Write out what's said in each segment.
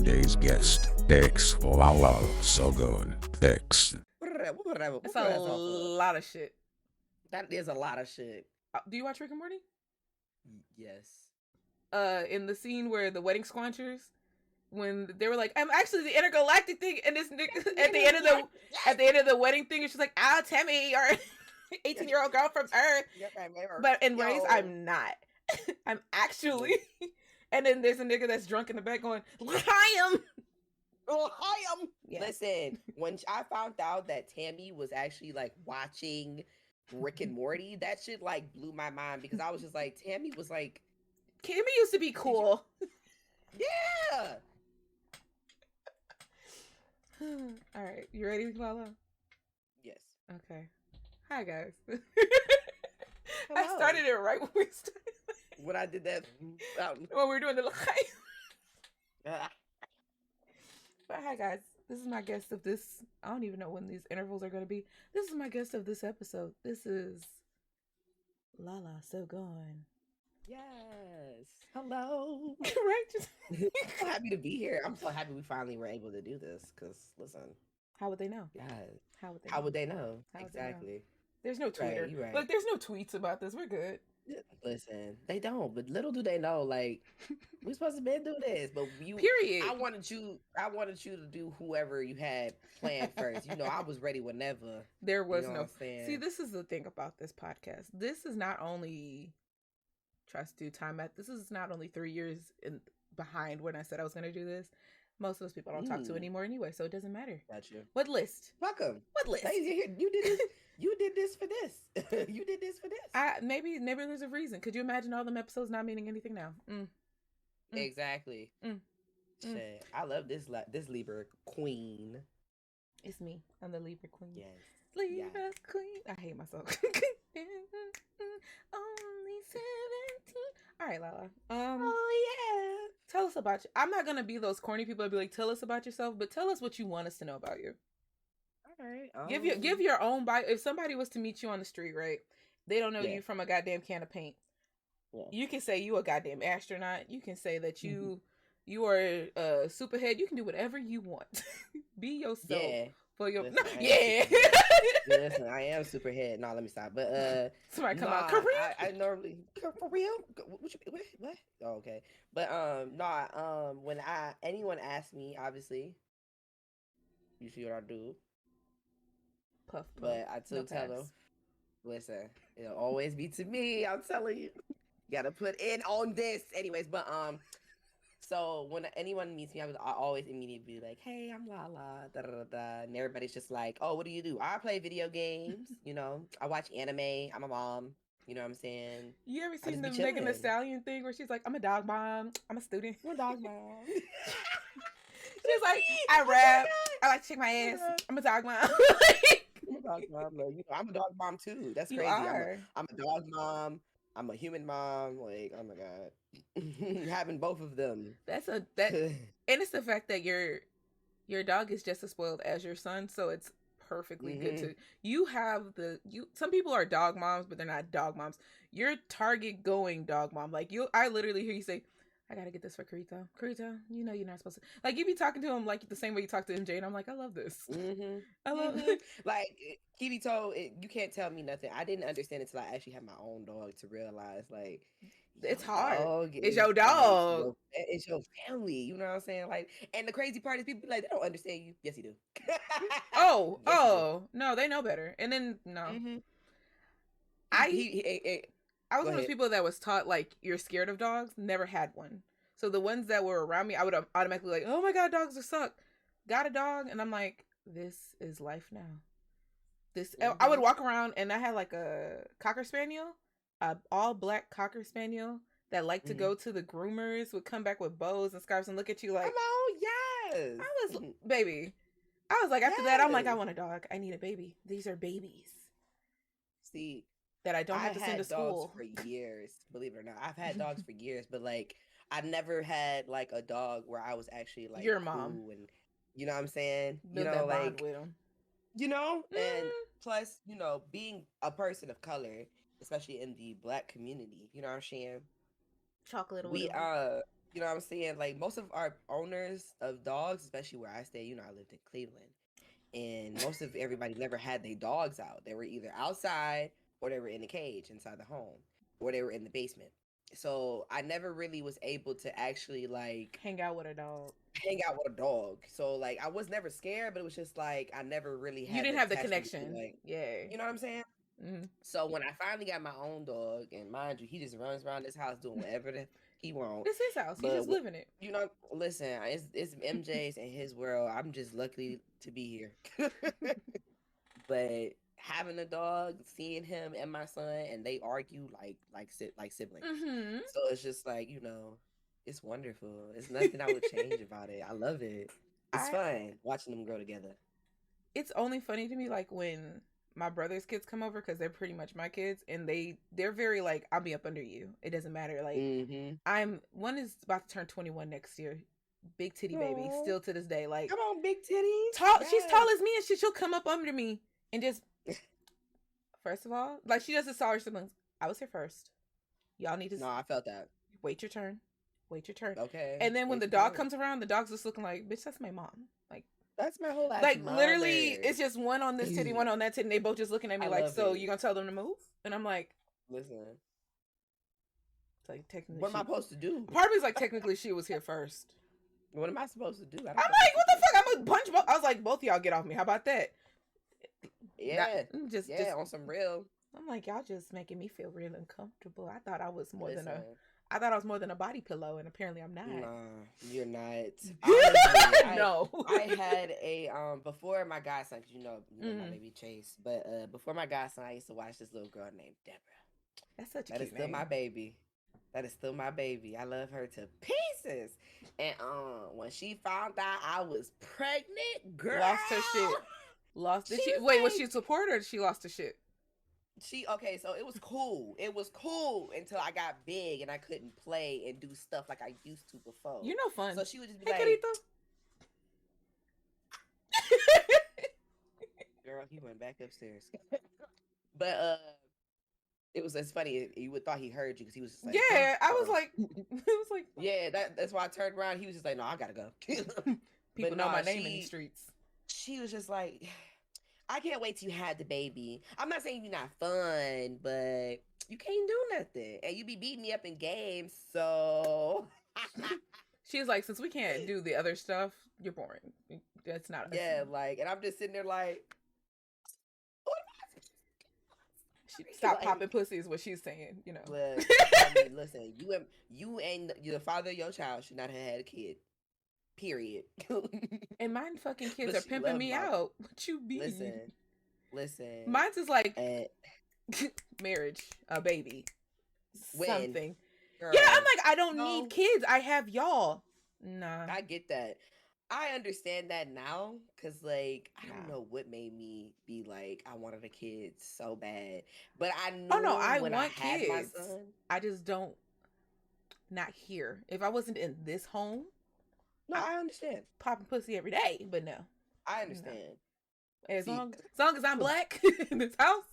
today's guest, xlalasogonex. That's a lot of shit. That is a lot of shit. Do you watch Rick and Morty? Yes. In the scene where the wedding squanchers, when they were like, "I'm actually the intergalactic thing," and this nigga at the end of the wedding thing, it's just like, "Ah, Tammy, or 18-year-old girl from Earth." Yep, I remember. But in ways, I'm not. I'm actually. And then there's a nigga that's drunk in the back going, "Hi, Oh, hi, Yeah. Listen, when I found out that Tammy was actually like watching Rick and Morty, that shit like blew my mind because I was just like, Tammy was like, Kimmy used to be cool." yeah. All right, you ready, LaLa? Yes. Okay. Hi, guys. I Hello. started it right when we started. When I did that, When we were doing the But hi, guys. This is my guest of this. I don't even know when these intervals are going to be. This is my guest of this episode. This is LaLa So Gone. yes. Hello. Right? I'm so happy to be here. I'm so happy we finally were able to do this because, listen. How would they know? Yeah. How would they How know? would they know? How would they know? Exactly. There's no Twitter. Right, you're right. Look, there's no tweets about this. We're good. Listen, they don't, but little do they know, like, we're supposed to do this, but you. Period. I wanted you to do whoever you had planned first. You know, I was ready whenever. There was you know no. what I'm saying? See, this is the thing about this podcast. This is not only. Trust due time at. This is not only 3 years behind when I said I was going to do this. Most of those people I don't talk to anymore anyway, so it doesn't matter. Gotcha. What list? Welcome. What list? Hey, you did this. You did this for this. You did this for this. Maybe there's a reason. Could you imagine all them episodes not meaning anything now? Exactly. Shit, I love this Libra queen. It's me. I'm the Libra queen. Yes. Libra queen. I hate myself. Only 17. All right, LaLa. Oh yeah. Tell us about you. I'm not gonna be those corny people that be like, tell us about yourself, but tell us what you want us to know about you. All right. Give your own bio. If somebody was to meet you on the street, right? They don't know you from a goddamn can of paint. Yeah. You can say you a goddamn astronaut. You can say that you are a superhead. You can do whatever you want. Be yourself. Yeah. For your Listen, Listen, I am superhead. No, let me stop. But somebody come out. Korean? I normally for real. What? Oh, okay. But when anyone asks me, obviously, you see what I do. Puff. But I still tell them, listen, it'll always be to me. I'm telling you, you gotta put in on this, anyways. But So when anyone meets me, I always immediately be like, "Hey, I'm LaLa," da da da da, and everybody's just like, "Oh, what do you do?" I play video games. You know, I watch anime. I'm a mom. You know what I'm saying? You ever seen the Megan Thee Stallion thing where she's like, "I'm a dog mom. I'm a student. I'm a dog mom." She's like, "I rap. I like to shake my ass. I'm a dog mom." I'm a dog mom. Like, you know, I'm a dog mom too. That's crazy. I'm a dog mom. I'm a human mom. Like, oh my god, having both of them. And it's the fact that your dog is just as spoiled as your son, so it's perfectly good to you have some people are dog moms, but they're not dog moms. You're target going dog mom. Like I literally hear you say, "I gotta get this for Carito. Carito, you know you're not supposed to." Like you be talking to him like the same way you talk to MJ, and I'm like, I love this. I love it. Like Kirito, you can't tell me nothing. I didn't understand it until I actually had my own dog to realize like it's hard. It's your dog. It's your family. You know what I'm saying? Like, and the crazy part is people be like, they don't understand you. Yes, you do. No, they know better. And then no, I was one of those people that was taught like you're scared of dogs. Never had one. So the ones that were around me, I would automatically like, oh my god, dogs are suck. Got a dog, and I'm like, this is life now. I would walk around, and I had like a cocker spaniel, all black cocker spaniel that liked to go to the groomers, would come back with bows and scarves and look at you like, come on, yes. I was like, after that, I'm like, I want a dog. I need a baby. These are babies. See, that I don't have to send to school. I've had dogs for years, believe it or not. I've had dogs for years, but like, I never had like a dog where I was actually like your mom, and you know what I'm saying? Build you know, that like bond with them. You know, and plus, you know, being a person of color, especially in the Black community, you know what I'm saying? Chocolate. We You know what I'm saying? Like most of our owners of dogs, especially where I stay, I lived in Cleveland, and most of everybody never had their dogs out. They were either outside or they were in the cage inside the home or they were in the basement. So I never really was able to actually like Hang out with a dog. hang out with a dog. So like I was never scared, but it was just like I never really You had the didn't have the attachment to connection. like, Yeah. you know what I'm saying? Mm-hmm. So when I finally got my own dog, and mind you, he just runs around this house doing whatever he wants. It's his house. He But just living it. listen, it's MJ's and his world. I'm just lucky to be here. But having a dog, seeing him and my son, and they argue like siblings. Mm-hmm. So it's just like it's wonderful. It's nothing I would change about it. I love it. It's fun watching them grow together. It's only funny to me like when my brother's kids come over because they're pretty much my kids, and they're very like, I'll be up under you. It doesn't matter. Like one is about to turn 21 next year. Big titty baby, still to this day. Like, come on, big titties. Tall. Yes. She's tall as me, and she'll come up under me and just. First of all, like she doesn't saw her siblings. I was here first. Y'all need to. No, I felt that. Wait your turn. Wait your turn. Okay. And then when the dog comes around, the dog's just looking like, bitch, that's my mom. Like, that's my whole life. Like literally, it's just one on this titty, one on that titty, and they both just looking at me like, so you gonna tell them to move? And I'm like, listen. It's like technically, what am I supposed to do? Part of me is like, technically, she was here first. What am I supposed to do? I'm like, what the fuck? I'm gonna punch both. I was like, both of y'all get off me. How about that? Yeah, just on some real. I'm like, y'all just making me feel real uncomfortable. I thought I was more than a. I thought I was more than a body pillow, and apparently I'm not. Nah, you're not. Honestly, no. I had a before my godson, cause my baby Chase, but before my godson, I used to watch this little girl named Deborah. That's such a That cute is still name. my baby. That is still my baby. I love her to pieces. And when she found out I was pregnant, girl, lost her shit. Did she wait? Was she supported or did she lost her shit? So it was cool. It was cool until I got big and I couldn't play and do stuff like I used to before. You know, fun. So she would just be hey, like, Carito. Girl, he went back upstairs. But it was funny. You would thought he heard you because he was just like, yeah. I was like, it was like, yeah. That's why I turned around. He was just like, no, I gotta go. People know my name in the streets. She was just like, I can't wait till you have the baby. I'm not saying you're not fun, but you can't do nothing. And you be beating me up in games, so... She's like, since we can't do the other stuff, you're boring. That's not... Yeah, like, and I'm just sitting there like... Stop like, popping pussy is what she's saying, But, listen, you and the father of your child should not have had a kid. Period. And mine fucking kids are pimping me out. What you mean? Listen. Mine's is like marriage, a baby, something. Girl, yeah, I'm like, I don't need kids. I have y'all. Nah. I get that. I understand that now because, like, I don't know what made me be like, I wanted a kid so bad. But I knew I when want I had kids. My son. I just don't. Not here. If I wasn't in this home. No, I understand. Popping pussy every day, but no. I understand. No. As long as I'm black in this house.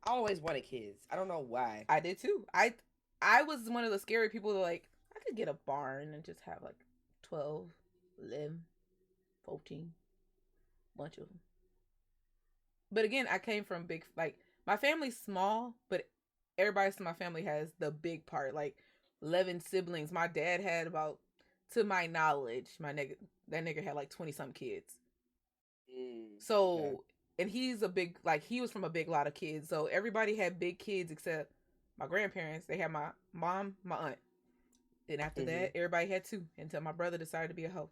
I always wanted kids. I don't know why. I did too. I was one of the scary people that like, I could get a barn and just have like 12, 11, 14. Bunch of them. But again, I came from big, like, my family's small, but everybody in my family has the big part. Like, 11 siblings. My dad had about... To my knowledge, that nigga had like 20-some kids. So, and he's a big, like, he was from a big lot of kids. So everybody had big kids except my grandparents. They had my mom, my aunt. Then after that, everybody had 2 until my brother decided to be a hoe.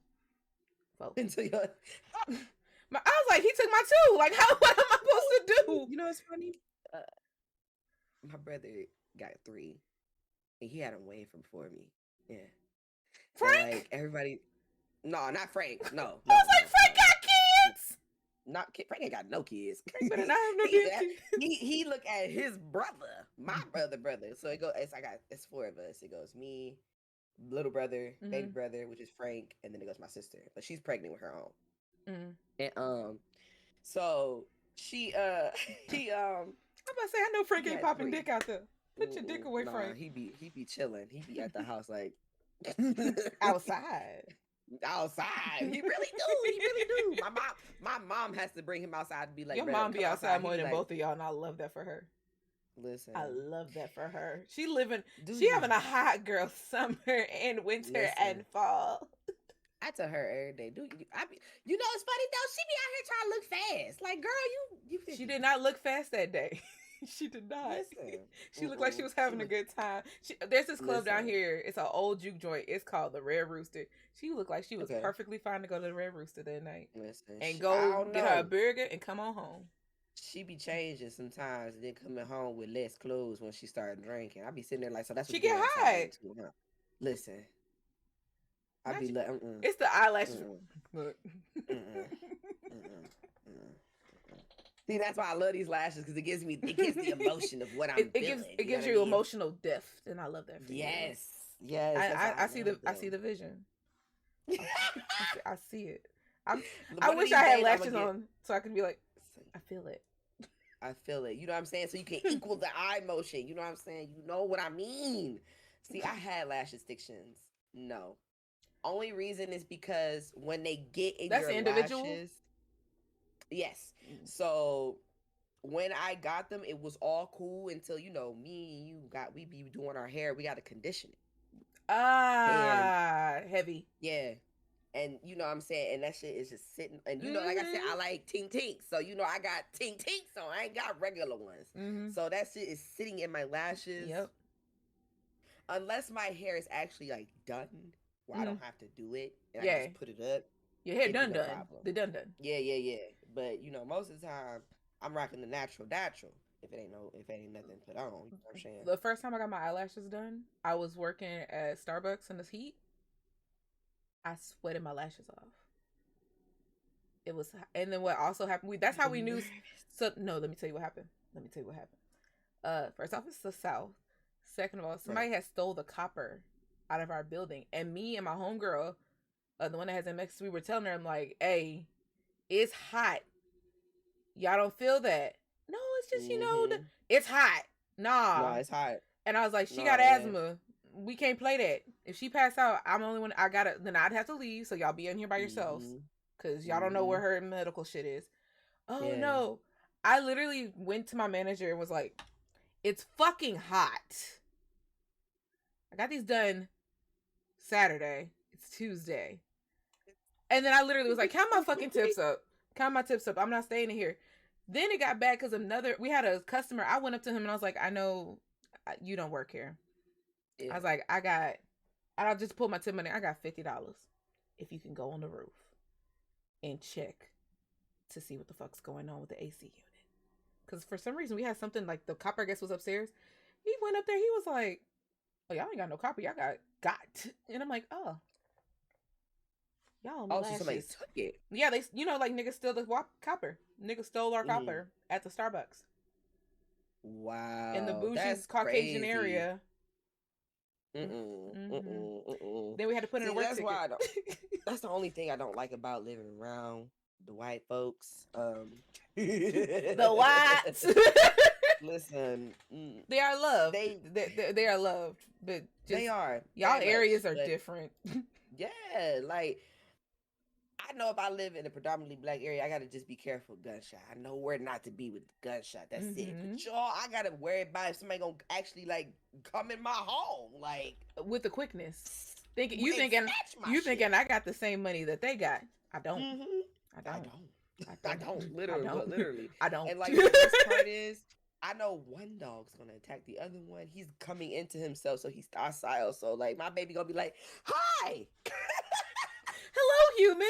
Until you... I was like, he took my 2. Like, what am I supposed to do? You know what's funny? My brother got 3, and he had them way from before me. Yeah. Frank? And like everybody, no, not Frank. No, I was like, Frank got kids. Frank ain't got no kids. Frank better not have no kids. He look at his brother, my brother. So it goes. It's 4 of us. It goes me, little brother, baby brother, which is Frank, and then it goes my sister, but she's pregnant with her own. And so she he I'm about to say, I know Frank ain't popping dick out there. Put your dick away, Frank. He be chilling. He be at the house like Outside. Outside. He really do. He really do. My mom has to bring him outside to be like, Your bro, mom be come outside outside. He more be than like, both of y'all, and I love that for her. I listen, love that for her. She do having you a hot girl summer and winter listen? and fall. I tell her every day, do you? You know, it's funny though. She be out here trying to look fast. Like, girl, you She 50. did not look fast that day. She did not. Listen, She looked like she was she having a look. good time. There's this club down Listen, here. It's an old juke joint. It's called the Red Rooster. She looked like she was okay. perfectly fine to go to the Red Rooster that night Listen, and I go don't get her a know. burger and come on home. She be changing sometimes, and then coming home with less clothes when she started drinking. I be sitting there like, so that's what She you get doing outside then high. too, huh? Listen, I Not be you. like, It's the eyelashes. mm-mm, Look. mm-mm, mm-mm, mm-mm. See, that's why I love these lashes because it gives the emotion of what I'm feeling. It You know gives what I you mean? emotional depth, and I love that for you. Yes, yes, that's why I I see love the them. vision. I see it. I One of wish these I had days, I'm gonna lashes get. on so I could be like, I feel it. I feel it. You know what I'm saying? So you can equal the eye motion. You know what I'm saying? You know what I mean? See, I had lash extensions. No. Only reason is because when they get in That's your the individual. lashes, yes. So when I got them, it was all cool until me and you we be doing our hair. We got to condition it, and Heavy. yeah, and you know what I'm saying. And that shit is just sitting. And like I said, Mm-hmm. I like tink tinks. So I got tink tinks on. I ain't got regular ones. Mm-hmm. So that shit is sitting in my lashes. Yep. Unless my hair is actually like done, where I Mm-hmm. don't have to do it, and I can Yeah. just put it up, Your hair it'd be done no done. problem. The done. Yeah, yeah, yeah. But most of the time, I'm rocking the natural. If it ain't nothing put on, you know what I'm saying? The first time I got my eyelashes done, I was working at Starbucks in this heat. I sweated my lashes off. It was, and then what also happened? That's how we knew. So no, let me tell you what happened. First off, it's the South. Second of all, somebody Right. had stole the copper out of our building, and me and my homegirl, the one that has MX, we were telling her, I'm like, hey, it's hot. Y'all don't feel that? No, it's just Mm-hmm. it's hot. No, Nah. it's hot. And I was like, she No, got it ain't. asthma. We can't play that. If she pass out, I'm the only one. I gotta. Then I'd have to leave. So y'all be in here by yourselves, Mm-hmm. cause y'all don't know Mm-hmm. where her medical shit is. Oh Yeah. no! I literally went to my manager and was like, "It's fucking hot. I got these done Saturday. It's Tuesday." And then I literally was like, "Count my fucking tips up. Count my tips up. I'm not staying in here." Then it got bad because we had a customer. I went up to him and I was like, "I know you don't work here." Yeah. I was like, I'll just pull my tip money. I got $50 if you can go on the roof and check to see what the fuck's going on with the AC unit. Because for some reason we had something like the copper, I guess, was upstairs. He went up there. He was like, "Oh, y'all ain't got no copper. Y'all got." And I'm like, "Oh, y'all on the Also, somebody lashes." took it. Yeah, they, like niggas stole the copper. Niggas stole our copper at the Starbucks Wow. in the bougie That's Caucasian crazy. area. Mm-mm. Then we had to put in a See, work that's ticket. why I don't. That's the only thing I don't like about living around the white folks. The whites. Listen, They are loved. they are loved, but they are y'all very areas much, are but different. yeah, like I know if I live in a predominantly black area, I gotta just be careful with gunshot. I know where not to be with the gunshot. That's it. But y'all, I gotta worry about if somebody gonna actually like come in my home, like with the quickness. and You thinking shit. I got the same money that they got? I don't. I don't. Literally. I don't. And like the worst part is, I know one dog's gonna attack the other one. He's coming into himself, so he's docile. So like my baby gonna be like, "Hi, hello, human.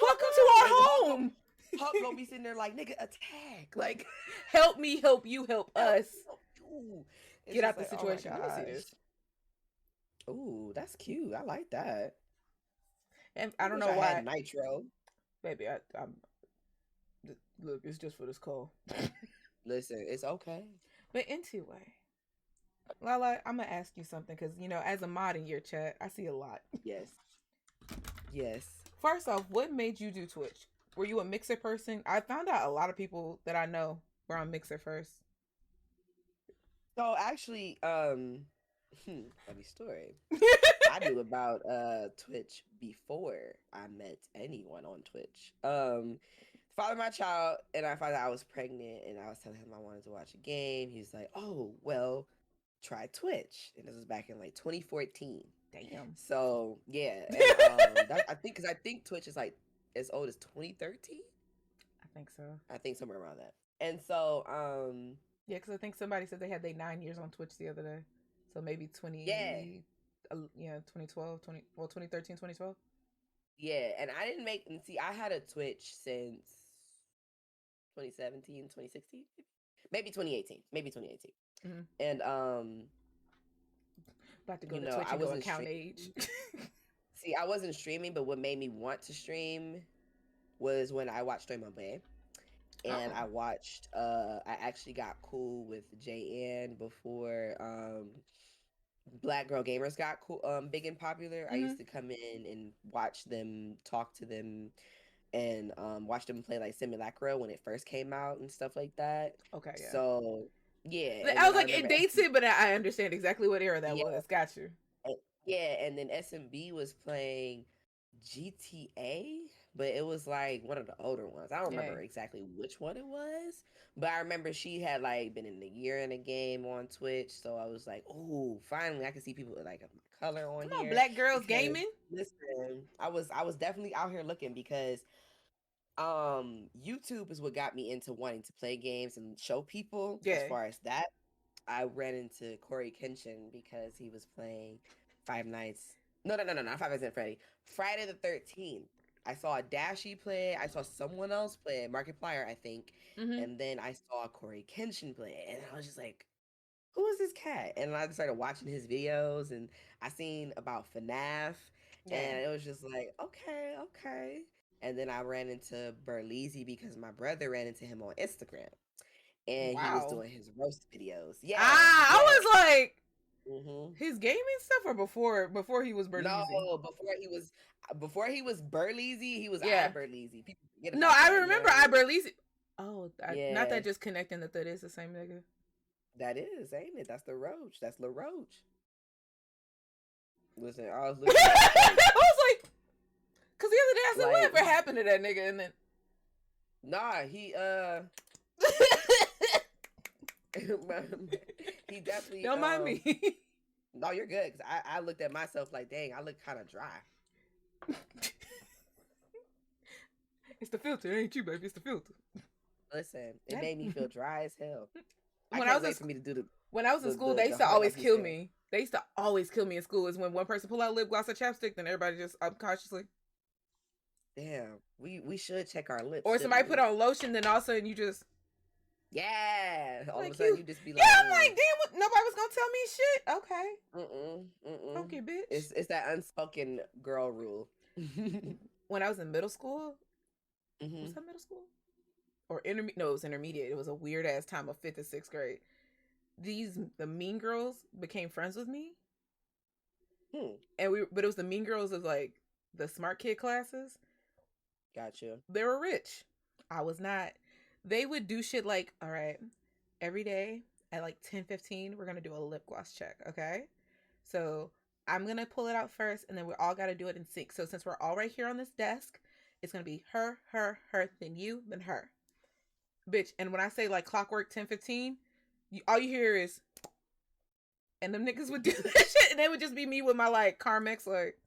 Welcome to our home." Pup gonna be sitting there like, "Nigga, attack! Like, help me, help you, help us. Get out the like, situation. Right, Let me see this. Ooh, that's cute. I like that. And I don't know why. I had nitro. Baby, I'm look, it's just for this call. Listen, it's okay. But anyway, LaLa, I'm gonna ask you something because as a mod in your chat, I see a lot. Yes. First off, what made you do Twitch? Were you a Mixer person? I found out a lot of people that I know were on Mixer first. So actually, funny story. I knew about Twitch before I met anyone on Twitch. Father my child, and I found out I was pregnant, and I was telling him I wanted to watch a game. He was like, "Oh, well, try Twitch," and this was back in like 2014. Damn. So yeah, and because I think Twitch is like as old as 2013. I think so. I think somewhere around that. And so yeah, because I think somebody said they had 9 years on Twitch the other day, so maybe 20. Yeah. 2012, 2013, 2012. Yeah, and I didn't make and see I had a Twitch since 2017, 2016, maybe 2018, maybe 2018. Mm-hmm. And about to go to Twitch and go account age. See, I wasn't streaming, but what made me want to stream was when I watched Stream Bay. And I watched I actually got cool with JN before Black Girl Gamers got cool big and popular. I used to come in and watch them, talk to them, and watch them play like Simulacra when it first came out and stuff like that. Okay, yeah. So yeah, I was like, it dates it, but I understand exactly what era that was. Got you. Yeah, and then SMB was playing GTA, but it was like one of the older ones. I don't remember exactly which one it was, but I remember she had like been in a year in a game on Twitch, so I was like, "Oh, finally, I can see people like my color on here." Come on, Black girls gaming. Listen, I was definitely out here looking because YouTube is what got me into wanting to play games and show people. As far as that, I ran into Corey Kenshin because he was playing Five Nights. No, not Five Nights at Freddy. Friday the 13th. I saw a Dashie play. I saw someone else play, Markiplier, I think. And then I saw Corey Kenshin play. And I was just like, who is this cat? And I started watching his videos. And I seen about FNAF. And it was just like, okay. And then I ran into Burleezy because my brother ran into him on Instagram. And he was doing his roast videos. Yeah. I was like, his gaming stuff or before he was Burleezy? No, before he was Burleezy, he was Burleezy. No, I remember Burleezy. Oh, not that just connecting that is the same nigga. That is, ain't it? That's the Roach. That's La Roach. Listen, I was looking I was like, because the other day I said, whatever happened to that nigga? And then nah, he he definitely don't mind me. No, you're good. Because I looked at myself like, dang, I look kind of dry. It's the filter, ain't you, baby? It's the filter. Listen, it made me feel dry as hell. When I was in school, they used to always kill me. They used to always kill me in school. Is when one person pull out lip gloss or chapstick, then everybody just unconsciously. Damn, we should check our lips. Or somebody put on lotion, then all of a sudden you just. Yeah, all of a sudden you just be like, yeah, I'm like, damn, nobody was gonna tell me shit. Okay. Okay, bitch. It's that unspoken girl rule. When I was in middle school, was that middle school or intermediate? No, it was intermediate. It was a weird ass time of 5th and 6th grade. The mean girls became friends with me, and but it was the mean girls of like the smart kid classes. Gotcha. They were rich. I was not. They would do shit like, all right, every day at like 10:15, we're gonna do a lip gloss check, okay? So I'm gonna pull it out first, and then we all gotta do it in sync. So since we're all right here on this desk, it's gonna be her, then you, then her, bitch. And when I say like clockwork 10:15, all you hear is, and them niggas would do that shit, and they would just be me with my like Carmex like.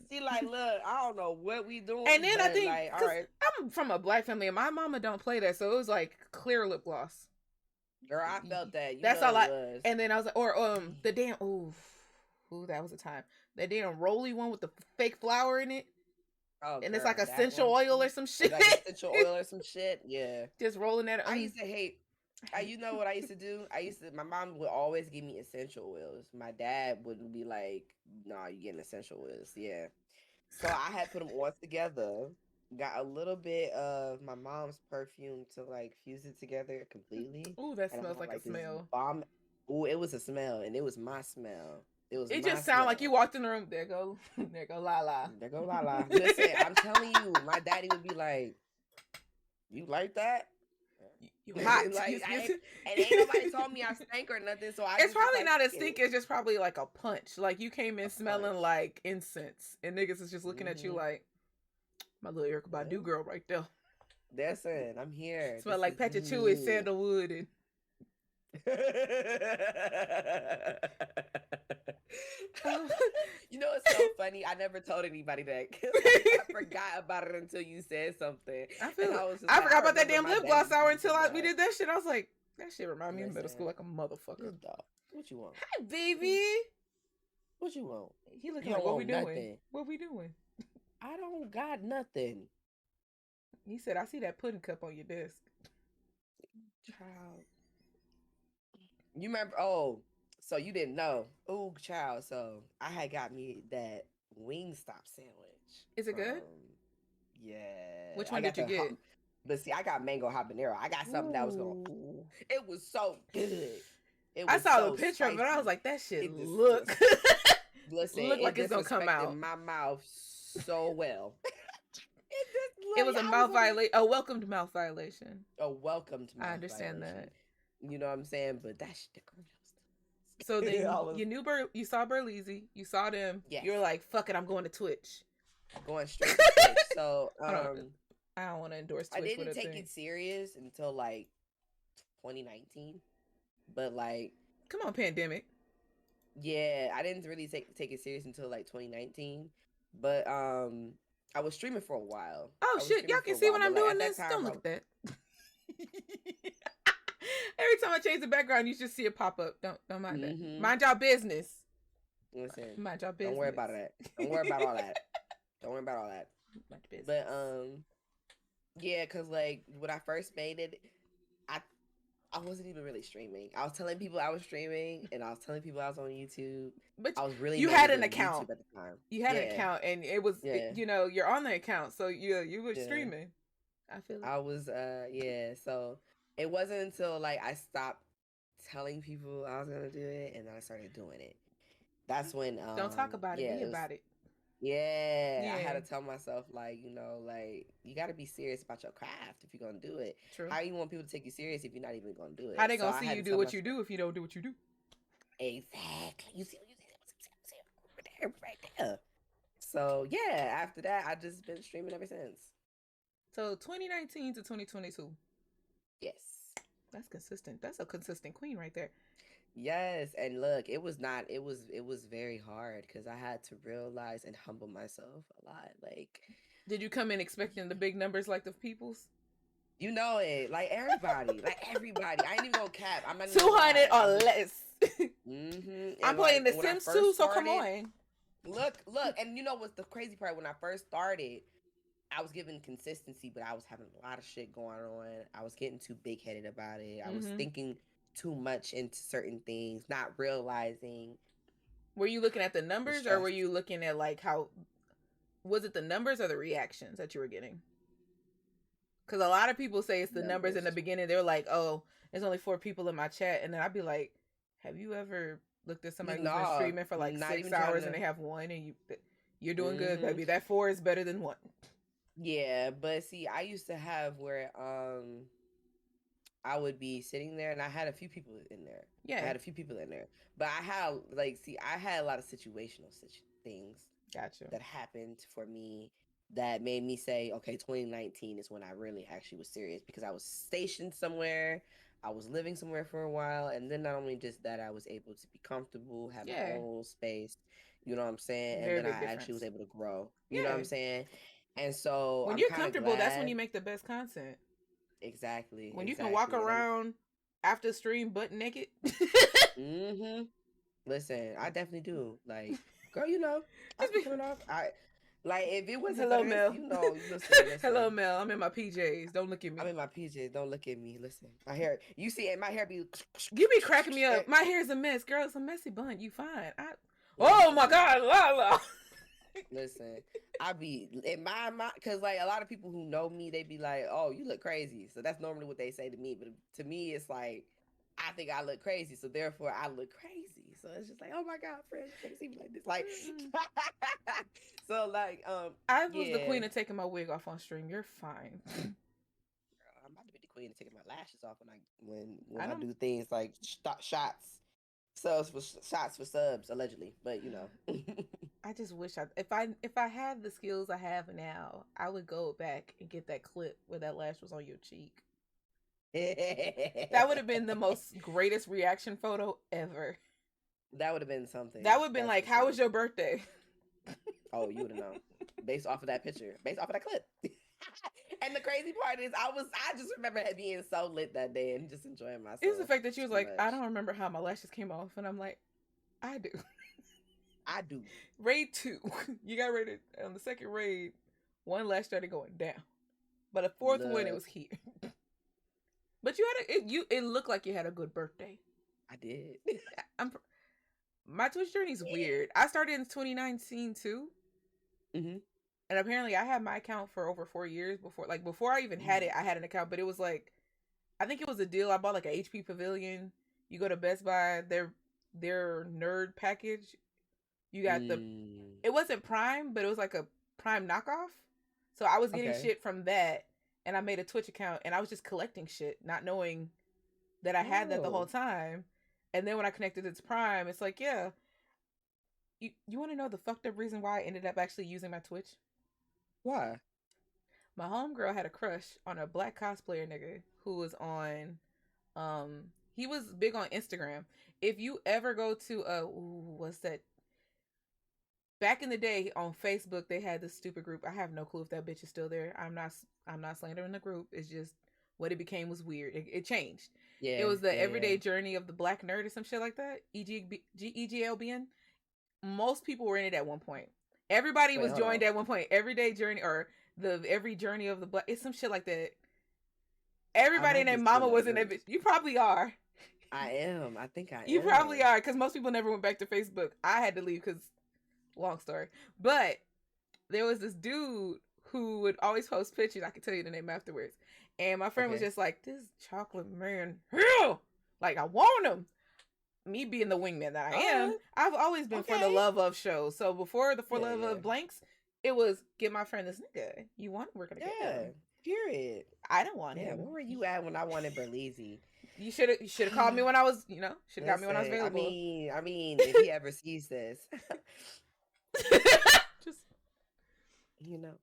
See, like, look, I don't know what we doing. And then I think, like, all right, I'm from a black family, and my mama don't play that, so it was like clear lip gloss. Girl, I felt that. That's all I. Was. And then I was like, or the damn, ooh, that was a time. That damn roly one with the fake flour in it. Oh, and girl, it's like essential oil or some shit. Like essential oil or some shit. Yeah, just rolling that. I used to hate. You know what I used to do? My mom would always give me essential oils. My dad would be like, "Nah, you getting essential oils." Yeah. So I had put them all together. Got a little bit of my mom's perfume to like fuse it together completely. Ooh, that smells like a smell. Ooh, it was a smell, and it was my smell. It just sounded like you walked in the room. There go LaLa. There go LaLa. Listen, I'm telling you, my daddy would be like, "You like that?" You hot. Like and ain't nobody told me I stank or nothing, so I it's just was probably like, not a stink. It's just probably like a punch. Like you came in a smelling punch. like incense, and niggas is just looking at you like my little Erica Badu Well, girl right there. listen, I'm here. Smell This like is Patchouli, me. sandalwood, and oh. You know, it's so funny. I never told anybody that because like, I forgot about it until you said something, I feel and it. I was just I like, forgot I about that remember damn my lip daddy gloss used to hour be so until we mad. did that shit. I was like, that shit remind me of middle school Listen, like a motherfucker. this dog. What you want? Hi, baby. What you want? He looking You like, don't what we want doing? nothing. What we doing? I don't got nothing. He said, I see that pudding cup on your desk. Child. You remember? Oh, so you didn't know? Oh, child. So I had got me that Wingstop sandwich. Is it good? Yeah, Which I one got did you the. get? But see, I got mango habanero. I got something that was going. Ooh. It was so good. It I was saw the so picture of it. I was spicy. like, that shit It look listen. look like It it's gonna come disrespected out. my mouth so well. It just It like was a I was mouth on violation, a welcomed mouth violation. a welcomed I mouth understand violation. that. You know what I'm saying? But that shit, So then I was you knew you saw Burleezy, you saw them. yes, You were like, "Fuck it, I'm going to Twitch." going straight to Twitch. So Hold on, I don't want to endorse I Twitch with didn't a take thing. it serious until like 2019. But like, Come on, pandemic. yeah, I didn't really take it serious until like 2019. But I was streaming for a while. Oh I was shit, y'all streaming for can a see while, when but I'm like doing at that this. time, Don't look at that. Every time I change the background, you just see it pop up. Don't mind that. Mind y'all business. Listen, Mind y'all business. don't worry about that. Don't worry about all that. Don't worry about all that. Mind your business. But yeah, cause like when I first made it, I wasn't even really streaming. I was telling people I was streaming, and I was telling people I was on YouTube. But I was really you had an doing account YouTube at the time. You had an account, and it was you know, you're on the account, so you were streaming. I feel it. I was yeah. So it wasn't until like I stopped telling people I was gonna do it, and then I started doing it. That's when don't talk about it. Be about it. Yeah, I had to tell myself, like, you know, like, you got to be serious about your craft if you're going to do it. True. How you want people to take you serious if you're not even going to do it? How they going to see you do what you do if you don't do what you do? Exactly. You see right there. So, yeah, after that, I just been streaming ever since. So, 2019 to 2022. Yes. That's consistent. That's a consistent queen right there. Yes, and look, it was very hard because I had to realize and humble myself a lot. Like, did you come in expecting the big numbers like the people's? You know it, like everybody. I ain't even gonna cap. I'm not 200 or less. I'm playing like, The Sims too, so come on. Look, and you know what's the crazy part? When I first started, I was given consistency, but I was having a lot of shit going on. I was getting too big headed about it. I was thinking too much into certain things, not realizing. Were you looking at the numbers, or were you looking at like how? Was it the numbers or the reactions that you were getting? Because a lot of people say it's the numbers in the beginning. They're like, "Oh, there's only 4 people in my chat," and then I'd be like, "Have you ever looked at somebody who's been streaming for like 6 hours and they have 1, and you're doing good, baby? That 4 is better than 1." Yeah, but see, I used to have where I would be sitting there, and I had a few people in there. Yeah, I had a few people in there, but I had I had a lot of situational things. Gotcha. That happened for me that made me say, okay, 2019 is when I really actually was serious, because I was stationed somewhere, I was living somewhere for a while, and then not only just that, I was able to be comfortable, have my own space, you know what I'm saying, and then I actually was able to grow, you know what I'm saying, and so when you're comfortable, that's when you make the best content. Exactly. When you can walk around after stream butt naked. Listen, I definitely do. Like, girl, you know, I be coming off. Like, if it wasn't hello, for this, Mel. you know, listen. Hello, Mel. I'm in my PJs. Don't look at me. I'm in my PJs. Don't look at me. Listen, my hair. You see, and my hair be. You be cracking me up. My hair is a mess, girl. It's a messy bun. You fine. Oh my God, LaLa. Listen, I be in my because like a lot of people who know me, they be like, "Oh, you look crazy." So that's normally what they say to me. But to me, it's like, I think I look crazy, so therefore I look crazy. So it's just like, oh my God, friend, you can't see me like this. Like, so like, I was the queen of taking my wig off on stream. You're fine. Girl, I'm about to be the queen of taking my lashes off when I I don't. do things like shots, shots for subs allegedly. But you know, I just wish if I had the skills I have now, I would go back and get that clip where that lash was on your cheek. That would have been the most greatest reaction photo ever. that would have been something. That would have been That's like, for "How sure. was your birthday?" Oh, you would have known based off of that picture, based off of that clip. And the crazy part is, I just remember being so lit that day and just enjoying It's the myself fact that she was too like, "I much. don't remember how my lashes came off," and I'm like, "I do." I do. Raid 2, you got raided on the second raid. One lash started going down, but a fourth one it Look, was here. But you had it looked like you had a good birthday. I did. I'm My Twitch journey is weird. I started in 2019 too, Mm-hmm. and apparently I had my account for over 4 years before. Like before I even had it, I had an account, but it was like I think it was a deal. I bought like a HP Pavilion. You go to Best Buy, their nerd package. You got the Mm. it wasn't Prime, but it was like a Prime knockoff. So I was getting Okay. shit from that, and I made a Twitch account, and I was just collecting shit, not knowing that I had that the whole Oh, time. And then when I connected it to Prime, it's like, yeah, you want to know the fucked up reason why I ended up actually using my Twitch? why? My homegirl had a crush on a black cosplayer nigga who was on, he was big on Instagram. If you ever go to what's that? Back in the day on Facebook, they had this stupid group. I have no clue if that bitch is still there. I'm not slandering the group. It's just what it became was weird. It changed. It Yeah, was the yeah, yeah. everyday journey of the black nerd or some shit like that. EGLBN. Most people were in it at one point. Everybody Wait, was hold on. joined at one point. Everyday journey or the every journey of the black. It's some shit like that. I Everybody might and their be still in mama that was in that group. bitch. You probably are. I am. I think I You probably am. are because most people never went back to Facebook. I had to leave because long story. But there was this dude who would always post pictures. I could tell you the name afterwards. And my friend was Okay. just like, "This chocolate man, like I want him." Me being the wingman that I All am, right. I've always been for the Okay. love of shows. So before the for Yeah, love yeah. of blanks, it was get my friend this nigga. You want him? We're gonna get Yeah. him. Period. I don't want Damn, where him. were you at when I wanted Berlizzi? You should have called me when I was should have got me when I was Listen, available. I mean, if he ever sees this, Just you know.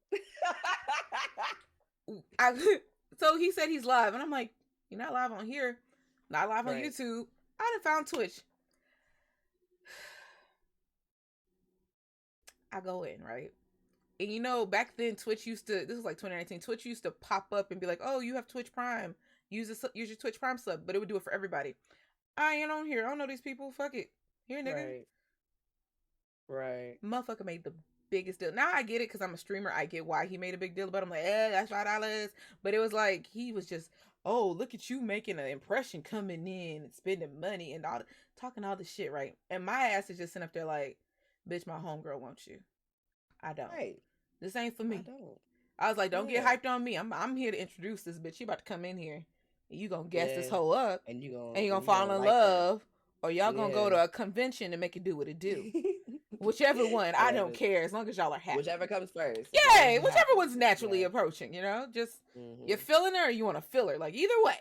I, so he said he's live, and I'm like, you're not live on here, not live on Right. YouTube. I done found Twitch. I go in, right? And back then Twitch used to. This was like 2019. Twitch used to pop up and be like, "Oh, you have Twitch Prime. Use your Twitch Prime sub," but it would do it for everybody. I ain't on here. I don't know these people. Fuck it. Here, nigga. Right. Right. Motherfucker made the biggest deal. Now I get it because I'm a streamer. I get why he made a big deal about it. I'm like, that's $5. But it was like he was just, oh, look at you making an impression coming in and spending money and talking all this shit, right? And my ass is just sitting up there like, bitch, my homegirl wants you. I don't. Right. This ain't for I me. don't. I was like, don't get Yeah. hyped on me. I'm here to introduce this bitch. She about to come in here. And you gonna gas this Yeah. hoe up. And you And you gonna gonna fall in like her. love. Or y'all gonna go Yeah. to a convention and make it do what it do. Whichever one, I don't care as long as y'all are happy. Whichever comes first. Yay! Whichever one's naturally approaching, just you're Mm-hmm. feeling her or you want to fill her. Like either way.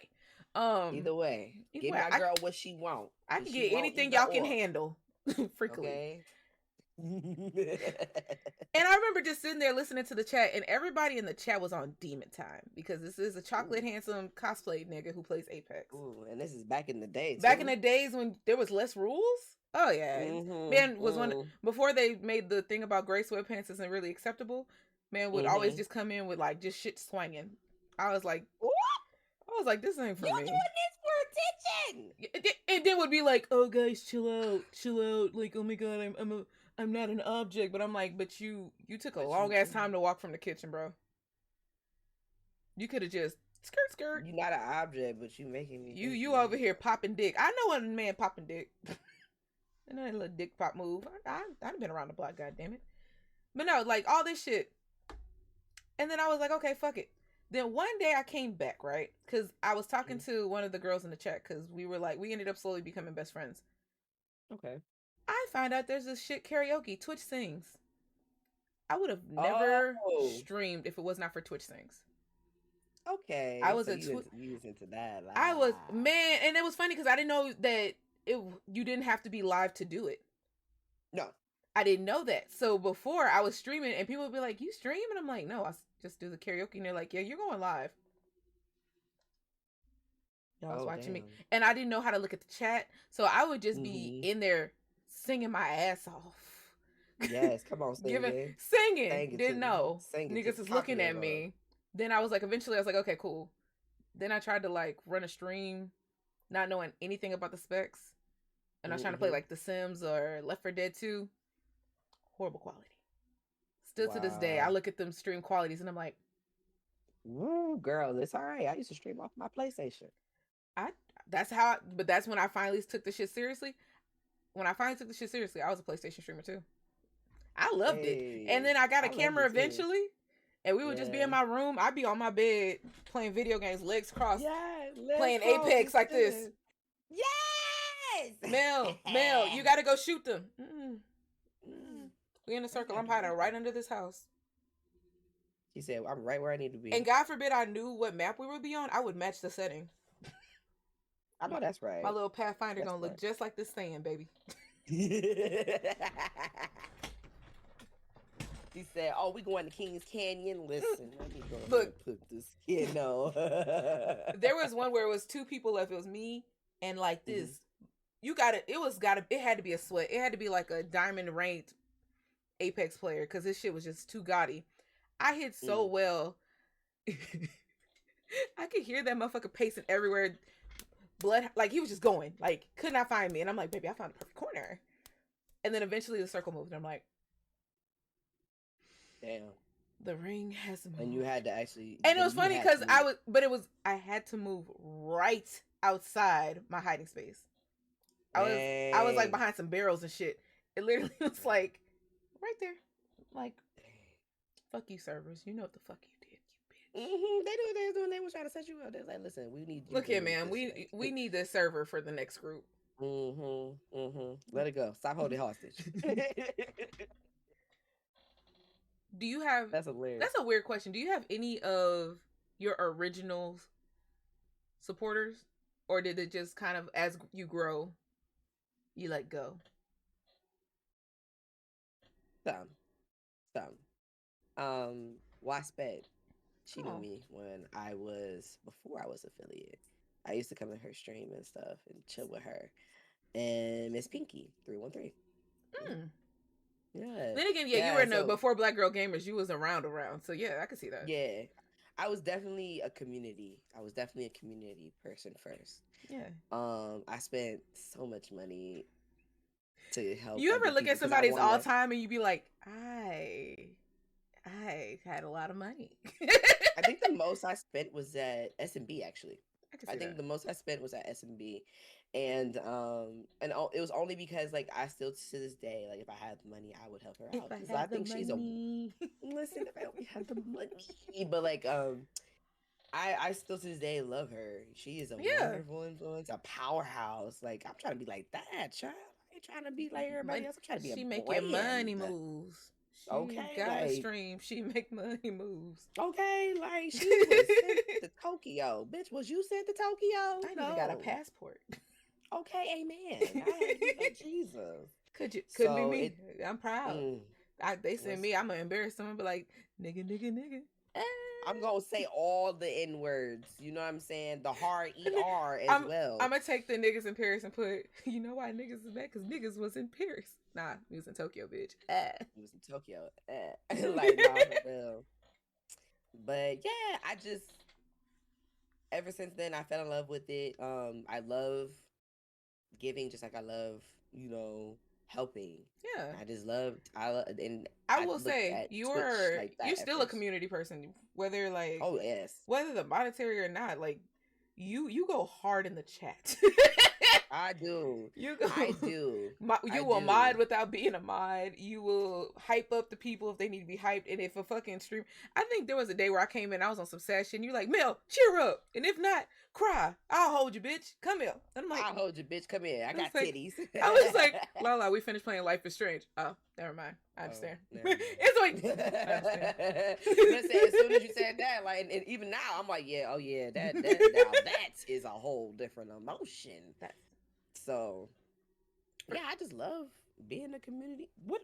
Either way, Either give way, my girl what she want. I Cause can she get want anything either y'all can or. handle. Freakily. Okay. And I remember just sitting there listening to the chat, and everybody in the chat was on demon time because this is a chocolate handsome cosplay nigga who plays Apex. Ooh, and this is back in the day. Back in the days when there was less rules. Oh yeah, man was one before they made the thing about gray sweatpants isn't really acceptable. Man would always just come in with like just shit swinging. I was like, this ain't for me. You doing this for attention? And then would be like, oh guys, chill out. Like, oh my god, I'm not an object. But I'm like, but you took a long ass time to walk from the kitchen, bro. You could have just skirt. You're not an object, but you making me. You over here popping dick. I know a man popping dick. I know that little dick pop move. I've been around the block, goddamn it. But no, like all this shit. And then I was like, okay, fuck it. Then one day I came back, right? Because I was talking to one of the girls in the chat because we ended up slowly becoming best friends. Okay. I find out there's this shit karaoke. Twitch Sings. I would have never streamed if it was not for Twitch Sings. I Okay, was so a you was into that. I was, Ah. man, and it was funny because I didn't know that you didn't have to be live to do it. No. I didn't know that. So before I was streaming and people would be like, "You stream?" And I'm like, "No, just do the karaoke." And they're like, "Yeah, you're going live." Y'all was Oh watching me, damn. and I didn't know how to look at the chat, so I would just be Mm-hmm. in there singing my ass off, Yes, come on, giving singing. singing. Sing it to Didn't know sing it to niggas the is top of looking your at lungs. me. Then I was like, eventually, I was like, okay, cool. Then I tried to like run a stream, not knowing anything about the specs, and I was trying to play Mm-hmm. like The Sims or Left 4 Dead 2. Horrible quality. Still to this day, I Wow. look at them stream qualities and I'm like, Woo, girl, it's all right. I used to stream off my PlayStation. I. That's how. But that's when I finally took the shit seriously. When I finally took the shit seriously, I was a PlayStation streamer too. I loved it. And Hey, then I got a I loved camera it too. eventually. And we would just be in Yeah. my room. I'd be on my bed playing video games, legs crossed, Yeah, let's playing cross Apex this like this. shit. Yes! Mel, you gotta go shoot them. Mm, We in a I ain't circle. gotta I'm do hiding right nothing. under this house. She said, I'm right where I need to And be. God forbid I knew what map we would be on, I would match the setting. I My, know that's my right. little Pathfinder That's gonna look right. just like this sand, baby. She said, "Oh, we going to Kings Canyon. Listen, let me go ahead Look, and put this kid on." there was one where it was two people left. It was me and like this. You got it. It had to be a sweat. It had to be like a diamond ranked Apex player because this shit was just too gaudy. I hit so well. I could hear that motherfucker pacing everywhere. Blood, like he was just going, like could not find me. And I'm like, baby, I found the perfect corner. And then eventually the circle moved. And I'm like, Damn. the ring has moved. And you had to actually. And it was funny because I had to move right outside my hiding space. I was like behind some barrels and shit. It literally was like right there. Like, fuck you, servers. You know what the fuck you did, you bitch. Mm-hmm. They knew what they was doing. They was trying to set you up. They was like, listen, we need you Look to here, move man. this way. We need this server for the next group. Mm-hmm. Mm-hmm. Let it go. Stop holding hostage. Do you have? That's hilarious. That's a weird question. Do you have any of your original supporters, or did it just kind of as you grow, you let go? Some. Wasped. She knew me when before I was affiliate. I used to come to her stream and stuff and chill with her. And Miss Pinky 313. Yeah. Then again, yeah, you were in the before Black Girl Gamers. You was around, so yeah, I could see that. Yeah, I was definitely a community. Person first. Yeah. I spent so much money to help. You ever look at somebody's all time and you be like, I had a lot of money. I think the most I spent was at SMB actually. I think the most I spent was at SMB, and it was only because like I still to this day like if I had the money I would help her out because I think she's listen if I only had the money, but like I still to this day love her. She is a wonderful influence, a powerhouse. Like I'm trying to be like that, child. I ain't trying to be like everybody else. I'm trying to be a brand. She making money moves. She got like, a stream. She make money moves. Okay, like she was sent to Tokyo. Bitch, was you sent to Tokyo? I ain't even got a passport. Okay, amen. Like, Jesus. Could be me. I'm proud. They send me. I'm gonna embarrass someone. Be like, nigga. I'm gonna say all the N words. You know what I'm saying? The hard ER as well. I'm gonna take the niggas in Paris and put. You know why niggas is mad? Because niggas was in Paris. Nah, he was in Tokyo, bitch. He was in Tokyo. Like, nah, for real. But yeah, I just ever since then I fell in love with it. I love giving, just like I love, helping. Yeah, I will say you're still a community person, whether like whether the monetary or not. Like you go hard in the chat. I do. You do. You will mod without being a mod. You will hype up the people if they need to be hyped. And if a fucking stream, I think there was a day where I came in, I was on some sad shit, and you're like, Mel, cheer up. And if not, cry. I'll hold you, bitch. Come here. And I'm like, I'll hold you, bitch. Come here. I got titties. I was like, LaLa, we finished playing Life is Strange. Oh, never mind. I understand. It's like, Listen, as soon as you said like that. Like, and even now, I'm like, yeah, oh yeah, that now that is a whole different emotion. That So, yeah, I just love being in a community. What?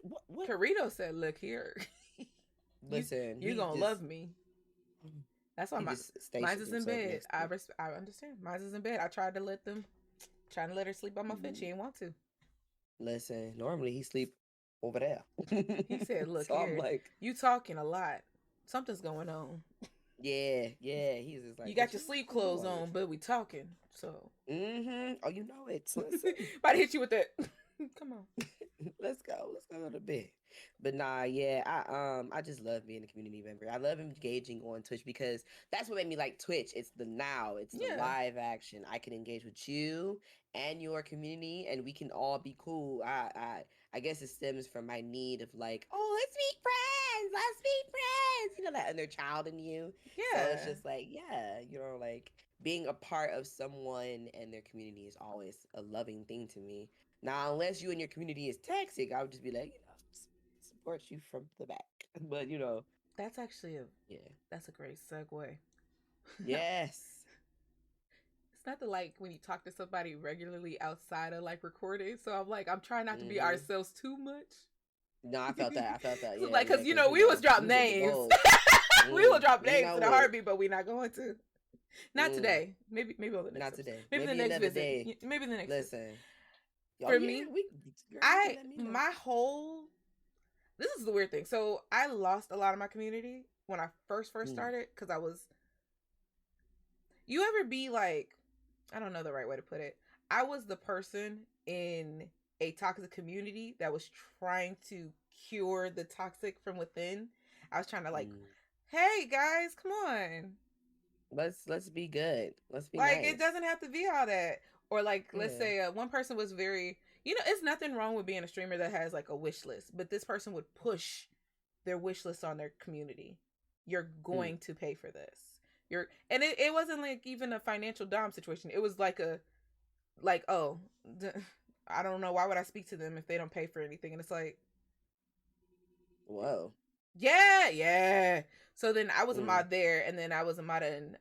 Carito said, "Look here, you Listen, you're gonna love me." That's why he just mine's stationed is in himself bed. next to me. I understand. Mine's is in bed. I tried to trying to let her sleep on my foot. She ain't want to. Listen, normally he sleep over there. He said, "Look So I'm here, like, you talking a lot. Something's going on. yeah. He's just You like, got what your you sleep gonna do clothes all this? on, but we talking. So, Oh, you know it. Listen. about to hit you with that. Come on. Let's go. Let's go to bed. But nah, yeah, I just love being a community member. I love engaging on Twitch because that's what made me like Twitch. It's the now, it's the Yeah, live action. I can engage with you and your community, and we can all be cool. I guess it stems from my need of like, oh, let's be friends. Let's be friends. You know that inner child in you. So it's yeah. just like, yeah, like being a part of someone and their community is always a loving thing to me. Now, unless you and your community is toxic, I would just be like, support you from the back. But That's actually yeah, that's a great segue. No, yes. it's not the like when you talk to somebody regularly outside of like recording. So I'm trying not to be Hmm. ourselves too much. No, I felt that. I felt that. So Yeah, like, yeah. cause Because we will drop we hit the names. gold. We will drop We names in know a it. heartbeat, but we're not going to. Not Mm, today. Maybe on the next not episode. today. Maybe the Maybe next another visit. day. Maybe the next visit. Listen. Oh For yeah, me, girl, you can I let me know. my whole this is the weird thing. So I lost a lot of my community when I first Mm, started because I was. You ever be like, I don't know the right way to put it. I was the person in a toxic community that was trying to cure the toxic from within. I was trying to like, mm. hey guys, come on. Let's be good. Let's be Like it nice. doesn't have to be all that. Or like let's Yeah. say one person was very, it's nothing wrong with being a streamer that has like a wish list, but this person would push their wish list on their community. You're Mm. going to pay for this. And it wasn't like even a financial dom situation. It was like a like, oh, I don't know, why would I speak to them if they don't pay for anything? And it's like, Whoa. yeah. So then I was a Mm. mod there, and then I was a mod in.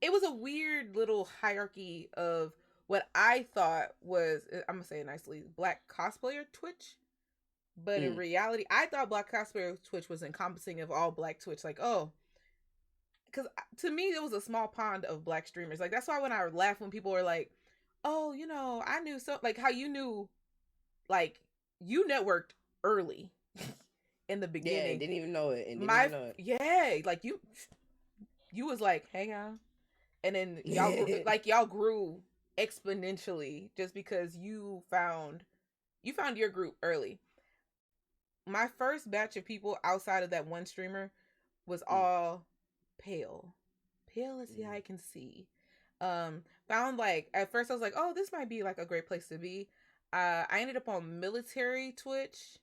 It was a weird little hierarchy of what I thought was, I'm gonna say it nicely, black cosplayer Twitch. But in Mm. reality, I thought black cosplayer Twitch was encompassing of all black Twitch. Like, oh, because to me, it was a small pond of black streamers. Like, that's why when I laugh when people are like, oh, I knew so, like, how you knew, like, you networked early in the Yeah, and beginning. didn't even know it. And didn't even know Yeah, like, you was like, hey, y'all. And then it. y'all grew exponentially just because you found your group early. My first batch of people outside of that one streamer was Mm, all pale. Pale as the mm, eye can see. Found like at first I was like, oh, this might be like a great place to be. I ended up on military Twitch.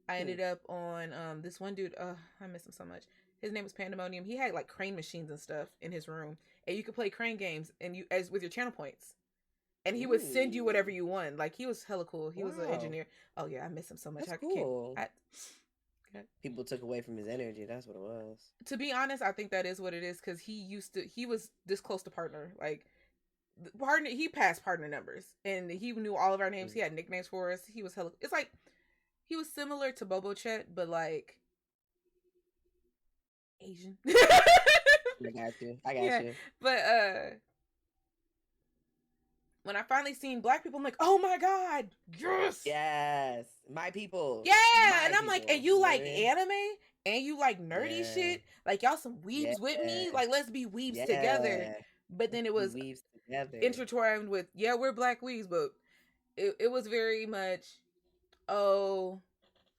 I mm. ended up on this one dude. I miss him so much. His name was Pandemonium. He had like crane machines and stuff in his room, and you could play crane games and you as with your channel points. And he would send you whatever Ooh, you won. Like he was hella cool. He was an wow. engineer. Oh yeah, I miss him so much. That's I can't. cool. I, okay. People took away from his energy. That's what it was. To be honest, I think that is what it is because he was this close to partner. Like partner, he passed partner numbers and he knew all of our names. Mm. He had nicknames for us. He was hella. It's like he was similar to Bobo Chet, but like Asian. I got you. I got Yeah, you. but when I finally seen black people, I'm like, oh my god, yes, Yes. My people. yeah. My And I'm like, and people. you You know what like I mean? anime and you like nerdy Yeah. shit, like y'all some Yeah. weebs with me, like let's be weebs together. Yeah. But then it We was weaves together. intertwined with, yeah, we're black weebs, but it was very much, oh,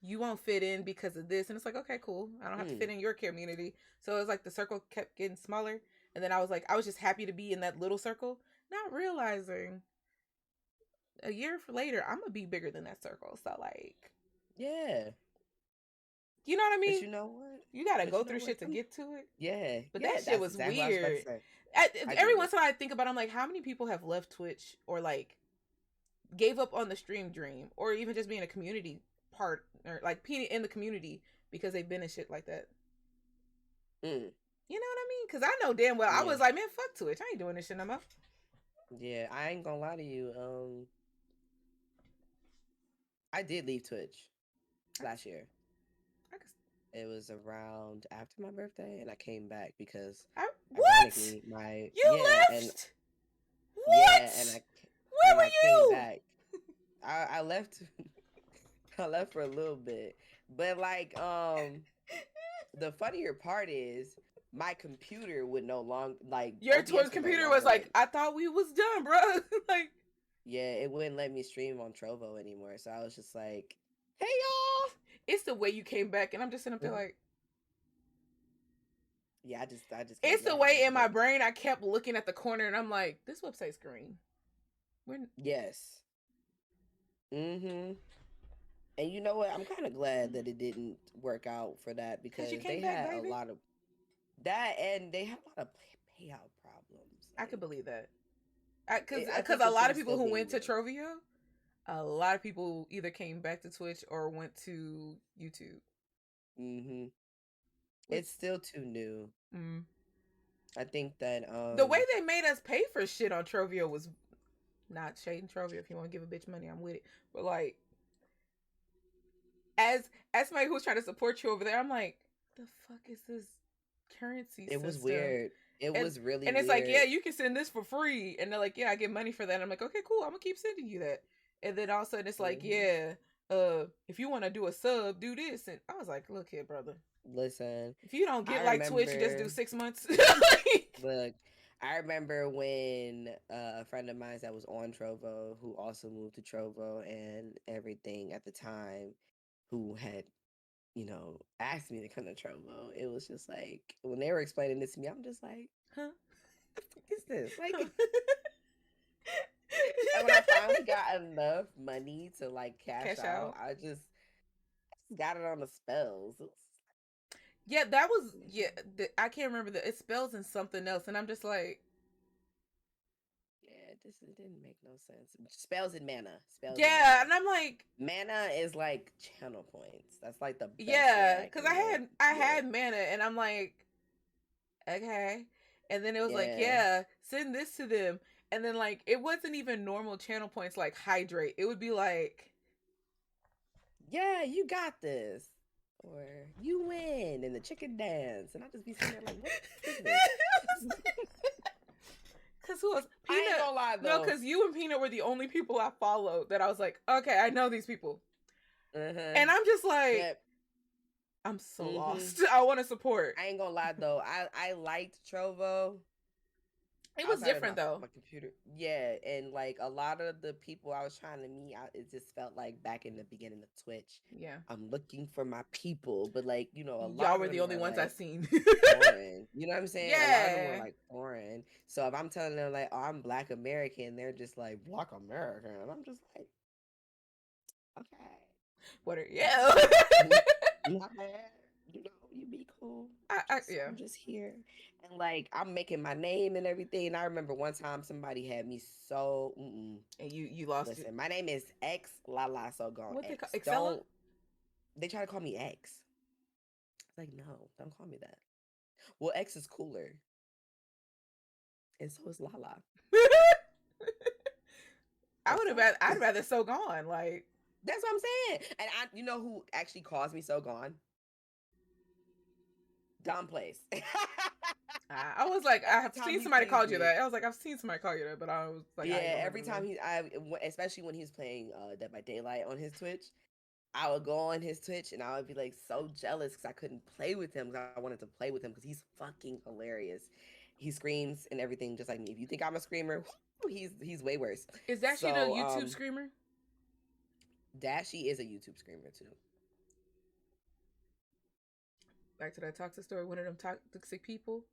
you won't fit in because of this. And it's like, okay, cool, I don't have to Mm. fit in your community. So it was like the circle kept getting smaller, and then I was like, I was just happy to be in that little circle, not realizing a year later I'm gonna be bigger than that circle. So like, Yeah. you know what I But mean? you know what? You gotta But go you know through what? shit to get to it. Yeah. But that Yeah. shit That's was exactly what I was about to weird. say. I Every get it. once in a while I think about it, I'm like, how many people have left Twitch or like gave up on the stream dream or even just being a community part or like in the community because they've been in shit like that. Mm. You know what I mean? Because I know damn well I Yeah. was like, man, fuck Twitch. I ain't doing this shit no more. Yeah, I ain't gonna lie to you. I did leave Twitch last year. It was around after my birthday, and I came back because, What? ironically, my You and left? yeah, What? Where and I came were you? back. I left. I left for a little bit, but like the funnier part is my computer would no longer like Your OBS Twitch would no computer was longer like, I thought we was done, bro. Like, yeah, it wouldn't let me stream on Trovo anymore. So I was just like, hey y'all. it's the way you came back, and I'm just sitting up there like, yeah, I just came it's the back. way in my brain I kept looking at the corner, and I'm like, this website's green. Yes. Mm-hmm. And you know what? I'm kind of glad that it didn't work out for that because you came they back, had baby. a lot of that, and they had a lot of payout problems. I could believe that. Because think a it lot should of have people still who been went to good. Trovio, a lot of people either came back to Twitch or went to YouTube. Mm-hmm. It's still too new. Mm. I think that The way they made us pay for shit on Trovio was not shading Trovio. If you want to give a bitch money, I'm with it. But like, as somebody who's trying to support you over there, I'm like, the fuck is this currency it system? was weird. It was really and it's weird. like, yeah, you can send this for free, and they're like, yeah, I get money for that. And I'm like, okay, cool, I'm gonna keep sending you that. And then all of a sudden, it's like, yeah, if you want to do a sub, do this. And I was like, look here, brother. Listen, if you don't get like Twitch, you just do 6 months. Look, I remember when a friend of mine that was on Trovo, who also moved to Trovo and everything at the time, who had, asked me to come to Trovo. It was just like, when they were explaining this to me, I'm just like, huh? What the fuck is this? Like, and when I finally got enough money to like cash out, I just got it on the spells. Yeah, that was I can't remember it spells in something else, and I'm just like, yeah, this didn't make no sense. Spells and mana. And I'm like, mana is like channel points. That's like the best because I had mana, and I'm like, okay, and then it was like, yeah, send this to them, and then like it wasn't even normal channel points like hydrate. It would be like, yeah, you got this. Or you win in the chicken dance, and I just be sitting there like, what is this? Cause who else? Peanut. I ain't gonna lie though. No, cause you and Peanut were the only people I followed that I was like, okay, I know these people, and I'm just like, I'm so lost. I want to support. I ain't gonna lie though. I liked Trovo. It was different though. My computer, yeah, and like a lot of the people I was trying to meet, it just felt like back in the beginning of Twitch. Yeah, I'm looking for my people, but like a lot y'all were the only ones like, I've seen. Foreign, you know what I'm saying? Yeah, a lot of them were like foreign. So if I'm telling them like, oh, I'm Black American, they're just like Black American, and I'm just like, okay, what are not bad. You be cool. I'm just here. And like, I'm making my name and everything. And I remember one time somebody had me so and you lost. Listen, my name is xlalasogonex. What they call Xella? They try to call me X. It's like, no, don't call me that. Well, X is cooler. And so is LaLa. I'd rather so gone. Like, that's what I'm saying. And you know who actually calls me so gone? Dom Place. I was like, I have seen somebody called you that. I was like, I've seen somebody call you that, but I was like, yeah, every time especially when he's playing Dead by Daylight on his Twitch, I would go on his Twitch and I would be like so jealous because I couldn't play with him because I wanted to play with him because he's fucking hilarious. He screams and everything just like me. If you think I'm a screamer, he's way worse. Is Dashy the YouTube screamer? Dashy is a YouTube screamer too. Back to that toxic story. One of them toxic people,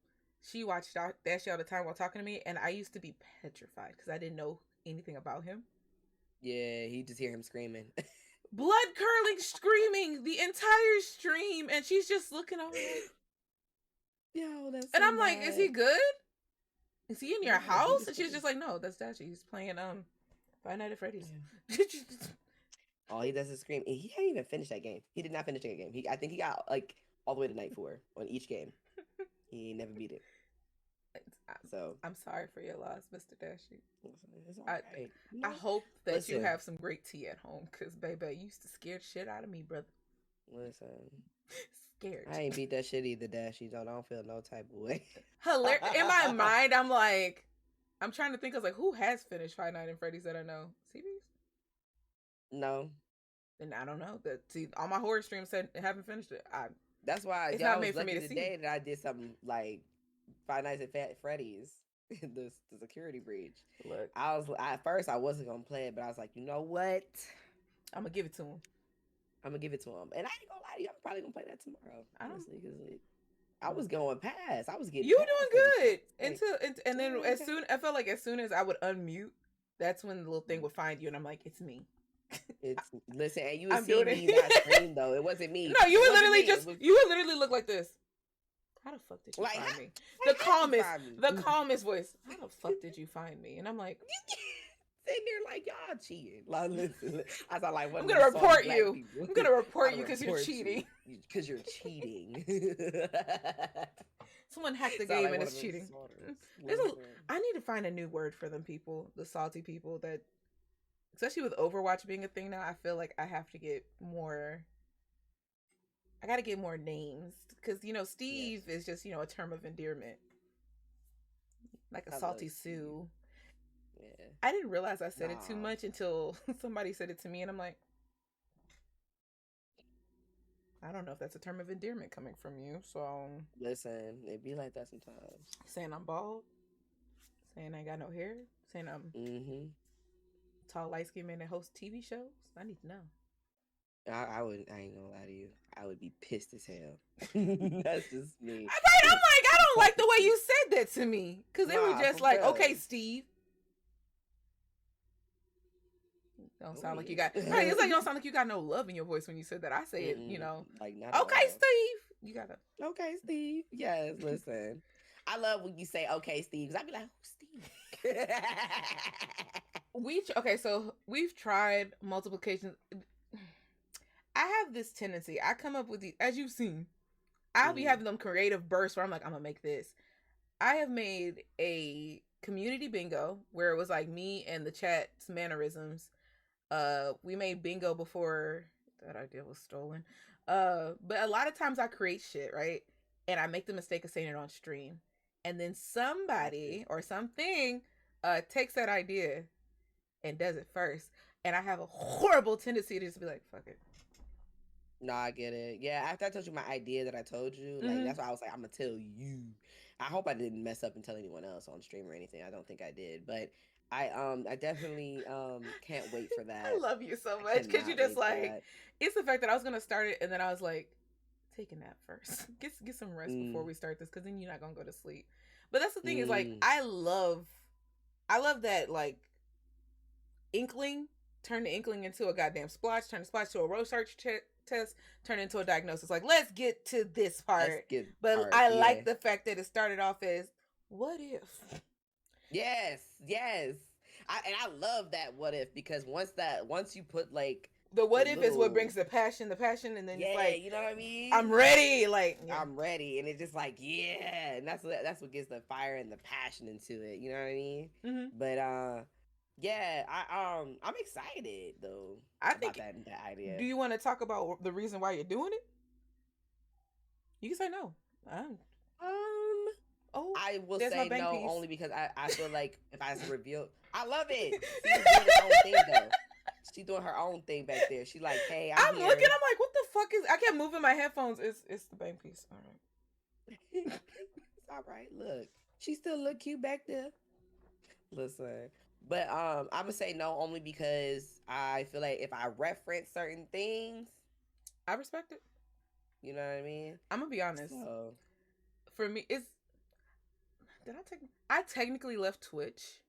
she watched Dashy all the time while talking to me, and I used to be petrified because I didn't know anything about him. Yeah, you just hear him screaming. Blood curling screaming the entire stream, and she's just looking over like, yo, that's and I'm like, is he good? Is he in your house? And she's just like, no, that's Dashy. He's playing Five Nights at Freddy's. Yeah. All he does is scream. And he hadn't even finished that game. He did not finish that game. I think he got like all the way to night 4 on each game. He ain't never beat it. So I'm sorry for your loss, Mr. Dashy. it's all I right. I hope that you Listen, have some great tea at home, cause baby, you used to scare shit out of me, brother. listen. Scared. I ain't beat that shit either, Dashy. I don't feel no type of way. Hilarious. In my mind, I'm like, I'm trying to think. I was like, who has finished Five Nights at Freddy's that I know? CBs? No. And I don't know. That see, all my horror streams said haven't finished it. That's why It's y'all not was made for me lucky to see. today that I did something like Five Nights at Freddy's, the security breach. Look, At first I wasn't gonna play it, but I was like, you know what? I'm gonna give it to him. I'm gonna give it to him, and I ain't gonna lie to you. I'm probably gonna play that tomorrow, I don't. honestly, because I was going past. I was getting. You were doing good and then I felt like as soon as I would unmute, that's when the little thing would find you, and I'm like, it's me. It's listen, and you would I'm see doing me it. not scream though. It wasn't me. No, you It would wasn't literally me. just you would literally look like this. How the fuck did you find me? The calmest voice. How the fuck did you find me? And I'm like, sitting there like y'all cheating. Like, listen, I was like, I'm gonna report you. I'm gonna report you because you're cheating. Because you're cheating. Someone hacked the game and it's cheating. I need to find a new word for them people, the salty people that, especially with Overwatch being a thing now. I feel like I have to get more. I got to get more names because Steve is just a term of endearment, like a salty Sue. Yeah. I didn't realize I said it too much until somebody said it to me, and I'm like, I don't know if that's a term of endearment coming from you. So listen, it be like that sometimes. Saying I'm bald, saying I ain't got no hair, saying I'm tall, light skinned man that hosts TV shows. I need to know. I ain't gonna lie to you. I would be pissed as hell. That's just me. I'm like, I don't like the way you said that to me. Because it was just like, okay, Steve. Don't sound like you got. It's like you don't sound like you got no love in your voice when you said that. I say it, like not okay, Steve. You gotta. Okay, Steve. Yes, listen. I love when you say okay, Steve, because I'd be like, who's Steve? So we've tried multiplication. I have this tendency. I come up with these, as you've seen. I'll be having them creative bursts where I'm like, I'm gonna make this. I have made a community bingo where it was like me and the chat's mannerisms. We made bingo before that idea was stolen. But a lot of times I create shit, right? And I make the mistake of saying it on stream. And then somebody or something takes that idea and does it first. And I have a horrible tendency to just be like, fuck it. No, I get it. Yeah, after I told you my idea that I told you, like that's why I was like, I'm gonna tell you. I hope I didn't mess up and tell anyone else on stream or anything. I don't think I did, but I definitely can't wait for that. I love you so much because you just like it's the fact that I was gonna start it and then I was like, take a nap first, get some rest before we start this because then you're not gonna go to sleep. But that's the thing is like I love that like inkling. Turn the inkling into a goddamn splotch. Turn the splotch to a Rorschach test. Turn it into a diagnosis. Like, let's get to this part. I like the fact that it started off as, what if? Yes. I love that what if because once you put like the what if is what brings the passion, and then it's like, you know what I mean? I'm ready. Like I'm ready, and it's just like and that's what gives the fire and the passion into it. You know what I mean? But yeah, I'm excited though. About that idea. Do you want to talk about the reason why you're doing it? You can say no. I will say no piece. Only because I feel like if I reveal, I love it. She's doing her own thing back there. She like, hey, I'm looking. I'm like, what the fuck is? I kept moving my headphones. It's the bang piece. All right. It's all right. Look, she still look cute back there. Listen. But I'm gonna say no only because I feel like if I reference certain things, I respect it. You know what I mean? I'm gonna be honest. So. For me, I technically left Twitch.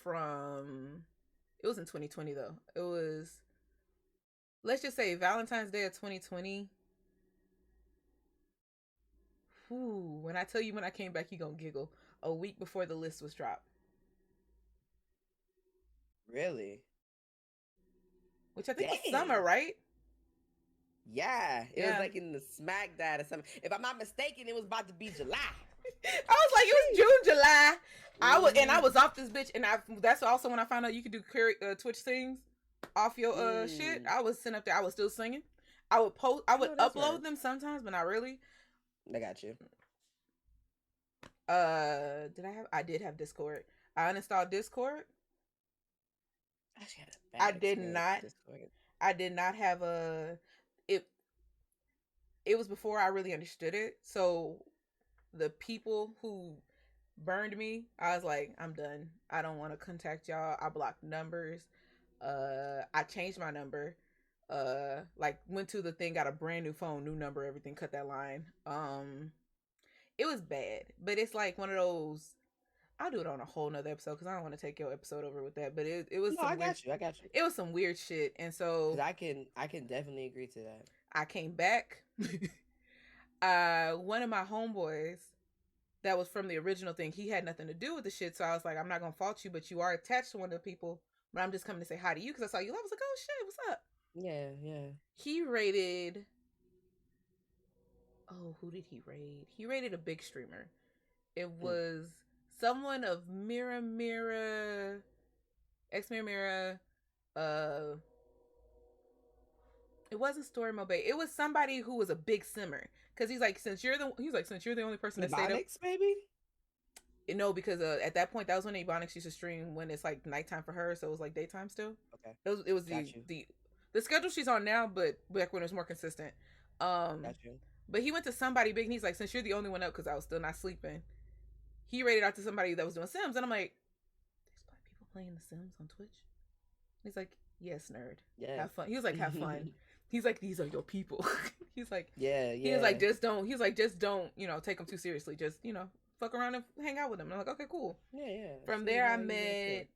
From it was in 2020 though. It was, let's just say Valentine's Day of 2020. When I tell you when I came back, you gonna giggle. A week before the list was dropped. Really? Which I think was summer, right? Yeah, it was Yeah. like in the smack that or something. If I'm not mistaken, it was about to be July. I was like, it was Sheesh. June, July. I Mm-hmm. was off this bitch, and that's also when I found out you could do Twitch things off your shit. Mm. I was sitting up there. I was still singing. I I would know that's right. upload them sometimes, but not really. I got you. I did have Discord. I uninstalled Discord. I actually had a I bad did experience not. with Discord. I did not have a. It. It was before I really understood it. So the people who burned me, I was like, I'm done. I don't want to contact y'all. I blocked numbers. I changed my number. Like went to the thing, got a brand new phone, new number, everything, cut that line. It was bad, but it's like one of those. I'll do it on a whole nother episode because I don't want to take your episode over with that. But it was No, some I weird. got you. I got you. It was some weird shit, and so Because I can definitely agree to that. I came back. One of my homeboys that was from the original thing, he had nothing to do with the shit. So I was like, I'm not gonna fault you, but you are attached to one of the people. But I'm just coming to say hi to you because I saw you. I was like, oh shit, what's up? Yeah, yeah. He rated. Oh, who did he raid? He rated a big streamer. It Mm. was someone of Mira, X Mira. Uh, it wasn't Story Mode. It was somebody who was a big simmer. Cause since you're the only person that stayed up. Ebonics, maybe? No, because at that point that was when Ebonics used to stream when it's like nighttime for her, so it was like daytime still. Okay. It was Got you. the schedule she's on now, but back when it was more consistent. Um, Got you. but he went to somebody big, and he's like, since you're the only one up, because I was still not sleeping, he rated out to somebody that was doing Sims, and I'm like, there's black people playing The Sims on Twitch. He's like, yes, nerd, Yes. have fun. He was like, have fun. He's like, these are your people. He's like, Yeah, he was yeah. like, just don't. He's like, just don't, take them too seriously. Just fuck around and hang out with them. And I'm like, okay, cool. Yeah, yeah. From See there, how I you guys feel. met.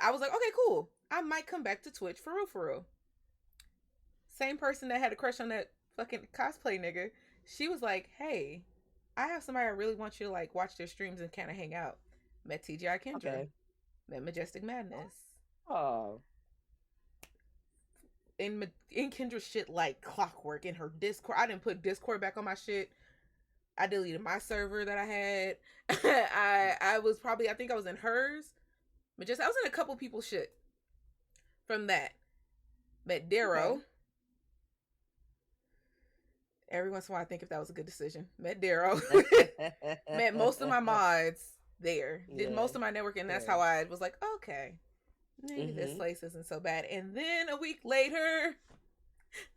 I was like, okay, cool. I might come back to Twitch for real, for real. Same person that had a crush on that fucking cosplay nigga. She was like, hey, I have somebody I really want you to like watch their streams and kind of hang out. Met TGI Kendra. Okay. Met Majestic Madness. Oh. In Kendra's shit like clockwork in her Discord. I didn't put Discord back on my shit. I deleted my server that I had. I was probably, I think I was in hers. But I was in a couple people's shit. From that, met Darrow. Okay. Every once in a while, I think if that was a good decision. Met Darrow. Met most of my mods there. Did most of my networking. And that's how I was like, okay, maybe this place isn't so bad. And then a week later,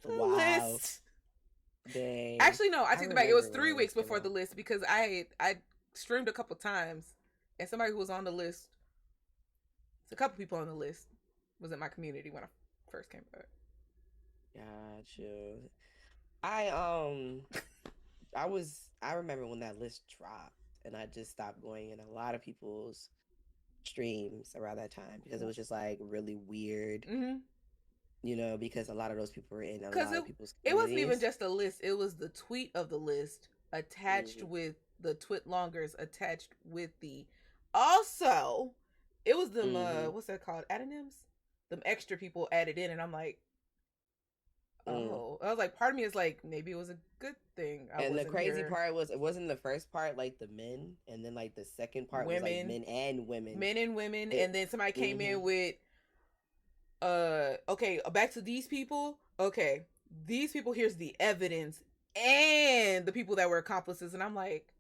the list. Dang. Actually, no, I take it back. It was 3 weeks before the list because I streamed a couple times, and somebody who was on the list, a couple people on the list, was in my community when I first came back. Gotcha. I remember when that list dropped, and I just stopped going in a lot of people's streams around that time because it was just like really weird. Mm-hmm. Because a lot of those people were in a lot of people's communities. It wasn't even just a list. It was the tweet of the list attached with the twit longers attached with the. Also, it was them, what's that called? Adonyms? Them extra people added in, and I'm like, oh. I was like, part of me is like, maybe it was a good thing. And the crazy part was, it wasn't the first part, like the men, and then like the second part was like men and women. Men and women, and then somebody came in with, okay, back to these people. Okay, these people, here's the evidence, and the people that were accomplices, and I'm like,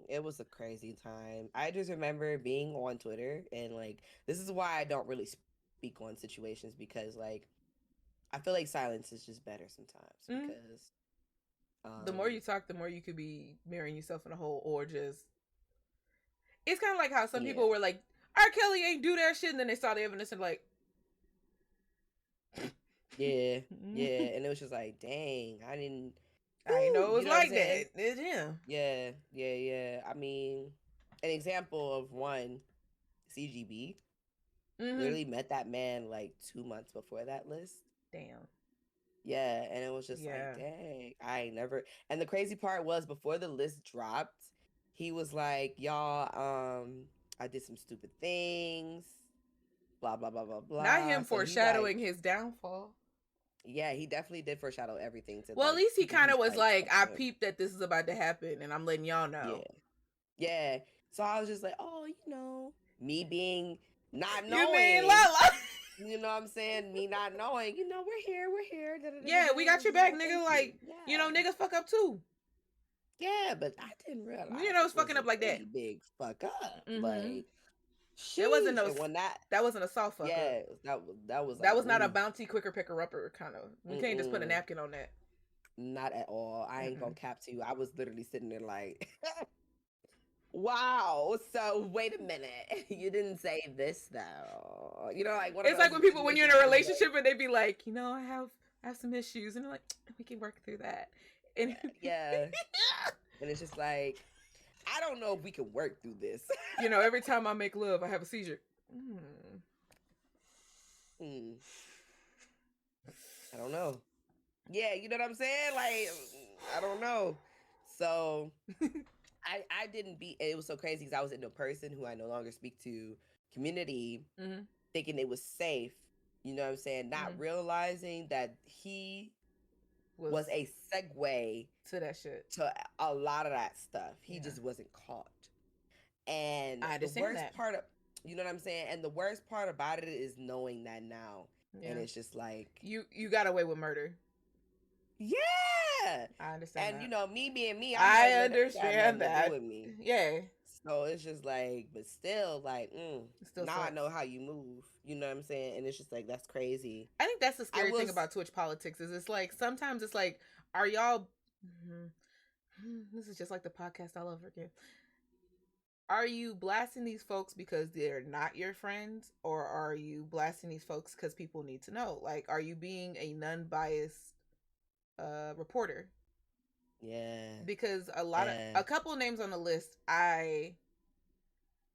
it was a crazy time. I just remember being on Twitter, and like, this is why I don't really speak on situations, because like, I feel like silence is just better sometimes, because the more you talk, the more you could be mirroring yourself in a hole, or just, it's kind of like how some people were like, R. Kelly ain't do that shit, and then they saw the evidence and like, yeah, and it was just like, dang, I didn't know it was like that. Yeah. I mean, an example of one, CGB, literally met that man like 2 months before that list. Damn. Yeah, and it was just like, dang, I ain't never. And the crazy part was, before the list dropped, he was like, y'all, I did some stupid things, blah blah blah blah blah. Not him foreshadowing his downfall. Yeah, he definitely did foreshadow everything to Well, at like least he people kind who of was like like, stuck I to him. peeped that this is about to happen, and I'm letting y'all Yeah. know. Yeah. So I was just like, oh, me being not You mean knowing, LaLa? you know what I'm saying? Me not knowing, we're here. Da, da, da, da, Yeah, we da. got It's your just like, back, oh, nigga. thank you. Like, Yeah. niggas fuck up too. Yeah, but I didn't realize It's it was fucking a up like that. pretty big fuck up. Mm-hmm. Like, That wasn't sheesh. no. And when That wasn't a soft fuck up. yeah, that was That like, was not a ooh, bounty quicker picker upper kind of. You can't just put a mm-mm, napkin on that. not at all. I ain't gonna Mm-mm. cap to you. I was literally sitting there like, wow. So wait a minute. You didn't say this though. Like one of It's like those when you're in situations a where you're like, relationship and they be like, I have some issues, and they're like, we can work through that. And yeah. And it's just like, I don't know if we can work through this. every time I make love, I have a seizure. Hmm. I don't know. Yeah, you know what I'm saying? Like, I don't know. So I didn't be. It was so crazy because I was in a person who I no longer speak to community, Mm-hmm. thinking it was safe. You know what I'm saying? Not realizing that he was a segue to that shit. to a lot of that stuff. He Yeah. just wasn't caught. And I the understand worst that. part of, you know what I'm saying? And the worst part about it is knowing that now. Yeah. And it's just like, you got away with murder. yeah. I understand And that. me being me, I like, understand that. To do that. with me. Yeah. So it's just like, but still, like, Still now sucks. I know how you move. You know what I'm saying? And it's just like, that's crazy. I think that's the scary thing about Twitch politics is it's like sometimes it's like, are y'all? This is just like the podcast all over again. Are you blasting these folks because they're not your friends, or are you blasting these folks because people need to know? Like, are you being a non-biased reporter? Yeah. Because a couple of names on the list, I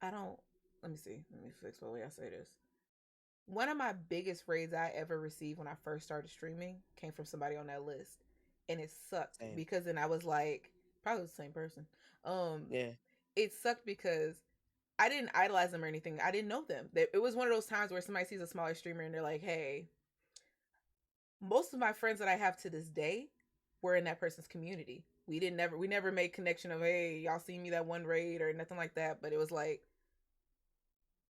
don't. Let me see. Let me fix the way I say this. One of my biggest raids I ever received when I first started streaming came from somebody on that list, and it sucked because then I was like, probably the same person. Yeah. It sucked because I didn't idolize them or anything. I didn't know them. It was one of those times where somebody sees a smaller streamer and they're like, hey, most of my friends that I have to this day were in that person's community. We never made connection of, hey, y'all see me that one raid or nothing like that. But it was like,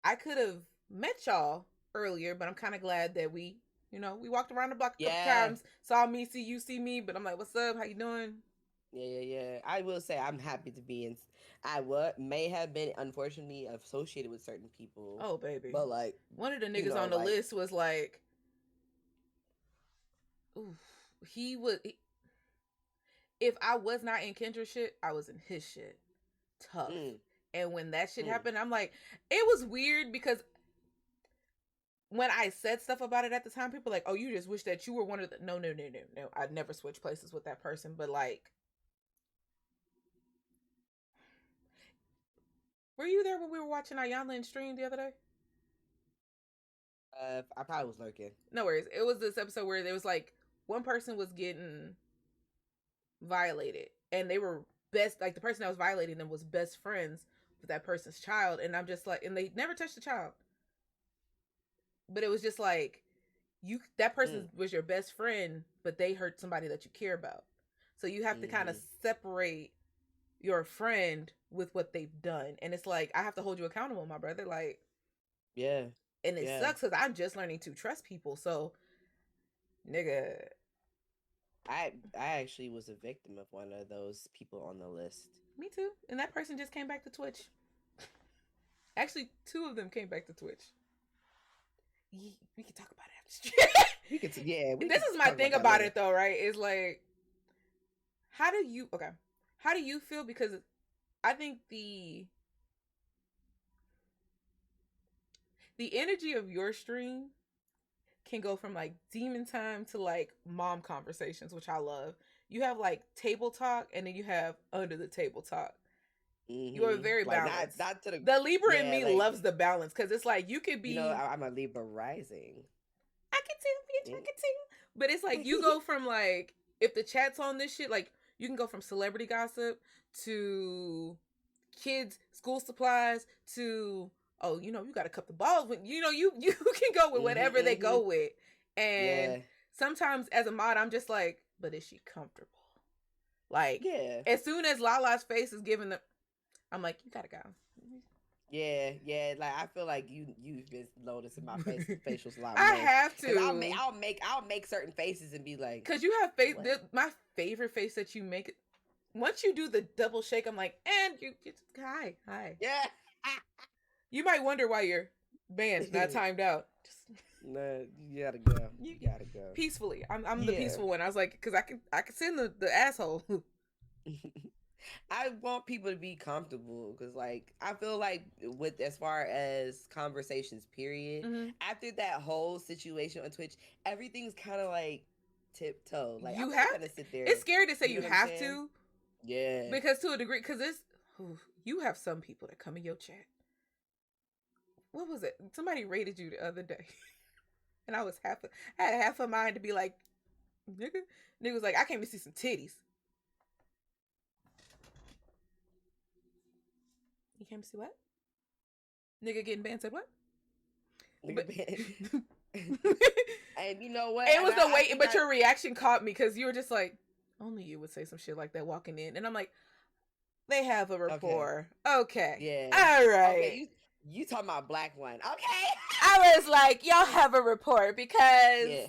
I could have met y'all earlier, but I'm kind of glad that we walked around the block a couple times, saw me, see me. But I'm like, what's up? How you doing? Yeah. I will say I'm happy to be in. I may have been unfortunately associated with certain people. Oh baby, but like one of the niggas on the list was like, ooh, he was. If I was not in Kendra's shit, I was in his shit. Tough. And when that shit happened, I'm like, it was weird because when I said stuff about it at the time, people were like, oh, you just wish that you were one of the. No. I'd never switch places with that person. But like, were you there when we were watching Ayanla stream the other day? I probably was lurking. No worries. It was this episode where there was like one person was getting violated, and they were the person that was violating them was best friends with that person's child, and I'm just like, and they never touched the child, but it was just like, that person was your best friend, but they hurt somebody that you care about, so you have to kind of separate your friend with what they've done, and it's like, I have to hold you accountable, my brother, like, yeah. And it sucks because I'm just learning to trust people. So, nigga. I actually was a victim of one of those people on the list. Me too. And that person just came back to Twitch. Actually, 2 of them came back to Twitch. We can talk about it. We could, yeah. This is my thing about it, though, right? It's like, how do you feel? Because I think the energy of your stream can go from like demon time to like mom conversations, which I love. You have like table talk, and then you have under the table talk. You are very balanced. Not to the Libra in me loves the balance because it's like you could be. I'm a Libra rising. I can tell, bitch. I can tell. But it's like you go from like, if the chat's on this shit, like you can go from celebrity gossip to kids school supplies to, oh, you got to cut the balls with, you can go with whatever they go with. And sometimes as a mod, I'm just like, but is she comfortable? Like, Yeah. as soon as LaLa's face is given the, I'm like, you gotta go. Yeah. Like I feel like you've been noticing my facials a lot I more. have Cause to. I'll make certain faces and be like, Cause you have face. what? My favorite face that you make. Once you do the double shake, I'm like, and you hi. Yeah. You might wonder why your band's not timed out. Just No, you gotta go. You gotta go. Peacefully. I'm the Yeah. peaceful one. I was like, because I can send the asshole. I want people to be comfortable because, like, I feel like with as far as conversations, period. Mm-hmm. After that whole situation on Twitch, everything's kind of like tiptoe. Like, You I'm not have gonna to. sit there. It's scary to say you know what I'm have saying? to. Yeah. Because to a degree, because it's you have some people that come in your chat. What was it? Somebody rated you the other day, and I had half a mind to be like, nigga was like, I came to see some titties. You came to see what? Nigga getting banned said what? And you know what? It was the way, but your reaction caught me because you were just like, only you would say some shit like that walking in, and I'm like, they have a rapport. Okay. Yeah. All right. Okay, you talking about black one? Okay. I was like, y'all have a rapport because.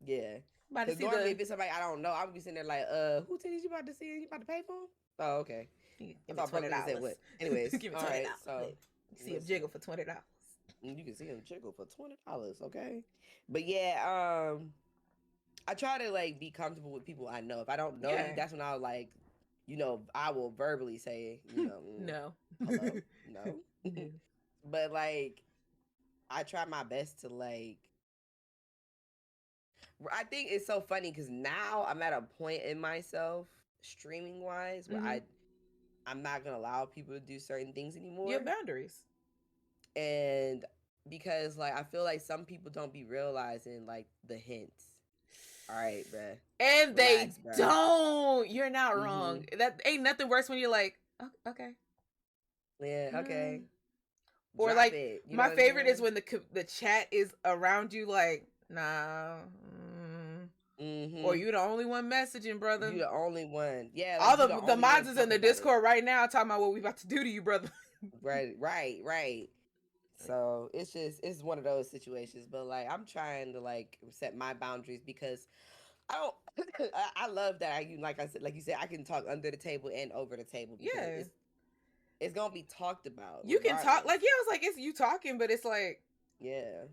Yeah. Because normally if it's somebody I don't know, I would be sitting there like, who titties you about to see? You about to pay for them? Oh, okay. Give me $20. What? Anyways, give me $20. Right, so see him jiggle for $20. You can see him jiggle for $20. Okay. But yeah, I try to like be comfortable with people I know. If I don't know you, that's when I'll like, I will verbally say, no, hello, no. But like, I try my best to like. I think it's so funny because now I'm at a point in myself, streaming wise, where I'm not gonna allow people to do certain things anymore. You have boundaries. And because like I feel like some people don't be realizing like the hints. All right, bruh. And relax, they don't. You're not wrong. That ain't nothing worse when you're like, okay. Yeah, okay. Or drop like it. My favorite is when the chat is around you like, nah. Or you the only one messaging, brother. You the only one. Yeah. Like all the mods is in the Discord right now talking about what we about to do to you, brother. Right. So it's one of those situations. But like I'm trying to like set my boundaries because I don't I love that like you said, I can talk under the table and over the table because it's gonna be talked about. You regardless. Can talk like it was like it's you talking, but it's like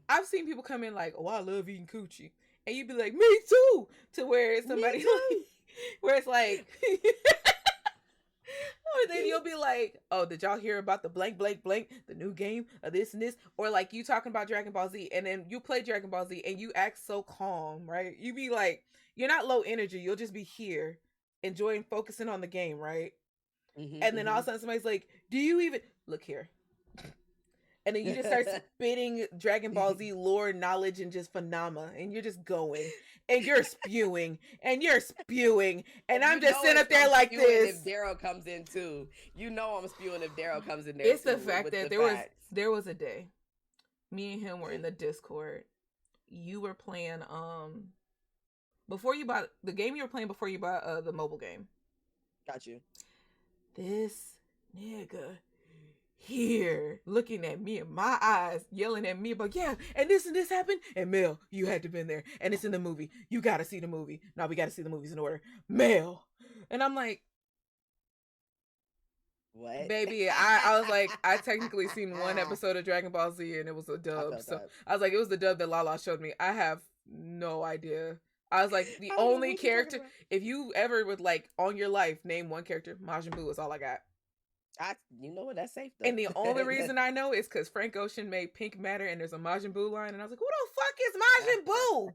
I've seen people come in like, oh, I love eating coochie. And you'd be like, me too. To where it's somebody like, where it's like, or then you'll be like, oh, did y'all hear about the blank, the new game of this and this? Or like you talking about Dragon Ball Z and then you play Dragon Ball Z and you act so calm, right? You be like, you're not low energy. You'll just be here enjoying focusing on the game, right? And then all of a sudden somebody's like, do you even, look here. And then you just start spitting Dragon Ball Z lore, knowledge, and just phenomena. And you're just going. And you're spewing. And you're spewing. And I'm just sitting up there like this. If Daryl comes in too. You know I'm spewing if Daryl comes in there it's too. It's the fact that there was a day. Me and him were in the Discord. You were playing, before you bought, the game you were playing before you bought the mobile game. Got you. This nigga here looking at me in my eyes, yelling at me about and this happened, and Mel, you had to been there, and it's in the movie, you gotta see the movie. Now we gotta see the movies in order, Mel. And I'm like, what? Baby, I was like, I technically seen one episode of Dragon Ball Z and it was a dub. So I was like, it was the dub that LaLa showed me. I have no idea. I was like, the only character, if you ever would like on your life name one character, Majin Buu is all I got. You know what? That's safe though. And the only reason I know is because Frank Ocean made Pink Matter and there's a Majin Buu line, and I was like, who the fuck is Majin Buu?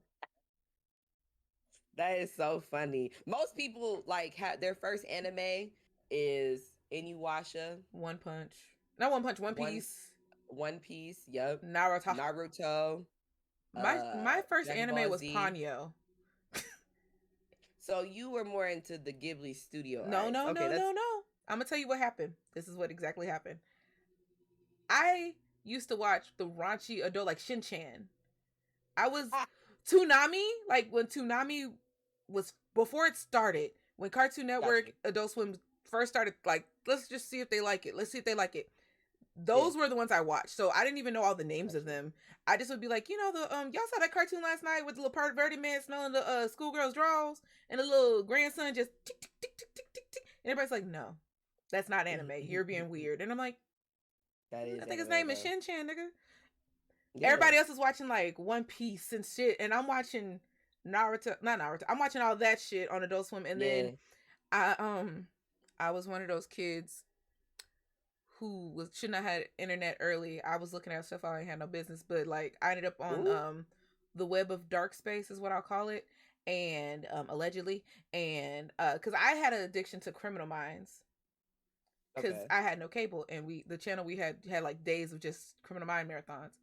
That is so funny. Most people like have their first anime is Inuyasha, One Punch, not One Punch, One Piece. One Piece, yep. Naruto. My first Dragon anime was Ponyo. So you were more into the Ghibli studio. No. I'm gonna tell you what happened. This is what exactly happened. I used to watch the raunchy adult like Shin-Chan. I was Toonami, like when Toonami was before it started, when Cartoon Network, Gotcha. Adult Swim first started, like, let's just see if they like it. Let's see if they like it. Yeah. Those were the ones I watched. So I didn't even know all the names of Gotcha. them. I just would be like, y'all saw that cartoon last night with the little perverted man smelling the schoolgirl's drawers and the little grandson just tick tick tick tick tick tick tick. And everybody's like, no, that's not anime. You're being weird. And I'm like, That is I think his anime name is though. Shin Chan, nigga. Yeah. Everybody else is watching like One Piece and shit, and I'm watching Naruto, not Naruto. I'm watching all that shit on Adult Swim, and then Yeah. I um I was one of those kids who shouldn't have had internet early. I was looking at stuff I ain't had no business, but like I ended up on Ooh. the web of dark space is what I'll call it, and allegedly, and because I had an addiction to Criminal Minds. Because Okay. I had no cable, and the channel we had like days of just Criminal Mind marathons.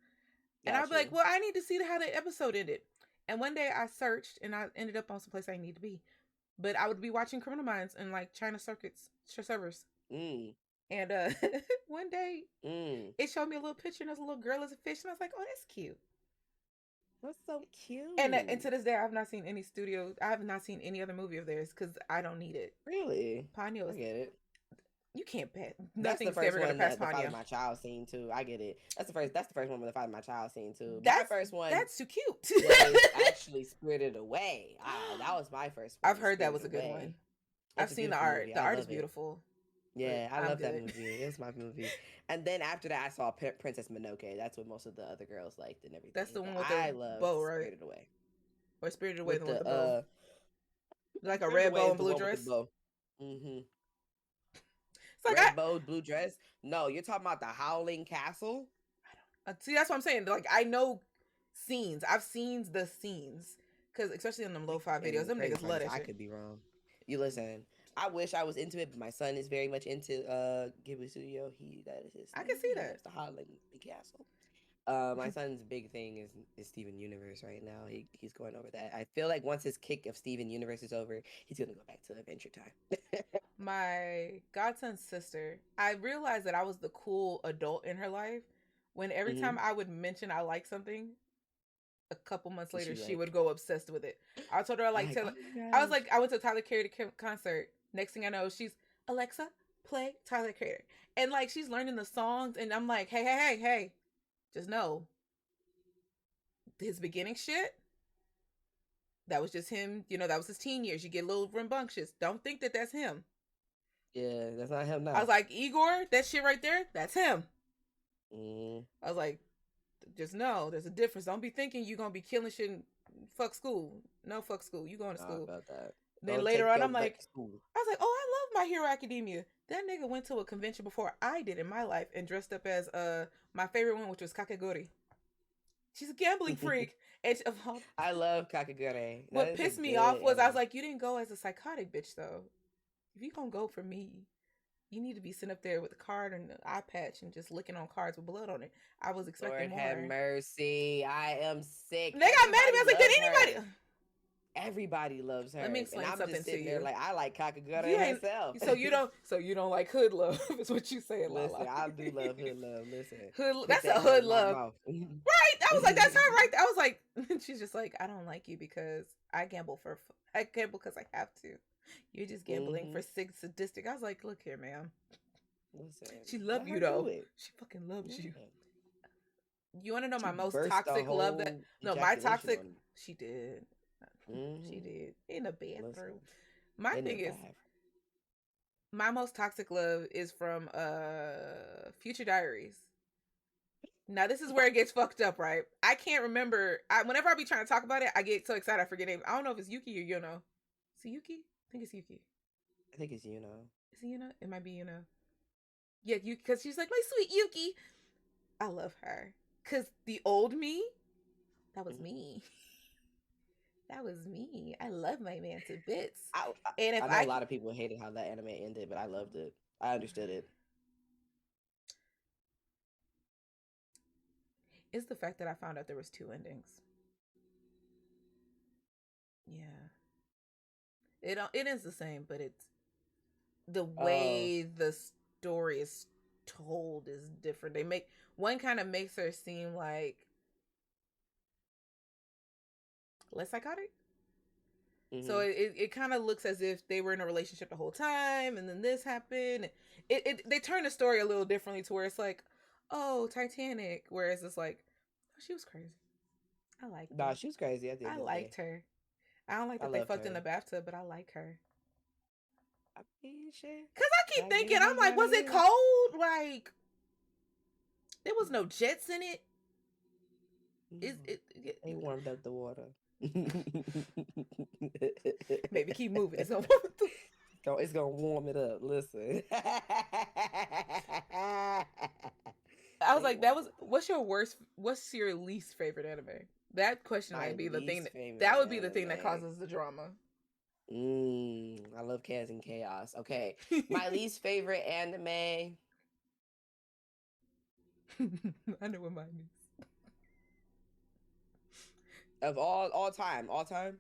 And I'd be Gotcha. like, well, I need to see how the episode ended. And one day I searched and I ended up on some place I need to be. But I would be watching Criminal Minds and like China circuits, servers. Mm. And one day Mm. it showed me a little picture and there's a little girl as a fish. And I was like, oh, that's cute. That's so cute. And to this day, I have not seen any studio. I have not seen any other movie of theirs because I don't need it. Really? Ponyo I is, get it. you can't bet. That's the Nothing's first ever going to one pass that the father Ponyo. of my child seen too. I get it. That's the first one with the father of my child seen too. My That's first one that's too cute. was actually Spirited Away. That was my first one. I've heard that was a Spirited good Away. one. It's I've a seen the beautiful art. movie. The I art is love it. beautiful. Yeah, I I'm love that good. movie. It was my movie. And then after that, I saw Princess Mononoke. That's what most of the other girls liked and everything. That's the one But with the I loved bow, right? Spirited Away. Or Spirited Away, With the one with the the bow. Like a Spirited red Away bow is and the blue one with the dress. bow. Mm-hmm. It's like Red bow, blue dress. No, you're talking about the Howling Castle. see, that's what I'm saying. Like I know scenes. I've seen the scenes because especially in them lo-fi videos, And them crazy niggas part love is that I shit. could be wrong. You listen. I wish I was into it, but my son is very much into Ghibli Studio. That is his I thing. can see He that. loves the Howling Castle. My son's big thing is Steven Universe right now. He's going over that. I feel like once his kick of Steven Universe is over, he's gonna go back to Adventure Time. My godson's sister, I realized that I was the cool adult in her life when every Mm-hmm. time I would mention I like something, a couple months later She she like, would go obsessed with it. I told her I like like, Taylor. oh my I was gosh. like, I went to a Tyler Creator concert. Next thing I know, she's Alexa, play Tyler Creator, and like she's learning the songs, and I'm like, hey, just know his beginning shit. That was just him. That was his teen years. You get a little rambunctious. Don't think that that's him. Yeah, that's not him I now. was like, Igor, that shit right there, that's him. Mm. I was like, just know there's a difference. Don't be thinking you're gonna be killing shit and fuck school. No, fuck school. You going to school. About that. Then Don't later take on, your I'm butt like, to school. I was like, oh, I love My Hero Academia. That nigga went to a convention before I did in my life and dressed up as my favorite one, which was Kakegori. She's a gambling freak. And I love Kakegure. what pissed me off was I was like, you didn't go as a psychotic bitch though. If you gonna go for me, you need to be sitting up there with a card and an eye patch and just licking on cards with blood on it. I was expecting Lord more. have mercy. I am sick. And they got mad at me. I was like, did anybody? Everybody loves her. Let me explain and I'm something just to sitting you. there like I like Kakegure myself. So you don't like hood love. Is what you saying, LaLa. Listen, I do love hood love. Listen, hood. That's a hood love, right? I was like, that's her right. I was like, she's just like, I don't like you because I gamble because I have to. You're just gambling for sadistic. I was like, look here, ma'am. Listen, she loved you though. She fucking loves you. You want to know my most toxic love? My toxic. She did. She did in the bathroom. Listen, my thing is, my most toxic love is from Future Diaries. Now this is where it gets fucked up, right? I can't remember. Whenever I be trying to talk about it, I get so excited I forget names. I don't know if it's Yuki or Yuno. Is it Yuki? I think it's Yuki. I think it's Yuno. Is it Yuno? It might be Yuno. Yeah, Yuki, because she's like, my sweet Yuki. I love her. Because the old me, that was me. That was me. I love my man to bits. I know a lot of people hated how that anime ended, but I loved it. I understood it. It's the fact that I found out there was 2 endings. Yeah. It is the same, but it's the way the story is told is different. One kind of makes her seem like less psychotic. So Mm-hmm. it kind of looks as if they were in a relationship the whole time, and then this happened. They turn the story a little differently to where it's like, oh, Titanic, whereas it's like, oh, she was crazy. I liked Nah, it. she was crazy at the I end of the day. liked her. I don't like I that they loved fucked in the her. bathtub, but I like her. I mean, shit. Cause I keep Gotta get thinking, it how I'm you like, gotta was get it it. cold? Like, there was no jets in it. Is No, it? they warmed up the water. Maybe keep moving. It's gonna. It's gonna warm it up. Listen. I was They like, that warmed was. it up. What's your worst? What's your least favorite anime? That question My might be the thing least that. favorite That would be the thing that anime. causes the drama. I love chaos and chaos. Okay. My least favorite anime I know what mine is. of all time. All time.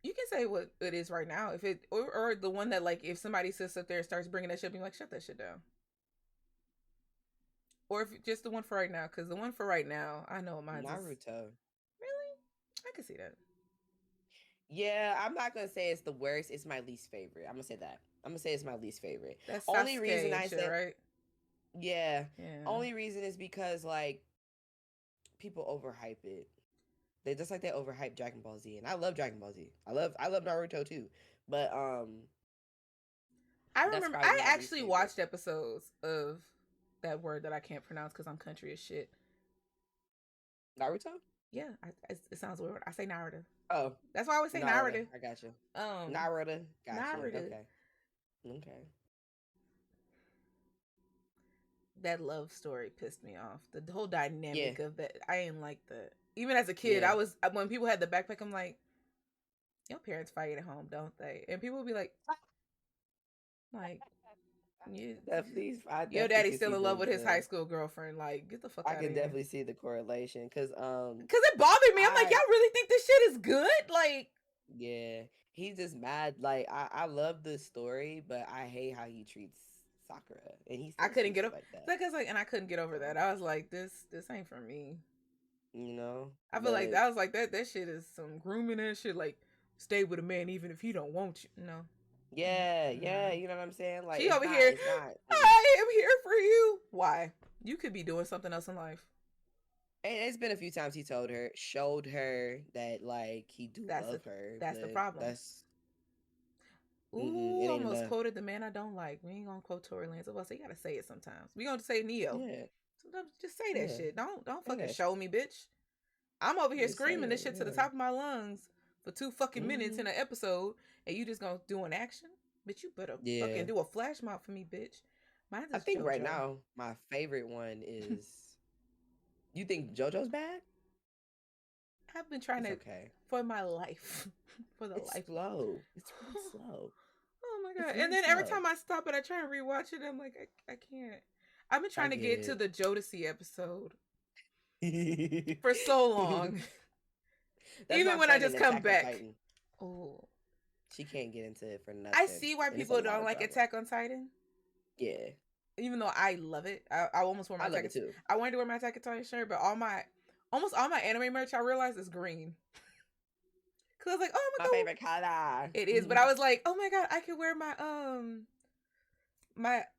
You can say what it is right now, if it or the one that like if somebody sits up there and starts bringing that shit, being like, shut that shit down. Or if just the one for right now, because the one for right now, I know what mine is. Naruto. Really, I can see that. Yeah, I'm not gonna say it's the worst. It's my least favorite. I'm gonna say that. I'm gonna say it's my least favorite. That's Only reason Sasuke and I shit, said, right? yeah. Yeah. Only reason is because like people overhype it. They just like they overhype Dragon Ball Z, and I love Dragon Ball Z. I love Naruto too, but I that's remember probably I my least actually favorite. watched episodes of that word that I can't pronounce because I'm country as shit. Naruto? Yeah, it sounds weird. I say Naruto. Oh, That's why I always say Naruto. Naruto. I got you. Um, Naruto. Got you. Naruto. Okay. Okay. That love story pissed me off. The whole Yeah. dynamic of that, I didn't like that. Even as a kid, Yeah. I was when people had the backpack. I'm like, your parents fight at home, don't they? And people would be like, you, I your definitely daddy's can still see in love with his high the school girlfriend. Like, get the fuck I out of can here. definitely see the correlation because Cause it bothered me. I'm like, I y'all really think this shit is good? Like, yeah, he's just mad. Like I love the story, but I hate how he treats Sakura, and he I still couldn't treats get her over. like that. And I couldn't get over So that. I was like, this ain't for me. you know, I feel like but I was like that shit is some grooming and shit. Like, stay with a man even if he don't want you. No, yeah, no. yeah, you know what I'm saying? Like She over here. it's not. I am here for you. Why? You could be doing something else in life. And it's been a few times he showed her that like he do That's the love her, that's the but problem. that's Ooh, it ain't almost enough. quoted the man I don't like. We ain't gonna quote Tory Lanez. Well, so you gotta say it sometimes. We gonna say Neo. Yeah, Sometimes just say that yeah, shit. Don't say fucking that. show me, bitch. I'm over here Just say screaming this it. shit to the Yeah. top of my lungs for 2 fucking minutes Hmm. in an episode, and you just gonna do an action? Bitch, you better Yeah. fucking do a flash mob for me, bitch. Mine I is think right JoJo. now my favorite one is. You think JoJo's bad? I've been trying It's to okay. for my life, for the It's life. slow. It's really slow. Oh my It's god! And really then every slow. time I stop it, I try and rewatch it. I'm like, I can't. I've been I trying to get get to it. the Jodeci episode for so long. That's Even my when I friend in just come Attack on back. Titan. Oh, She can't get into it for I nothing, see why and it's a people lot don't of like drama. Attack on Titan. Yeah, Even though I love it, I almost wore my I love Attack. it too. I wanted to wear my Attack on Titan shirt, but almost all my anime merch I realized is green. Cause I was like, oh my My god, favorite color. it is. But I was like, oh my god, I could wear my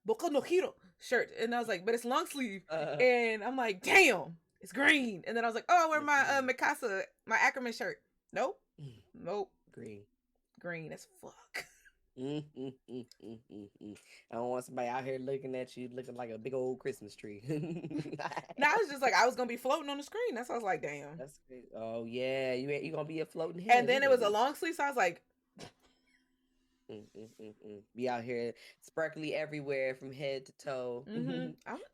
Boku no Hero shirt, and I was like, but it's long sleeve, uh, and I'm like, damn, it's green. And then I was like, oh, I wear it's my green. Mikasa, my Ackerman shirt. Nope, nope, Green. green as fuck. Mm, mm, mm, mm, mm, mm. I don't want somebody out here looking at you looking like a big old Christmas tree. Now I was just like, I was gonna be floating on the screen. That's why I was like, damn. That's great. Oh yeah, you gonna be a floating And head, then it was a literally. long sleeve, so I was like, Be out here sparkly everywhere from head to toe. mm-hmm.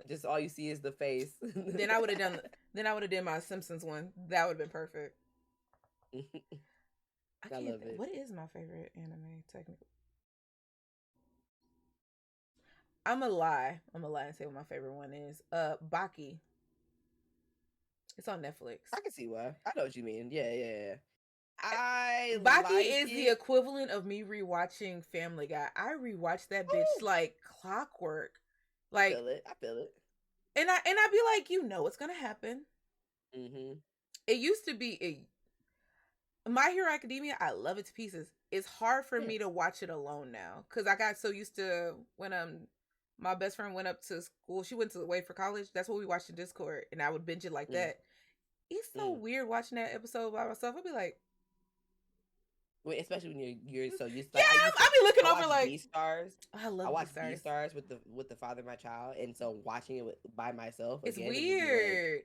Just all you see is the face. Then I would have done. Then I would have done my Simpsons one. That would have been perfect. I I can't love think. it. What is my favorite anime? Technically, I'm a lie. I'm a lie and say what my favorite one is. Baki. It's on Netflix. I can see why. I know what you mean. Yeah, yeah, yeah. I Baki like is the it. equivalent of me rewatching Family Guy. I rewatched that bitch Oh, like clockwork. I Like, feel it. I feel it. and I'd be like, you know what's gonna happen. Mm-hmm. It used to be My Hero Academia, I love it to pieces. It's hard for Yeah. me to watch it alone now because I got so used to when my best friend went up to school. She went away for college. That's what we watched in Discord, and I would binge it like Mm. that. It's so Mm. weird watching that episode by myself. I'd be like, Wait, especially when you're so used to, yeah, like, I used to I'll be looking I over watched like, B Stars. I I love B watched B Stars. Stars with the father of my child, and so watching it by myself It's again, it would be like, weird.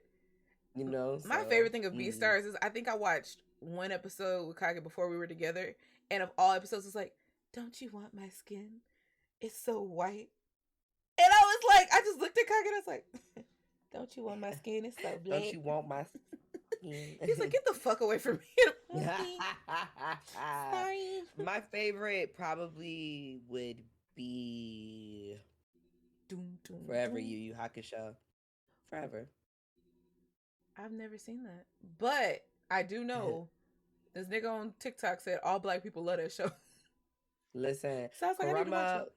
you know. My So favorite thing of B Stars is I think I watched one episode with Kage before we were together, and of all episodes, it's like, don't you want my skin? It's so white. And I was like, I just looked at Kage and I was like, don't you want my skin? It's so black. Don't you want my skin? He's like, get the fuck away from me. Sorry. My favorite probably would be Forever Yu Yu Hakusho. Forever. I've never seen that, but I do know this nigga on TikTok said all black people love that show. Listen, So I was like, I need to watch it.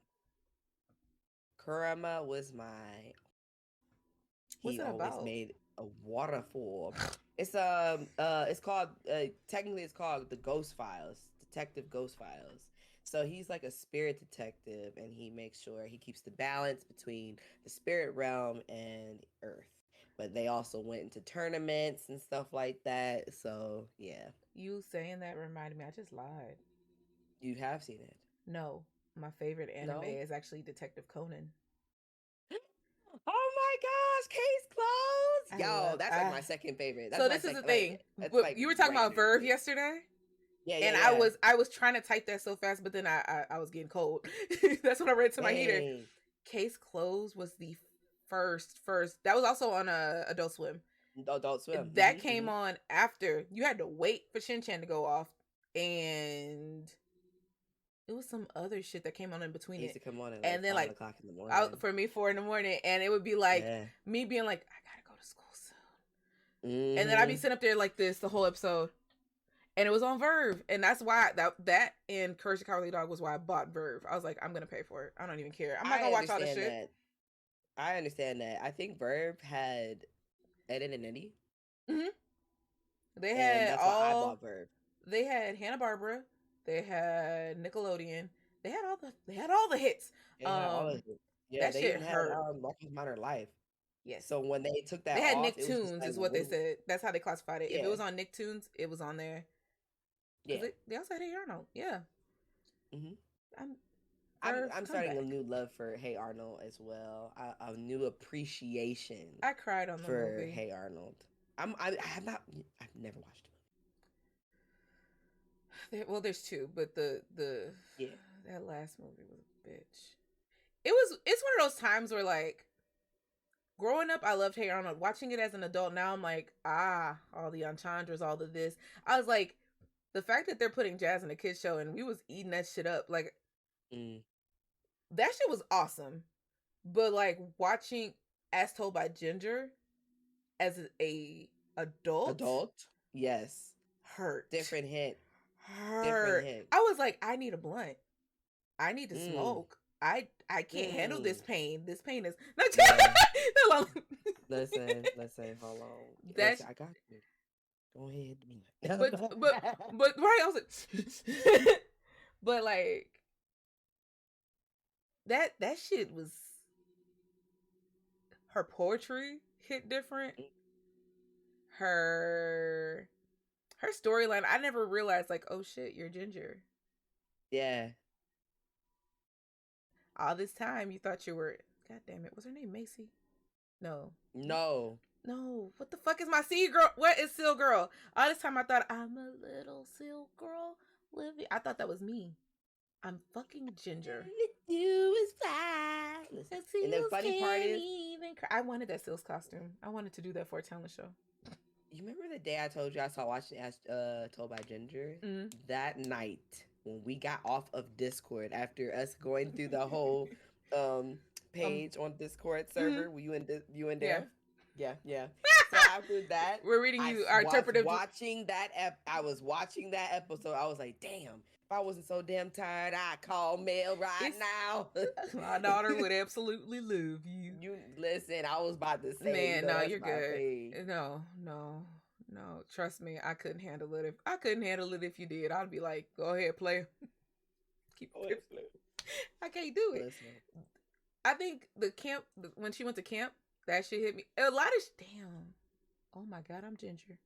Kurama was my. What's He it always about? made a waterfall. It's called technically it's called the Ghost Files, Detective Ghost Files. So he's like a spirit detective, and he makes sure he keeps the balance between the spirit realm and Earth. But they also went into tournaments and stuff like that. So yeah. You saying that reminded me. I just lied. You have seen it? No, my favorite anime No? is actually Detective Conan. Oh my gosh, case closed. Yo, that's like my second favorite. That's so my this is the second, thing. Like, Like, you were talking about Verve yesterday. Yeah, and yeah. I was trying to type that so fast, but then I was getting cold. That's when I read to my heater. Case Closed was the first. That was also on Adult Swim. Adult Swim. That came on after. You had to wait for Shin-Chan to go off, and it was some other shit that came on in between it. Used to come on at like and then 5 o'clock in the morning. For me 4 in the morning, and it would be like me being like, I gotta go to school soon, and then I'd be sitting up there like this the whole episode. And it was on Verve, and that's why that and Courage the Cowardly Dog was why I bought Verve. I was like, I'm gonna pay for it. I don't even care. I'm not gonna watch all this shit. I understand that. I think Verve had Ed and Eddie. Mm-hmm. They had that's why I bought Verve. They had Hanna-Barbera. They had Nickelodeon. They had all the hits. Yeah, they even had Marcus Minor Life. Yes. So when they took that, they had off, Nicktoons, like, is what they said. That's how they classified it. Yeah. If it was on Nicktoons, it was on there. Yeah. They also had Hey Arnold. Yeah. Mm-hmm. I'm starting a new love for Hey Arnold as well. A new appreciation. I cried on the movie. Hey Arnold. I've never watched it. Well, there's two, but that last movie was a bitch. It's one of those times where, like, growing up, I loved Hey Arnold. Watching it as an adult now, I'm like, all the entendres, all of this. I was like, the fact that they're putting jazz in a kids show and we was eating that shit up, like, that shit was awesome. But, like, watching As Told by Ginger as a adult, yes, hurt. Different hint. I was like, I need a blunt. I need to smoke. I can't handle this pain. This pain is not. Listen, hold on. I got you. Go ahead. But right, I was like, but like that shit was, her poetry hit different. Her storyline, I never realized, like, oh shit, you're Ginger. Yeah. All this time you thought you were, god damn it, was her name Macy? No. What the fuck is my Sea girl? What is Seal girl? All this time I thought, I'm a little Seal girl living. I thought that was me. I'm fucking Ginger. You is fine. And the funny part is, I wanted that Seals costume. I wanted to do that for a talent show. You remember the day I told you I saw watching As Told by Ginger? That night when we got off of Discord after us going through the whole page on Discord server, were you in there? Yeah. So after that, we're reading our interpretive. I was watching that episode. I was like, damn. If I wasn't so damn tired, I'd call Mel now. My daughter would absolutely love you. You listen, I was about to say, man, no, you're good. No. No, trust me, I couldn't handle it. If I couldn't handle it, if you did, I'd be like, go ahead, play. Keep. Oh, it's blue. I can't do it. Listen. I think the camp when she went to camp, that shit hit me. A lot of damn. Oh my god, I'm ginger.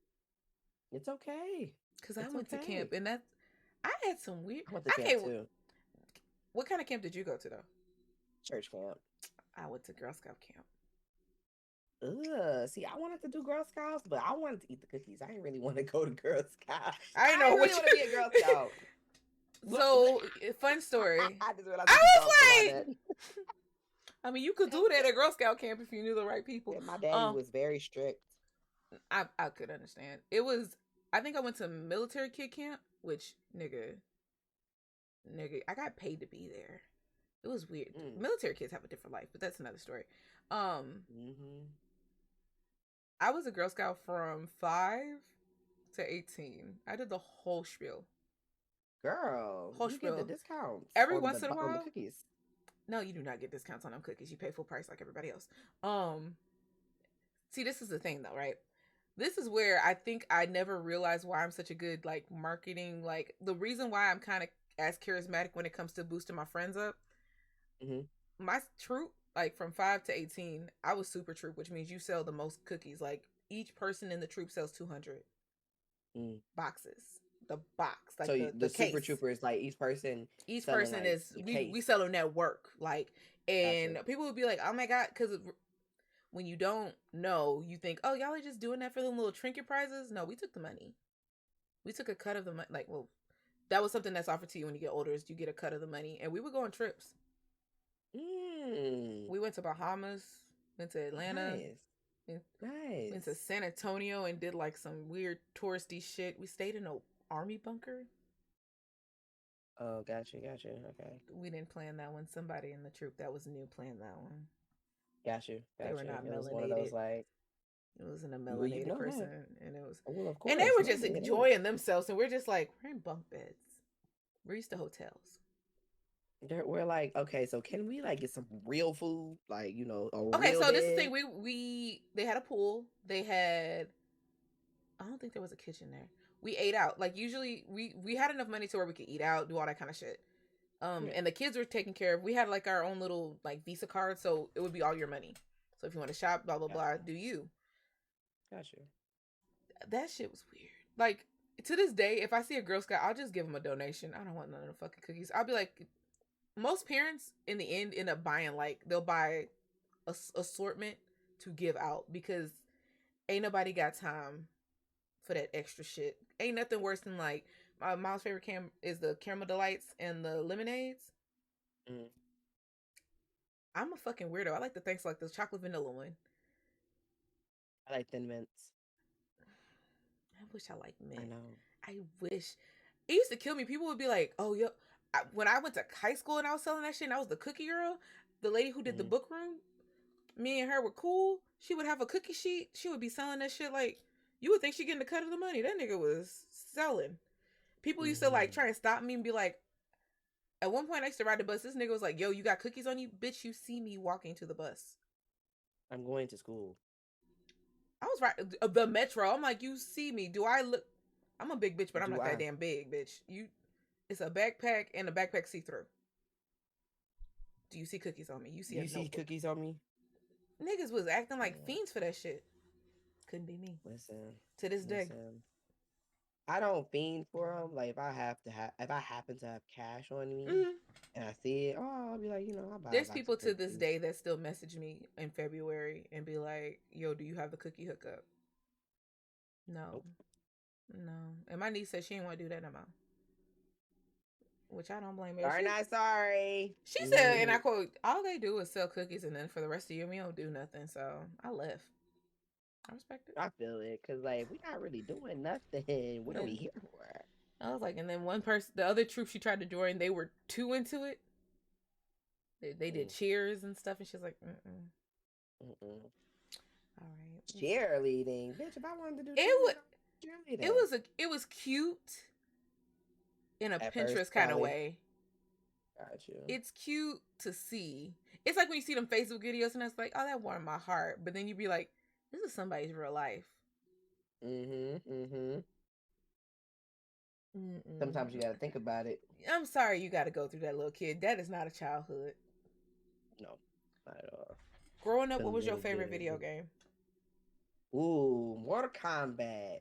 It's okay. Cause I It's went to camp okay. and that I had some weird. I went to I camp can't. too. What kind of camp did you go to though? Church camp. I went to Girl Scout camp. Ugh. See, I wanted to do Girl Scouts, but I wanted to eat the cookies. I didn't really want to go to Girl Scouts. I I know didn't what really want to be a Girl Scout. So fun story. I just realized I I was was like, I mean, you could do that at Girl Scout camp if you knew the right people. Yeah, my daddy was very strict. I could understand. It was. I think I went to military kid camp, which nigga, I got paid to be there. It was weird. Military kids have a different life, but that's another story. I was a Girl Scout from 5 to 18. I did the whole spiel. Girl, whole you spiel. get the discounts Every on once in a on the while. cookies. No, you do not get discounts on them cookies. You pay full price like everybody else. See, this is the thing though, right? This is where I think I never realized why I'm such a good like marketing. Like the reason why I'm kind of as charismatic when it comes to boosting my friends up. My troop, like from 5 to 18, I was super troop, which means you sell the most cookies. Like each person in the troop sells 200 boxes. The box, like so the super case. troopers, like each person like, is we sell them that work, like, and gotcha. People would be like, oh my god, because when you don't know, you think, oh, y'all are just doing that for the little trinket prizes. No, we took the money. We took a cut of the money. Like, well, that was something that's offered to you when you get older, is you get a cut of the money. And we would go on trips. We went to Bahamas, went to Atlanta, went to San Antonio and did like some weird touristy shit. We stayed in an army bunker. Oh, gotcha. Okay. We didn't plan that one. Somebody in the troop that was new planned that one. Gotcha. They were not melanated. Was one of those like. It wasn't a melanated person, that. And it was. Well, of course, and they were just enjoying themselves, and we're just like, we're in bunk beds. We're used to hotels. We're like, okay, so can we like get some real food, like okay, so this is the thing. They had a pool. They had. I don't think there was a kitchen there. We ate out. Like usually, we had enough money to where we could eat out, do all that kind of shit. And the kids were taken care of. We had like our own little like Visa card, so it would be all your money. So if you want to shop, blah blah blah, do you? Gotcha. That shit was weird. Like to this day, if I see a Girl Scout, I'll just give them a donation. I don't want none of the fucking cookies. I'll be like, most parents in the end up buying, like they'll buy a assortment to give out because ain't nobody got time for that extra shit. Ain't nothing worse than like my mom's favorite is the caramel delights and the lemonades. I'm a fucking weirdo. I like the things like the chocolate vanilla one. I like Thin Mints. I wish I liked mint. I know. I wish. It used to kill me. People would be like, oh, yo. When I went to high school and I was selling that shit and I was the cookie girl, the lady who did the book room, me and her were cool. She would have a cookie sheet. She would be selling that shit like, you would think she getting a cut of the money. That nigga was selling. People used to like try and stop me and be like, at one point I used to ride the bus. This nigga was like, yo, you got cookies on you? Bitch, you see me walking to the bus. I'm going to school. I was right the metro. I'm like, you see me. Do I look? I'm a big bitch, but I'm not that damn big, bitch. It's a backpack and a backpack see-through. Do you see cookies on me? You see cookies on me? Niggas was acting like fiends for that shit. Couldn't be me. Listen. To this day. I don't fiend for them. Like if I happen to have cash on me and I see it, I'll be like, I'll buy. There's people to this day that still message me in February and be like, yo, do you have the cookie hookup? No. Nope. No. And my niece said she didn't want to do that no more. Which I don't blame her. Sorry. She said, and I quote, all they do is sell cookies and then for the rest of the year, we don't do nothing. So I left. I respect it. I feel it. Because, like, we're not really doing nothing. What are we here for? I was like, and then one person, the other troop she tried to join, they were too into it. They did cheers and stuff. And she's like, all right. Cheerleading. Bitch, if I wanted to do cheerleading. It was cute. In a Pinterest kind of way. Gotcha. It's cute to see. It's like when you see them Facebook videos and it's like, oh, that warmed my heart. But then you'd be like, this is somebody's real life. Mm-hmm. Sometimes you Mm-mm. gotta think about it. I'm sorry you got to go through that, little kid. That is not a childhood. No, not at all. Growing up, what Couldn't was your live favorite there. video game? Ooh, Mortal Kombat.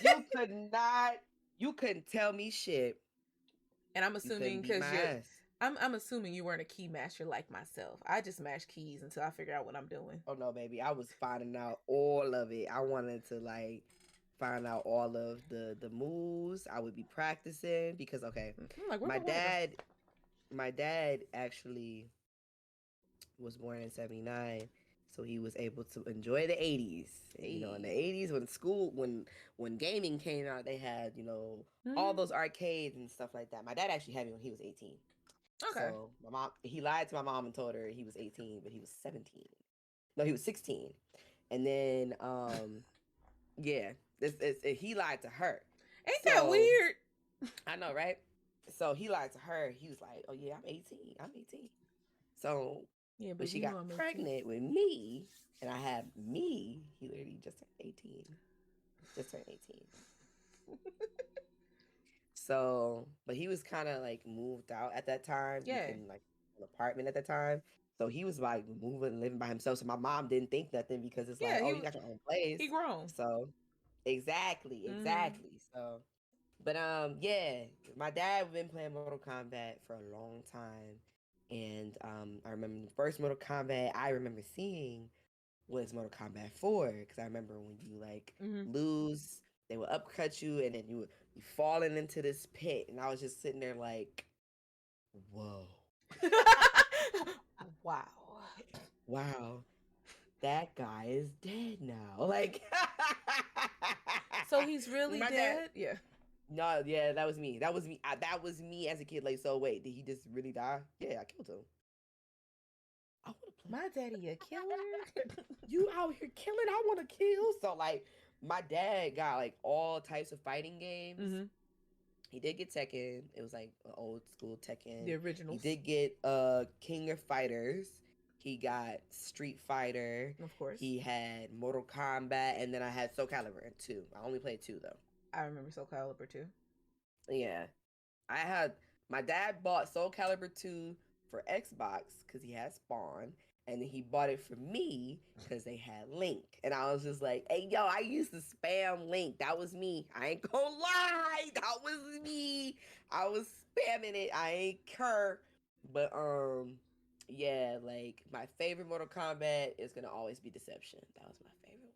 You could not. You couldn't tell me shit. And I'm You assuming couldn't beat my because ass. I'm assuming you weren't a key masher like myself. I just mash keys until I figure out what I'm doing. Oh no, baby. I was finding out all of it. I wanted to like find out all of the moves. I would be practicing because okay, I'm like, where my my water? dad my dad actually was born in 79, so he was able to enjoy the 80s. And you know, in the Hey. 80s when school when gaming came out, they had, you know, all Mm-hmm. those arcades and stuff like that. My dad actually had me when he was 18. Okay. So my mom, he lied to my mom and told her he was 18, but he was 17. No, he was 16. And then yeah, he lied to her. Ain't that So weird? I know, right? So he lied to her. He was like, "Oh yeah, I'm 18. I'm 18." So Yeah, when baby, she you got know I'm 18. pregnant with me, and I had me, he literally just turned 18. Just turned 18. So, but he was kind of like moved out at that time, Yeah. in like an apartment at the time. So he was like moving, living by himself. So my mom didn't think nothing because it's like, Yeah, oh, you got your own place. he grown. So exactly, Mm-hmm. exactly. So, but yeah, my dad been playing Mortal Kombat for a long time, and I remember the first Mortal Kombat I remember seeing was Mortal Kombat 4 because I remember when you like Mm-hmm. lose, they would upcut you, and then you would be falling into this pit, and I was just sitting there like, whoa, Wow. wow, that guy is dead now. Like, So he's really my dad. dead? Yeah. No, yeah, that was me. That was me. That was me as a kid. Like, so wait, did he just really die? Yeah, I killed him. I want to play. My daddy a killer? You out here killing? I want to kill. So like, my dad got like all types of fighting games. Mm-hmm. He did get Tekken. It was like an old school The Tekken. He originals, did get King of Fighters. He got Street Fighter. of course. He had Mortal Kombat, and then I had Soul Calibur 2. I only played 2 though. I remember Soul Calibur too. Yeah, I had my dad bought Soul Calibur 2 for Xbox because he had Spawn, and then he bought it for me because they had Link. And I was just like, hey, yo, I used to spam Link. That was me. I ain't gonna lie. That was me. I was spamming it. I ain't cur. But yeah, like my favorite Mortal Kombat is gonna always be Deception. That was my favorite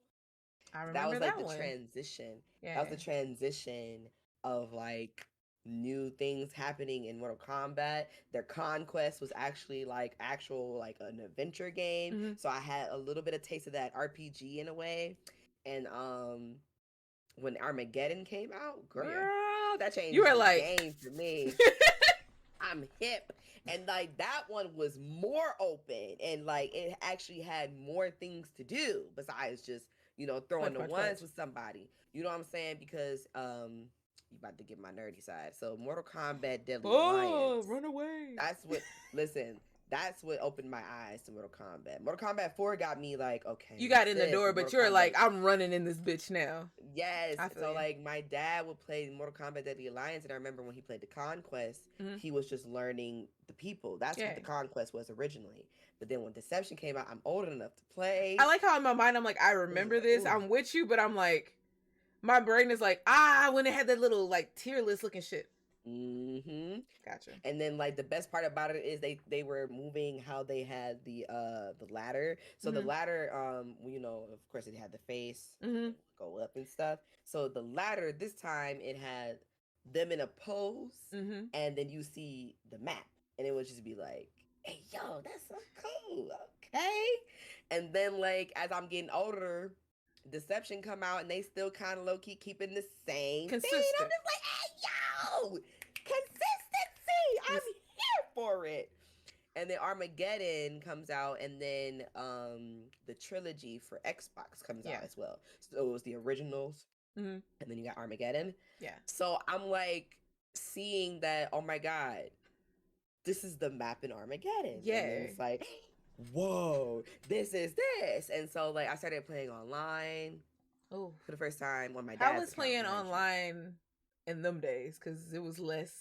I one. That remember was like that the one. transition. That was Yeah. the transition of like new things happening in Mortal Kombat. Their conquest was actually like actual like an adventure game. Mm-hmm. So I had a little bit of taste of that RPG in a way. And when Armageddon came out, Oh girl, yeah. that You changed were the like, game for me. I'm hip. And like that one was more open and like it actually had more things to do besides just, you know, throwing punch, the punch, ones punch. with somebody. You know what I'm saying? Because you about to get my nerdy side. So Mortal Kombat Deadly Oh, Alliance. run away. That's what listen, that's what opened my eyes to Mortal Kombat. Mortal Kombat 4 got me like, okay, You got what's in the this? door, But but Mortal you're like, Kombat. I'm running in this bitch now. Yes. I feel So you. like my dad would play Mortal Kombat Deadly Alliance, and I remember when he played the Conquest, Mm-hmm. he was just learning the people. That's what Yeah. the Conquest was originally. But then when Deception came out, I'm old enough to play. I like how in my mind I'm like, I It was just remember like, this. ooh. I'm with you, but I'm like, my brain is like, ah, when it had that little like tier list looking shit. Mm-hmm. Gotcha. And then like the best part about it is they were moving how they had the ladder. So the Mm-hmm. ladder, you know, of course it had the face Mm-hmm. and go up and stuff. So the ladder this time it had them in a pose, Mm-hmm. and then you see the map, and it would just be like, hey yo, that's so cool. Okay. And then like as I'm getting older, Deception come out and they still kind of low key keeping the same thing. I'm Consistent. just like, hey yo, consistency. I'm here for it. And then Armageddon comes out, and then the trilogy for Xbox comes Yeah. out as well. So it was the originals, Mm-hmm. and then you got Armageddon. Yeah. So I'm like seeing that, oh my god, this is the map in Armageddon. Yeah. And then it's like, whoa, this is this. And so like I started playing online. Oh, for the first time on my how dad's was account, playing mind you. online in them days? Because it was less.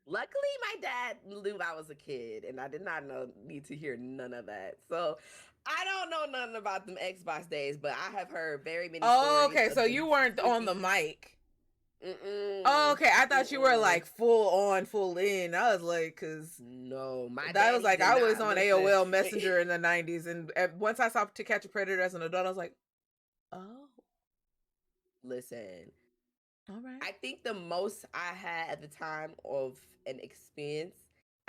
Luckily, my dad knew I was a kid, and I did not need to hear none of that. So I don't know nothing about them Xbox days, but I have heard very many Oh, stories okay. So of the you weren't on the switchies. mic. Oh, Mm-mm, okay. I thought you were mm-mm. like full on, full in. I was like, because No, my that was daddy like did I was not on listen. AOL Messenger in the 90s, and once I saw To Catch a Predator as an adult, I was like, oh, Listen, all right. I think the most I had at the time of an experience,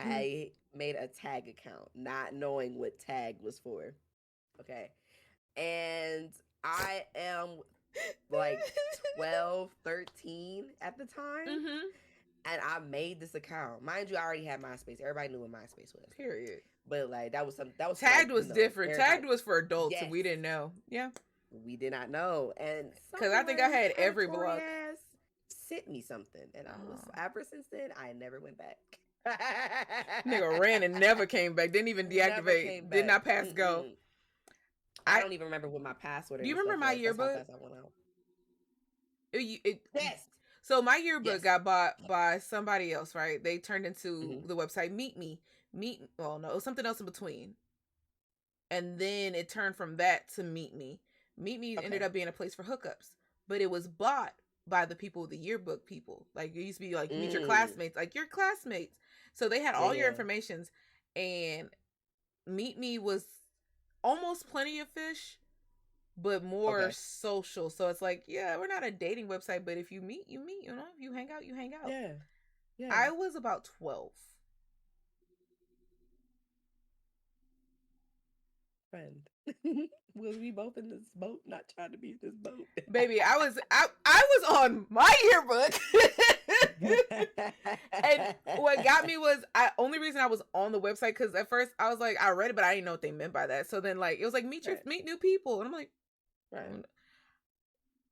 Mm. I made a tag account, not knowing what tag was for. Okay. And I am like 12, 13 at the time. Mm-hmm. And I made this account. Mind you, I already had MySpace. Everybody knew what MySpace was. Period. But like that was for like, Tagged was different. everybody. Tagged was for adults, and Yes. we didn't know. Yeah. We did not know. And Because I think I someone had every predatory block. ass sent me something. And I was, Oh. ever since then, I never went back. Nigga ran and never came back. Didn't even Never deactivate. came Did back. not pass go. Mm-mm. I don't even remember what my password Do you and remember stuff my was. That's how yearbook? fast I went out. It, Yes. so my yearbook Yes. got bought by somebody else, right? They turned into Mm-hmm. the website Meet Me. Well, no, it was something else in between. And then it turned from that to Meet Me. Meet Me ended Okay. up being a place for hookups, but it was bought by the people, the yearbook people. Like it used to be like meet your classmates, like your classmates. So they had Yeah, all your yeah. informations, and Meet Me was almost Plenty of Fish, but more Okay. social. So it's like, yeah, we're not a dating website, but if you meet, you meet. You know, if you hang out, you hang out. Yeah. Yeah. I was about 12. Friend. Was we both in this boat? Not trying to be in this boat. Baby, I was on my yearbook. And what got me was only reason I was on the website because at first I was like, I read it, but I didn't know what they meant by that. So then like it was like meet new people. And I'm like, Right.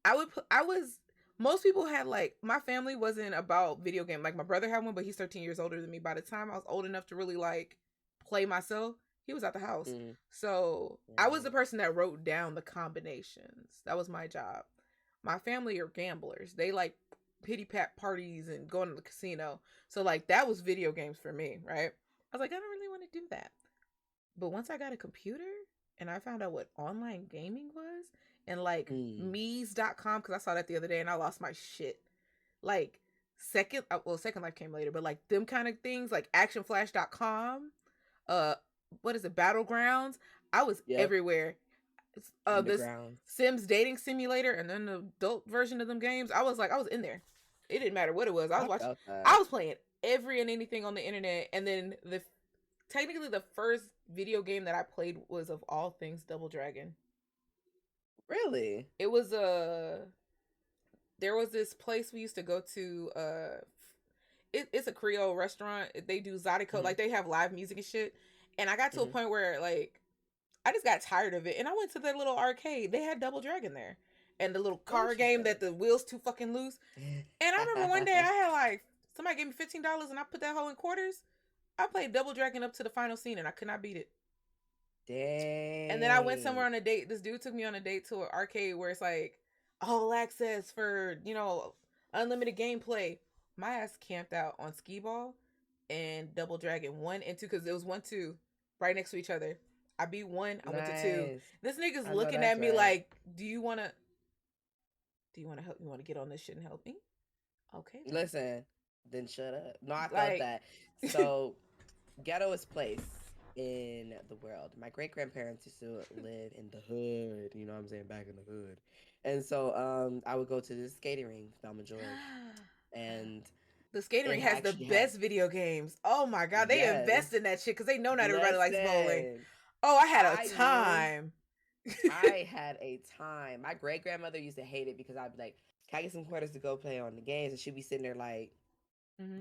I was most people had like my family wasn't about video game. Like my brother had one, but he's 13 years older than me. By the time I was old enough to really like play myself, he was at the house. Mm. So I was the person that wrote down the combinations. That was my job. My family are gamblers. They like pity pat parties and going to the casino. So like that was video games for me, right? I was like, I don't really want to do that. But once I got a computer and I found out what online gaming was and like me's.com, because I saw that the other day and I lost my shit. Like Second Life came later, but like them kind of things, like actionflash.com, what is it, Battlegrounds? I was everywhere. This Sims dating simulator and then the adult version of them games. I was in there. It didn't matter what it was. I was watching. I was playing every and anything on the internet. And then technically the first video game that I played was of all things Double Dragon. Really? It was there was this place we used to go to. It's a Creole restaurant. They do Zydeco, like they have live music and shit. And I got to a point where like I just got tired of it, and I went to their little arcade. They had Double Dragon there, and the little car game that the wheels too fucking loose. And I remember one day I had like somebody gave me $15, and I put that whole in quarters. I played Double Dragon up to the final scene, and I could not beat it. Dang. And then I went somewhere on a date. This dude took me on a date to an arcade where it's like all access for unlimited gameplay. My ass camped out on Skee Ball and Double Dragon 1 and 2 because it was 1, 2 right next to each other. I beat 1. I went to 2. This nigga's looking at me like, do you want to help? You want to get on this shit and help me? Okay. Listen, then shut up. No, I felt that. So, ghettoest place in the world. My great grandparents used to live in the hood. You know what I'm saying? Back in the hood. And so, I would go to this skating ring, Thelma George, and the skating ring has the best video games. Oh my god, they invest in that shit because they know not everybody likes bowling. Oh, I had a time. I had a time. My great grandmother used to hate it because I'd be like, "Can I get some quarters to go play on the games?" And she'd be sitting there like,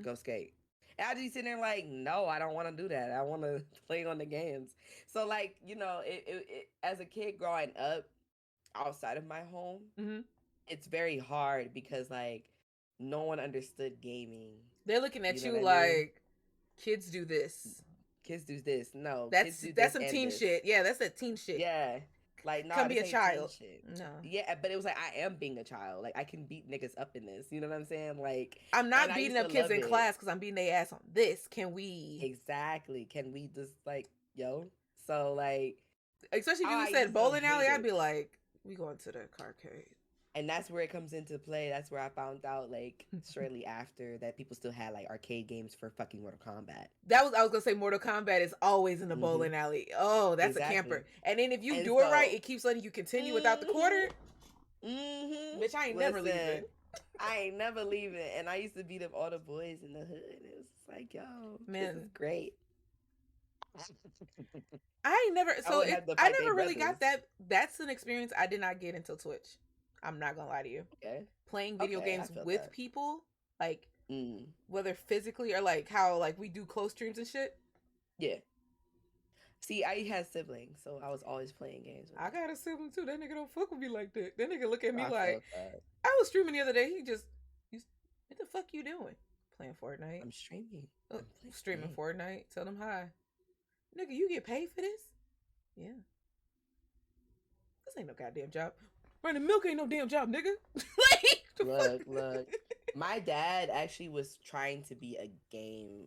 "Go skate." And I'd be sitting there like, "No, I don't want to do that. I want to play on the games." So like, it as a kid growing up outside of my home, it's very hard because like no one understood gaming. They're looking at you like, kids do this. Kids do this. No, that's some teen shit. Yeah, that's that teen shit. Yeah, Like, nah, Come be this a ain't teen child. shit. No. Yeah, but it was like I am being a child. Like I can beat niggas up in this. You know what I'm saying? Like, I'm and not I beating used to up kids love in it. class because I'm beating their ass on this. Can we? Exactly. Can we just like, yo? So like, Especially if oh, you I said used to bowling alley, hate I'd it. be like, we going to the arcade. And that's where it comes into play. That's where I found out, like, shortly after that people still had like arcade games for fucking Mortal Kombat. I was gonna say Mortal Kombat is always in the Mm-hmm. bowling alley. Oh, that's a camper. Exactly. And then if you And do it right, so, it keeps letting you continue without the quarter. Bitch, I ain't never leaving. Listen, I ain't never leaving. And I used to beat up all the boys in the hood. It was like, yo, this is Man, great. I ain't never. I So wouldn't have to I fight their never really brothers. got that. That's an experience I did not get until Twitch. I'm not gonna lie to you. Okay. Playing video Okay, I games felt with that. people, like Mm. whether physically or like how like we do close streams and shit. Yeah. See, I had siblings, so I was always playing games with I them. got a sibling too. That nigga don't fuck with me like that. That nigga look at me I like felt that. I was streaming the other day. He just, what the fuck you doing? Playing Fortnite. I'm streaming. Oh, I'm playing streaming games. Fortnite. Tell them hi. Nigga, you get paid for this? Yeah. This ain't no goddamn job. Running milk ain't no damn job, nigga. Like, Look. My dad actually was trying to be a game,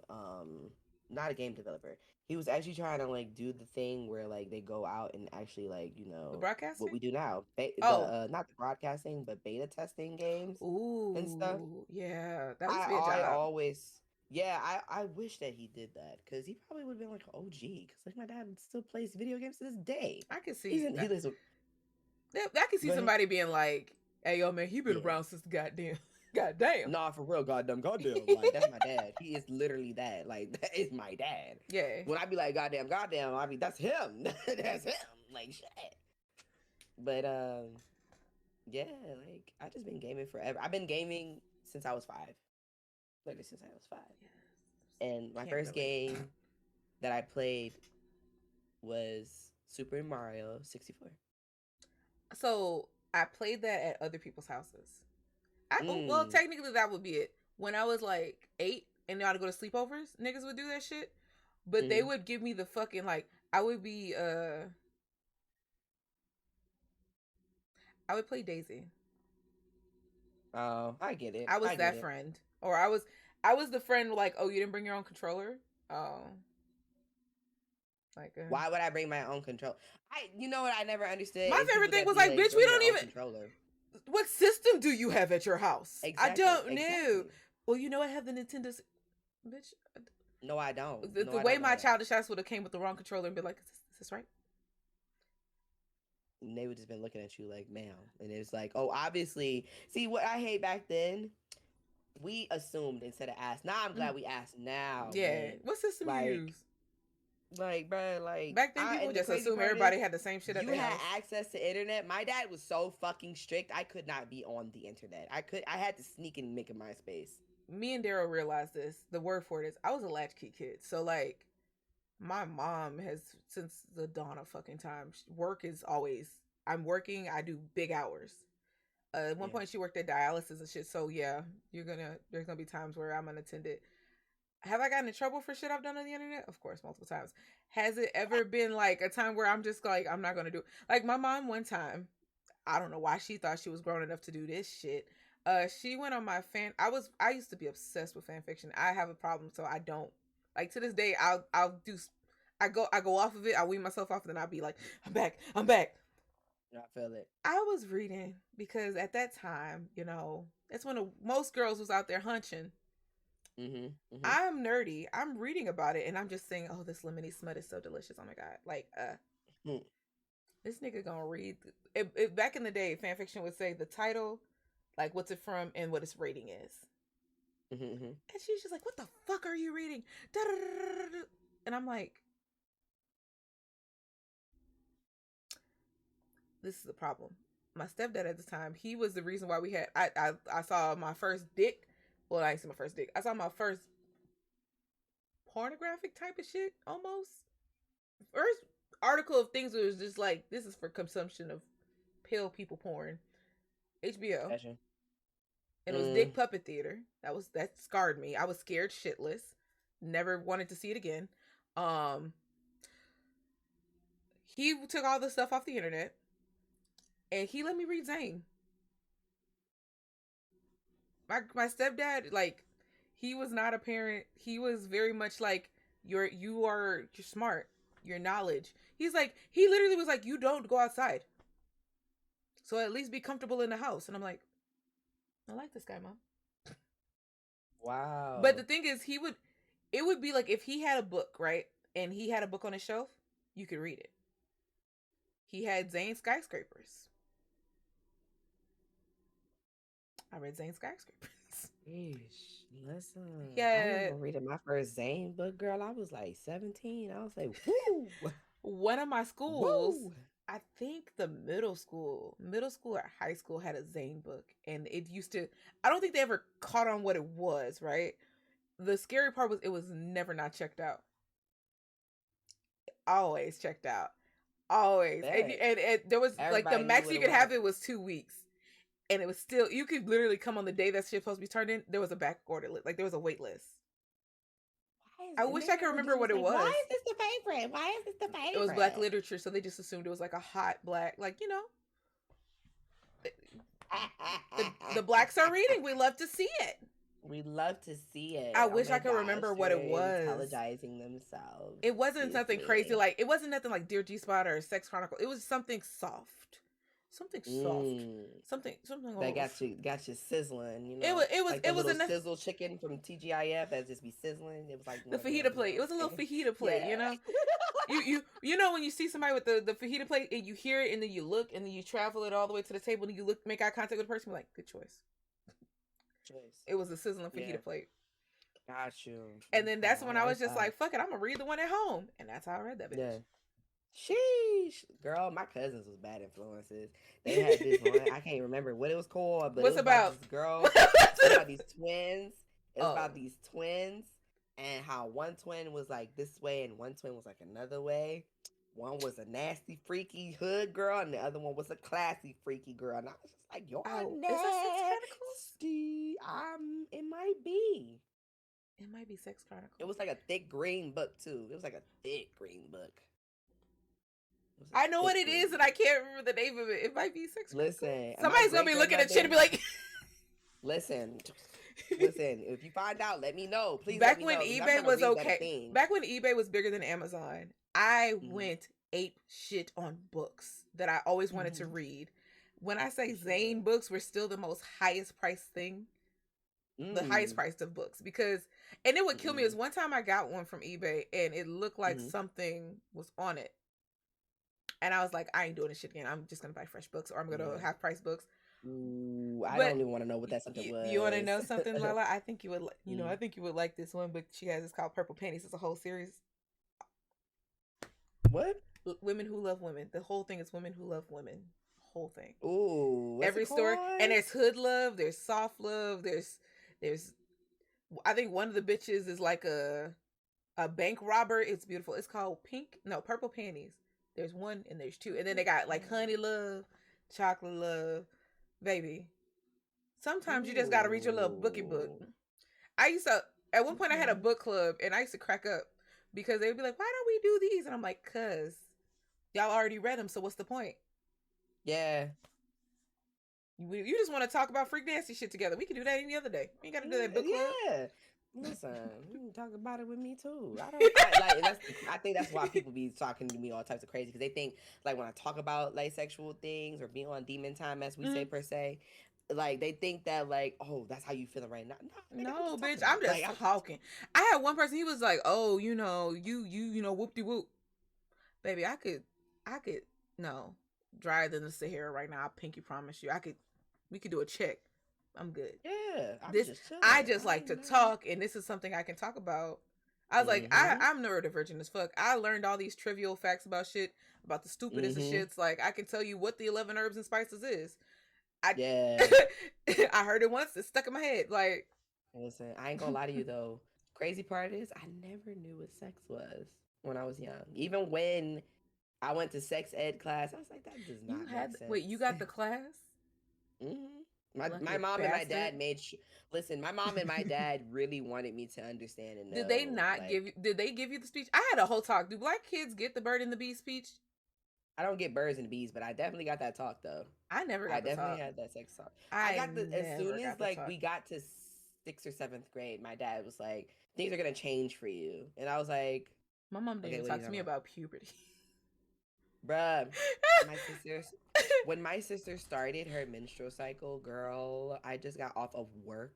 not a game developer. He was actually trying to like do the thing where like they go out and actually like, you The know, broadcasting? what we do now. Oh. Not the broadcasting, but beta testing games and stuff. Ooh, yeah. That used to be a I job. always, yeah, I wish that he did that because he probably would have been like an OG because like my dad still plays video games to this day. I can see. He lives with, I can see go ahead. somebody being like, "Hey, yo, man, he been Yeah. around since the goddamn." Nah, for real, goddamn. Like that's my dad. He is literally that. Like that is my dad. Yeah. When I be like goddamn, I mean that's him. That's him. Like shit. But yeah, like I just been gaming forever. I've been gaming since I was 5. Literally since I was 5. And my first game that I played was Super Mario 64. So I played that at other people's houses. Well, technically that would be it. When I was like 8 and I would go to sleepovers, niggas would do that shit. But they would give me the fucking like I would play Daisy. Oh, I get it. I was that friend. Or I was the friend like, oh, you didn't bring your own controller? Oh. Like why would I bring my own controller? You know what I never understood? My favorite thing was like, bitch, we don't even controller. What system do you have at your house? Exactly, I don't know. exactly. Well, you know I have the Nintendo. Bitch. No, I don't. The way my childish ass would have came with the wrong controller and been like, is this right? And they would just been looking at you like, ma'am. And it was like, oh, obviously. See, what I hate back then, we assumed instead of asked. Now I'm glad we asked now. Yeah. Man. What system you use? Like, bro, like back then people just assume everybody had the same shit at their house. You had access to internet. My dad was so fucking strict. I could not be on the internet. I had to sneak and make a MySpace. Me and Daryl realized this. The word for it is I was a latchkey kid. So like my mom has since the dawn of fucking time. Work is always I'm working. I do big hours. At one point she worked at dialysis and shit. So yeah, there's gonna be times where I'm unattended. Have I gotten in trouble for shit I've done on the internet? Of course, multiple times. Has it ever been like a time where I'm just like, I'm not going to do it? Like my mom one time, I don't know why she thought she was grown enough to do this shit. She went on my I used to be obsessed with fan fiction. I have a problem, so I don't like to this day. I go off of it. I wean myself off, and then I'll be like, I'm back. I feel it. I was reading because at that time, you know, that's when most girls was out there hunching. I'm nerdy. I'm reading about it and I'm just saying, oh, this lemony smut is so delicious. Oh my god. Like this nigga gonna read it, back in the day, fan fiction would say the title, like what's it from and what its rating is. And she's just like, what the fuck are you reading? And I'm like, this is the problem. My stepdad at the time, he was the reason why we had I saw my first dick. Well, I didn't see my first dick. I saw my first pornographic type of shit, almost. First article of things was just like, this is for consumption of pale people porn. HBO. Gotcha. And it was Dick Puppet Theater. That scarred me. I was scared shitless. Never wanted to see it again. He took all the stuff off the internet. and he let me read Zane. My stepdad, like, he was not a parent. He was very much like, you're smart, your knowledge. He's like, he literally was like, you don't go outside, so at least be comfortable in the house. And I'm like, I like this guy, mom. But the Wow. thing is, it would be like if he had a book, right, and he had a book on his shelf, you could read it. He had Zane Skyscrapers. I read Zane Skyscrapers. Yeesh. Listen, I Yeah, remember reading my first Zane book, girl. I was like 17. I was like, woo, one of my schools, woo. I think the middle school or high school had a Zane book, and it used to. I don't think they ever caught on what it was. Right. The scary part was it was never not checked out. Always checked out. Always, Bet. and there was like the Everybody knew max what you it could have was. it was 2 weeks, and it was still you could literally come on the day that shit's supposed to be turned in. There was a back order list, like there was a wait list. Why is I it? wish They I could never remember give us what it like, why was. is this the favorite? Why is this the It was black favorite? literature, so they just assumed it was like a hot black, like the blacks are reading. We love to see it. We love to see I it. Oh wish I my could gosh, remember what they're it was. intelligizing themselves. It wasn't Excuse something crazy, me. like it wasn't nothing like Dear G Spot or Sex Chronicle. It was something soft, something soft, Mm. something. That Oh, got you sizzling, you it know, was it was like the it was little enough. sizzle chicken from TGIF that just be sizzling. It was like The one of fajita them, you plate. It know. was a little fajita plate, Yeah. You know when you see somebody with the fajita plate and you hear it and then you look and then you travel it all the way to the table and you look make eye contact with the person, you're like, good choice. Choice. It was a sizzling Yeah. fajita plate. Got you. And then Okay, that's I when I was like just that. like, fuck it, I'm gonna read the one at home. And that's how I read that Yeah. bitch. Sheesh. Girl, my cousins was bad influences. They had this one, I can't remember what it was called, but it What's was about about? this girl. It was about these twins. It was Oh, about these twins and how one twin was like this way and one twin was like another way. One was a nasty, freaky hood girl, and the other one was a classy, freaky girl. And I was just like, you're oh, is that Sex Chronicles? nasty. It might be. It might be Sex It Chronicles. was like a thick green book, too. It was like a thick green book. It was I a know what thick it green is, and I book. can't remember the name of it. It might be Sex Chronicles. Listen, my Somebody's gonna great be looking at shit and be grandmother. like, Listen, listen. If you find out, let me know. Please let back me when know because I'm eBay trying to was read that okay, thing. back when eBay was bigger than Amazon, I Mm-hmm. went ape shit on books that I always wanted to Mm-hmm. read. When I For say sure. Zane books were still the most highest priced thing, the highest Mm. priced of books, because and it would kill me Mm-hmm. is one time I got one from eBay and it looked like Mm-hmm. something was on it. And I was like, I ain't doing this shit again. I'm just gonna buy fresh books or I'm gonna Yeah. half price books. Ooh, I But don't even want to know what that something you want to was. know something, LaLa? I think you would, I Mm. think you would like this one. But she has it's called Purple Panties. It's a whole series. What? Women who love women. The whole thing is women who love women. Whole thing. Ooh, what's it Every story, and called? there's hood love. There's soft love. There's. I think one of the bitches is like a bank robber. It's beautiful. It's called Purple Panties. There's one and there's two, and then they got like honey love, chocolate love, baby. Sometimes you just gotta read your little bookie book. Ooh. I used to at one point I had a Okay. book club and I used to crack up because they'd be like, "Why don't we do these?" And I'm like, "Cause y'all already read them, so what's the point? Yeah. You just want to talk about freak nasty shit together. We can do that any other day. We ain't got to do that book club." Yeah. Listen, you can talk about it with me too. Like I think that's why people be talking to me all types of crazy because they think like when I talk about like sexual things or being on demon time as we say per se, like they think that like, oh, that's how you feeling right now. No, nigga, I'm No, just talking bitch, about I'm it. just Like I'm talking. I had one person. He was like, "Oh, whoop de whoop, baby. I could no drier than the Sahara right now. I pinky promise you. We could do a check. I'm good. yeah, I'm This just chilling. I just I like ain't to mad. talk, and this is something I can talk about. I was like, Mm-hmm. I'm neurodivergent as fuck. I learned all these trivial facts about shit, about the stupidest of Mm-hmm. shits. Like I can tell you what the 11 herbs and spices is. I Yeah. I heard it once. It's stuck in my head. Like Listen, I ain't gonna lie to you though. Crazy part is I never knew what sex was when I was young. Even when I went to sex ed class, I was like, that does you not make had wait, you sense. got the class? hmm my Lucky mom and my bastard. dad listen, my mom and my dad really wanted me to understand and Did they know not like give you? Did they give you the speech? I had a whole talk. Do black kids get the bird and the bee speech? I don't get birds and bees, but I definitely got that talk though. I never I got the definitely talk. had that sex talk. I I got the as never soon as got the like talk. we got to 6th or 7th grade, my dad was like, "Things are gonna change for you," and I was like, My mom didn't "Okay, even what are you talk to talking me about, about puberty. bruh?" My sisters, when my sister started her menstrual cycle, girl, I just got off of work.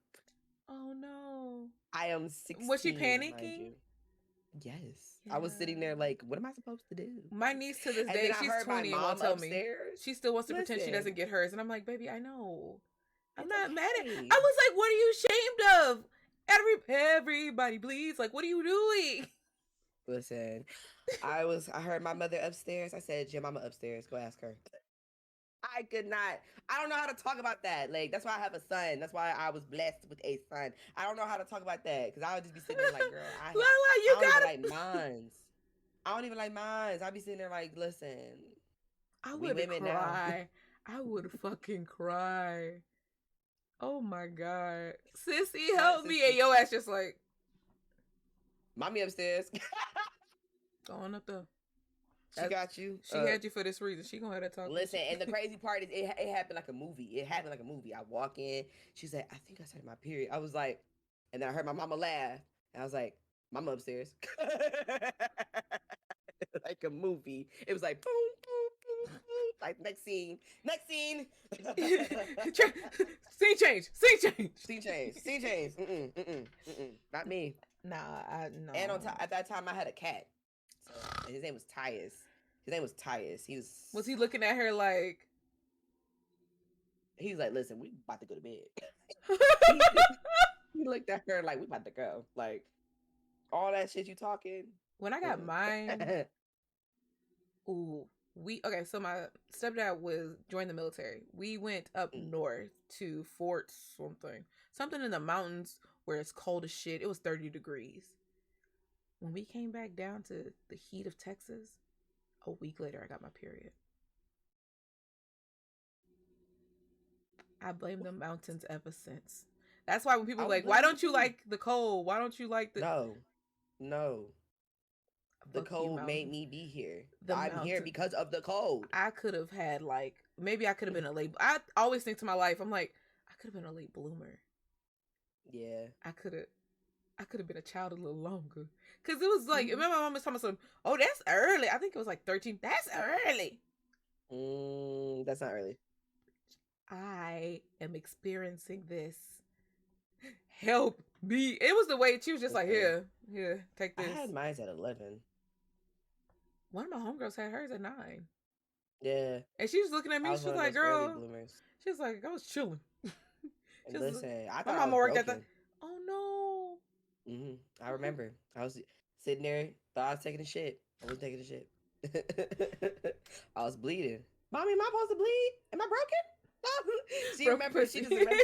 Oh no. I am Was she 16, mind panicking? you. Yes. I was sitting there Yeah. like, what am I supposed to do? My niece to this And then day, I she's heard my 20 and won't mom tell me. upstairs. She still wants to pretend she Listen, doesn't get hers. And I'm like, baby, I know. I'm it's not mad at. okay. I was like, what are you ashamed of? Everybody bleeds. Like, what are you doing? Listen, I heard my mother upstairs. I said, your mama upstairs. Go ask her. I could not. I don't know how to talk about that. Like, that's why I have a son. That's why I was blessed with a son. I don't know how to talk about that because I would just be sitting there like, girl, LaLa, I you don't even gotta. like mines. I don't even like mines. I'd be sitting there like, listen, I we would women now. cry. I would fucking cry. Oh my god. Sissy, My help me. sister, And your ass just like, mommy upstairs. going up there. She got you. She had you for this reason. She gonna have that talk with Listen, you. and the crazy part is it happened like a movie. It happened like a movie. I walk in, she's like, I think I started my period. I was like, and then I heard my mama laugh, and I was like, mama upstairs. Like a movie. It was like boom, boom, boom, boom. Like next scene, next scene. Scene change. Scene change. Scene change. Scene change. Not me. Nah, I no. And on top, at that time, I had a cat. So his name was Tyus. His name was Tyus. He was. Was he looking at her like? He was like, "Listen, we about to go to bed." He looked at her like, "We about to go." Like all that shit you talking. When I got mine, ooh, okay. So my stepdad was joined the military. We went up north to Fort something in the mountains where it's cold as shit. It was 30 degrees. When we came back down to the heat of Texas, a week later, I got my period. I blame the mountains ever since. That's why when people are like, why don't you like the cold? Why don't you like the No. The cold made me be here. I'm here because of the cold. I could have had maybe I could have been a late. I always think to my life, I'm like, I could have been a late bloomer. Yeah. I could have been a child a little longer. Cause it was like, remember my mom was telling me, oh, that's early. I think it was like 13. That's early. That's not early. I am experiencing this. Help me. It was the way she was just like, here, take this. I had mine at 11. One of my homegirls had hers at 9. Yeah. And she was looking at me. She was like, girl. She was like, I was chilling. Listen, I thought my my mama worked broken. at the. Oh no. I remember. I was sitting there, thought I was taking a shit. I wasn't taking a shit. I was bleeding. Mommy, am I supposed to bleed? Am I broken? She remembers. She doesn't remember.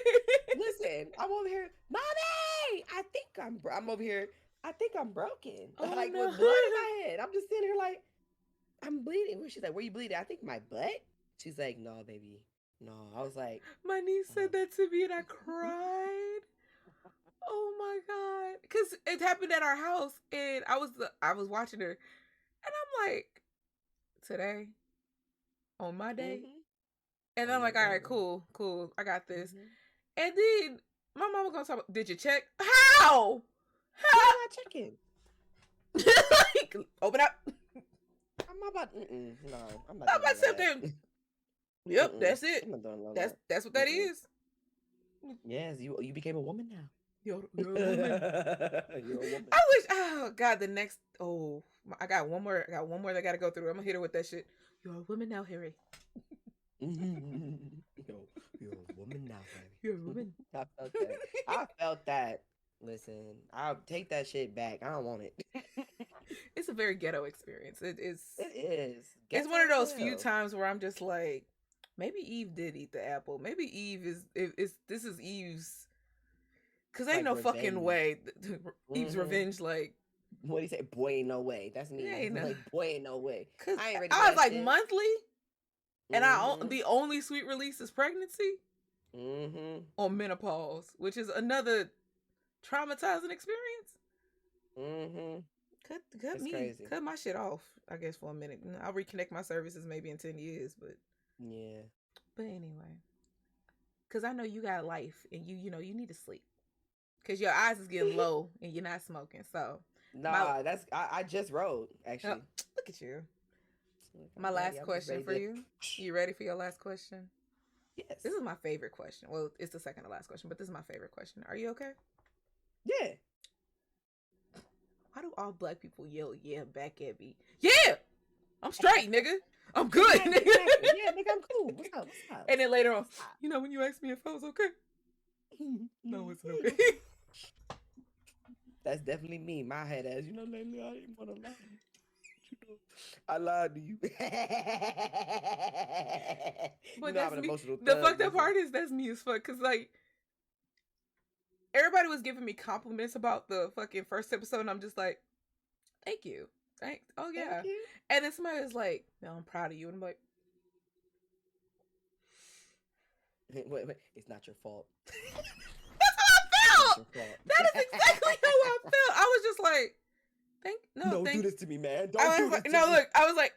Listen, I'm over here. Mommy, I think I'm over here. I think I'm broken. Oh, like no. with blood in my head. I'm just sitting here like, I'm bleeding. She's like, where you bleeding? I think my butt. She's like, no, baby. No. I was like, my niece said that to me and I cried. Oh my god. Because it happened at our house and I was watching her and I'm like, today, on my day. And I'm like, all right, cool. I got this. And then my mama gonna talk about, did you check? How? How am I checking? Like, open up. I'm about no. I'm not doing something. Yep, that's it. That's what that is. Yes, you became a woman now. You're a woman. You're a woman. I wish. Oh God, the next. Oh, I got one more. That I gotta go through. I'm gonna hit her with that shit. You're a woman now, Harry. You're a woman now, Harry. You're a woman. I felt that. I felt that. Listen, I'll take that shit back. I don't want it. It's a very ghetto experience. It is. It is. It's one of those few times where I'm just like, maybe Eve did eat the apple. Maybe Eve is this is Eve's. Cause ain't no revenge. Fucking way. Eve's revenge, like. What do you say? Boy, ain't no way. That's me. Ain't no. Like, boy, ain't no way. Cause I ain't ready. I was like shit. Monthly, and the only sweet release is pregnancy. Or menopause, which is another traumatizing experience. cut It's me, crazy. cut my shit off. I guess for a minute. I'll reconnect my services maybe in 10 years, but Yeah. anyway, because I know you got life and you know you need to sleep because your eyes is getting low and you're not smoking. So my Nah, I just wrote oh, actually. look at you. Look, My I'm ready. last I'm just question ready for to. you. You ready for your last question? Yes. This is my favorite question. Well, it's the second to last question, but this is my favorite question. Are you okay? Yeah. Why do all black people yell yeah back at me? Yeah! I'm straight, nigga. I'm good, Exactly. nigga. Exactly. Yeah, nigga, I'm cool. What's up? What's up? And then later on, What's up? you know, when you asked me if I was okay, no, it's okay. That's definitely me. My head ass. You know, lately I didn't want to lie to you. You know, I lied to you. You But know, I'm that's an me. emotional The thug. fucked up part is that's me as fuck. Cause like everybody was giving me compliments about the fucking first episode, and I'm just like, thank you, thanks. Oh Thank yeah. you. And then somebody was like, no, I'm proud of you, and I'm like, Wait. It's not your fault. that's how It's I not felt. your fault. That is exactly how I felt. I was just like, Don't do thank. this to me, man. I Don't do was this like, to no, me. look, I was like,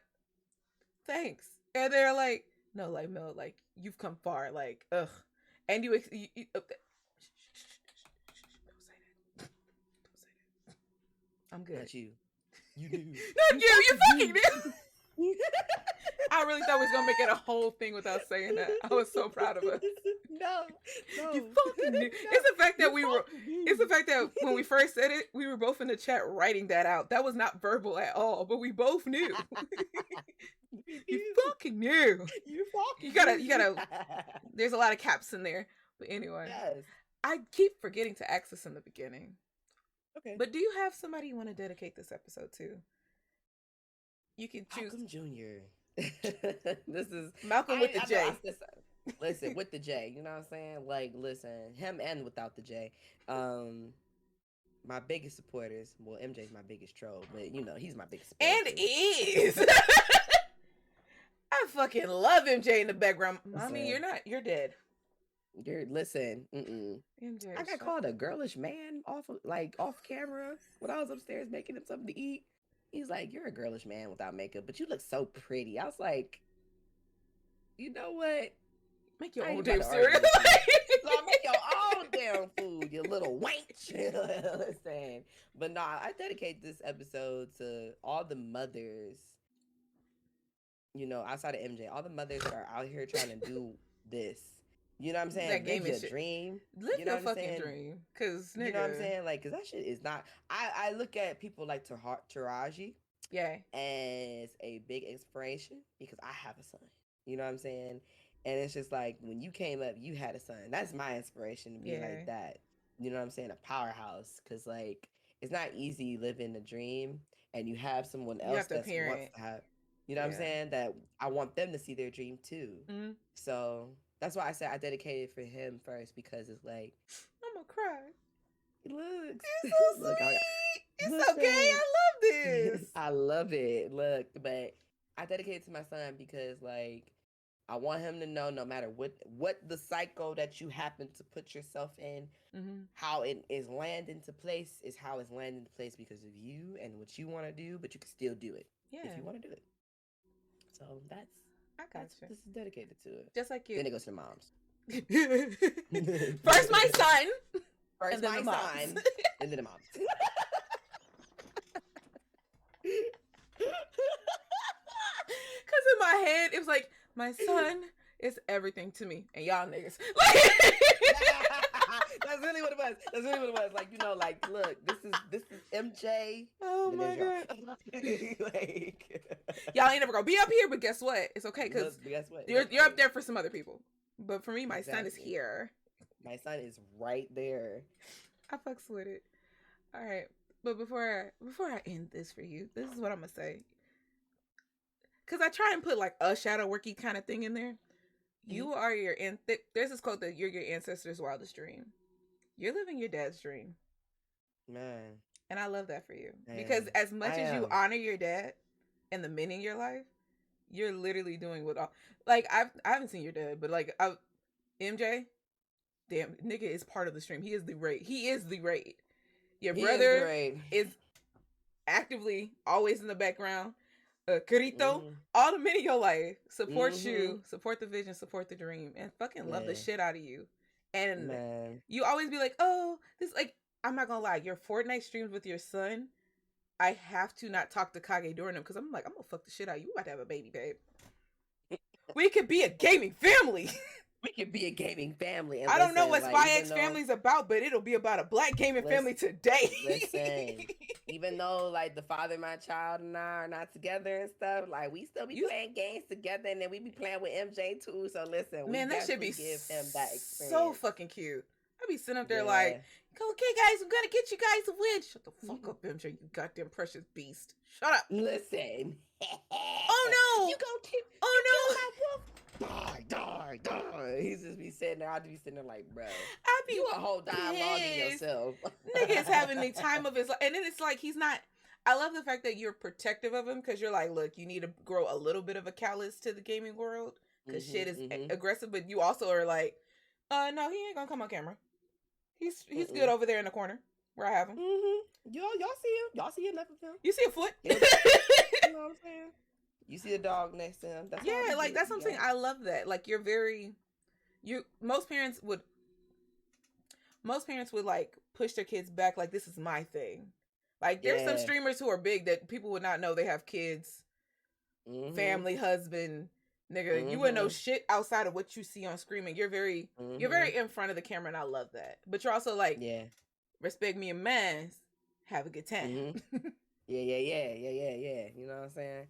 thanks. And they're like, no, like Mel, like you've come far, like ugh, and you okay. Don't say that. Don't say that. I'm good. Not you. You knew. Not you. You fucking knew. knew. I really thought we was gonna make it a whole thing without saying that. I was so proud of us. No. You fucking knew. No, It's the fact that we were. fucking knew. It's the fact that when we first said it, we were both in the chat writing that out. That was not verbal at all, but we both knew. You fucking knew. You fucking. You gotta. There's a lot of caps in there, but anyway. Yes. I keep forgetting to ask this in the beginning. Okay. But do you have somebody you want to dedicate this episode to? You can choose Malcolm Jr. This is Malcolm with the J. Listen, with the J, you know what I'm saying? Like, listen, him and without the J. My biggest supporters. Well, MJ's my biggest troll, but you know he's my biggest supporter. And is. I fucking love MJ in the background. Mommy, you're dead. Listen. MJ, I got called a girlish man off camera when I was upstairs making him something to eat. He's like, "You're a girlish man without makeup, but you look so pretty." I was like, "You know what? Make your I ain't own about damn to cereal. argue with you. So make your own damn food, you little wench." Listen, but nah, I dedicate this episode to all the mothers. You know, outside of MJ, all the mothers that are out here trying to do this. You know what I'm saying? That game Live is your shit. dream. Live You know your what I'm fucking saying? dream. Cause nigga. You know what I'm saying? Like, cause that shit is not. I look at people like Taraji Yeah. as a big inspiration because I have a son. You know what I'm saying? And it's just like when you came up, you had a son. That's my inspiration to be like that. You know what I'm saying? A powerhouse. Cause like it's not easy living a dream and you have someone else that wants to have. You know what I'm saying? That I want them to see their dream too. Mm-hmm. So that's why I said I dedicated for him first because it's like I'm gonna cry. Look, It's so look, sweet. It's listen. okay. I love this. I love it. Look, but I dedicate it to my son because like I want him to know no matter what the cycle that you happen to put yourself in, how it is landing to place is how it's landing to place because of you and what you want to do, but you can still do it if you want to do it. So this is dedicated to it. Just like you. Then it goes to the moms. First my son. First and then my the moms. son. And then the moms. Because in my head, it was like, my son is everything to me. And y'all niggas. That's really what it was. That's really what it was. Like, you know, like, look, this is MJ. Oh my God. Like, y'all ain't never gonna be up here, but guess what? It's okay because guess what? You're up there for some other people. But for me, my son is here. My son is right there. I fucks with it. All right. But before I end this for you, this is what I'm gonna say. Cause I try and put like a shadow worky kind of thing in there. You are there's this quote that you're your ancestors' wildest dream. You're living your dad's dream. Man. And I love that for you. Because as much as you honor your dad and the men in your life, you're literally doing what all like I haven't seen your dad, but like MJ, damn nigga is part of the stream. He is the rate. Your brother is actively always in the background. Carito, Mm-hmm. all the men in your life support Mm-hmm. you, support the vision, support the dream, and fucking love the Yeah. shit out of you. And Man. you always be like, oh, this like, I'm not gonna lie, your Fortnite streams with your son, I have to not talk to Kage during them because I'm like, I'm gonna fuck the shit out of you. We about to have a baby, babe. We could be a gaming family. We could be a gaming family. And I don't know what like, Spy X Family's about, but it'll be about a black gaming family today. Listen, even though like the father of my child and I are not together and stuff, like we still be playing games together, and then we be playing with MJ too. So listen, man, that should be give him that experience. So fucking cute. I be sitting up there like, okay, guys, I'm gonna get you guys a win. Shut the fuck up, MJ, you goddamn precious beast. Shut up. Listen. Oh no. You gonna keep? Oh no. Die. He's just be sitting there. I'd be sitting there like, bro, I be you a whole dialogue in yourself. Nigga's having the time of his life, and then it's like he's not. I love the fact that you're protective of him because you're like, look, you need to grow a little bit of a callus to the gaming world because shit is aggressive, but you also are like, no, he ain't gonna come on camera. He's good over there in the corner where I have him. Y'all see him? Y'all see enough of him? You see a foot? You know what I'm saying? You see a dog next to him. That's like that's what I'm saying. I love that. Like most parents would like push their kids back. Like, this is my thing. Like, there's some streamers who are big that people would not know they have kids, family, husband, nigga. You wouldn't know shit outside of what you see on screen. And you're very in front of the camera, and I love that. But you're also like, respect me and mans, have a good time. Yeah. You know what I'm saying?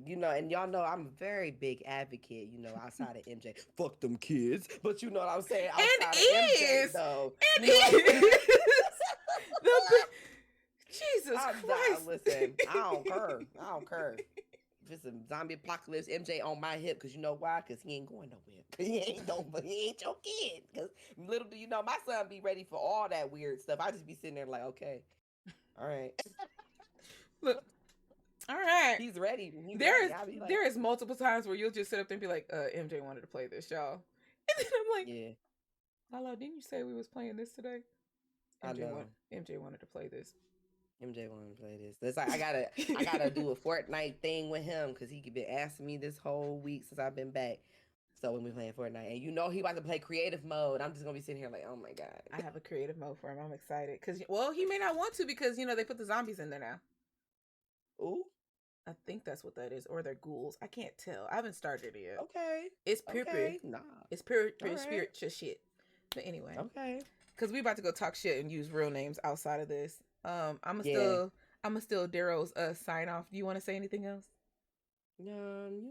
You know, and y'all know I'm a very big advocate, you know, outside of MJ. Fuck them kids. But you know what I'm saying? Outside of MJ, though. Jesus Christ. Listen, I don't care. If it's a zombie apocalypse, MJ on my hip, because you know why? Because he ain't going nowhere. He ain't your kid. Because little do you know, my son be ready for all that weird stuff. I just be sitting there like, okay, all right. Look. All right. He's ready. There is multiple times where you'll just sit up there and be like, MJ wanted to play this, y'all. And then I'm like, LaLa, didn't you say we was playing this today? MJ wanted to play this. MJ wanted to play this. That's like, I gotta do a Fortnite thing with him because he been asking me this whole week since I've been back. So when we playing Fortnite, and you know he about to play creative mode, I'm just gonna be sitting here like, oh my god. I have a creative mode for him. I'm excited because he may not want to because they put the zombies in there now. Ooh. I think that's what that is, or they're ghouls. I can't tell. I haven't started it yet. Okay. It's pure. Nah. It's pure spirit shit. But anyway. Okay. Because we about to go talk shit and use real names outside of this. I'm still Darrow's sign off. Do you want to say anything else? You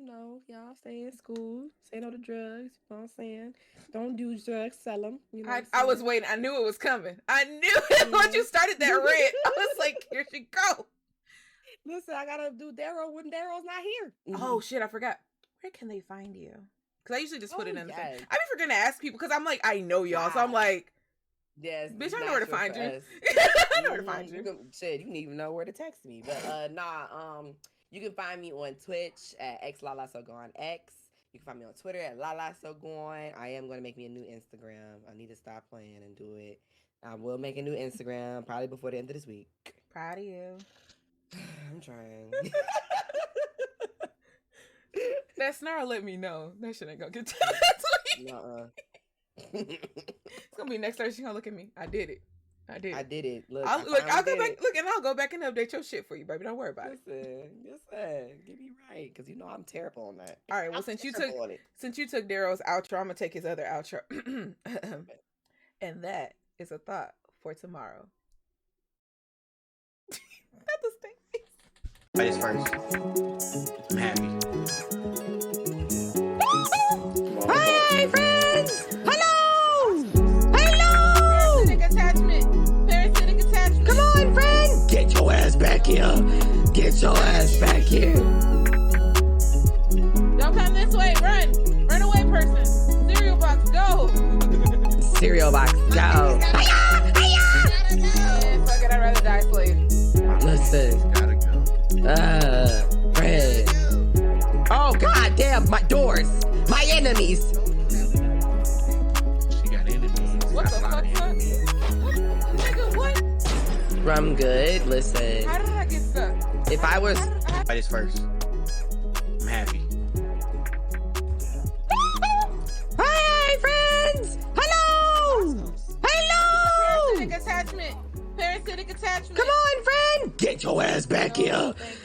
know, y'all stay in school, say no to drugs. You know what I'm saying? Don't do drugs, sell them. You know I was waiting. I knew it was coming. I knew it once you started that rant. I was like, here she go. Listen, I gotta do Darrow when Darrow's not here. Oh shit, I forgot. Where can they find you? Because I usually just put it in the thing. I be forgetting to ask people because I'm like, I know y'all, so I'm like, bitch, I know where to find you. I know where to find you. Shit, you didn't even know where to text me. But you can find me on Twitch at xlalasogonex. You can find me on Twitter at LaLaSoGone. I am going to make me a new Instagram. I need to stop playing and do it. I will make a new Instagram probably before the end of this week. Proud of you. I'm trying. That snarl let me know. That shit ain't gonna get Nuh-uh. It's gonna be next Thursday. She's gonna look at me. I did it. Look, I'll go back. Look, and I'll go back and update your shit for you, baby. Don't worry about it. Listen, get me right, because you know I'm terrible on that. All right. Well, since you took Darrow's outro, I'm gonna take his other outro, and that is a thought for tomorrow. That's the thing. Ladies first. I'm happy. Hi, friends! Hello! Parasitic attachment. Come on, friend! Get your ass back here. Don't come this way. Run away, person. Cereal box, go. Yeah, fuck it, I'd rather die slave. Listen. Gotta go. Friend. Oh, god damn, my doors. My enemies. She got enemies. What the fuck, son? Nigga, what? I'm good, listen. How did I get If I was Ladies first. I'm happy. Hi, friends! Hello! Hello! Parasitic attachment. Parasitic attachment. Come on, friend! Get your ass back here! Thank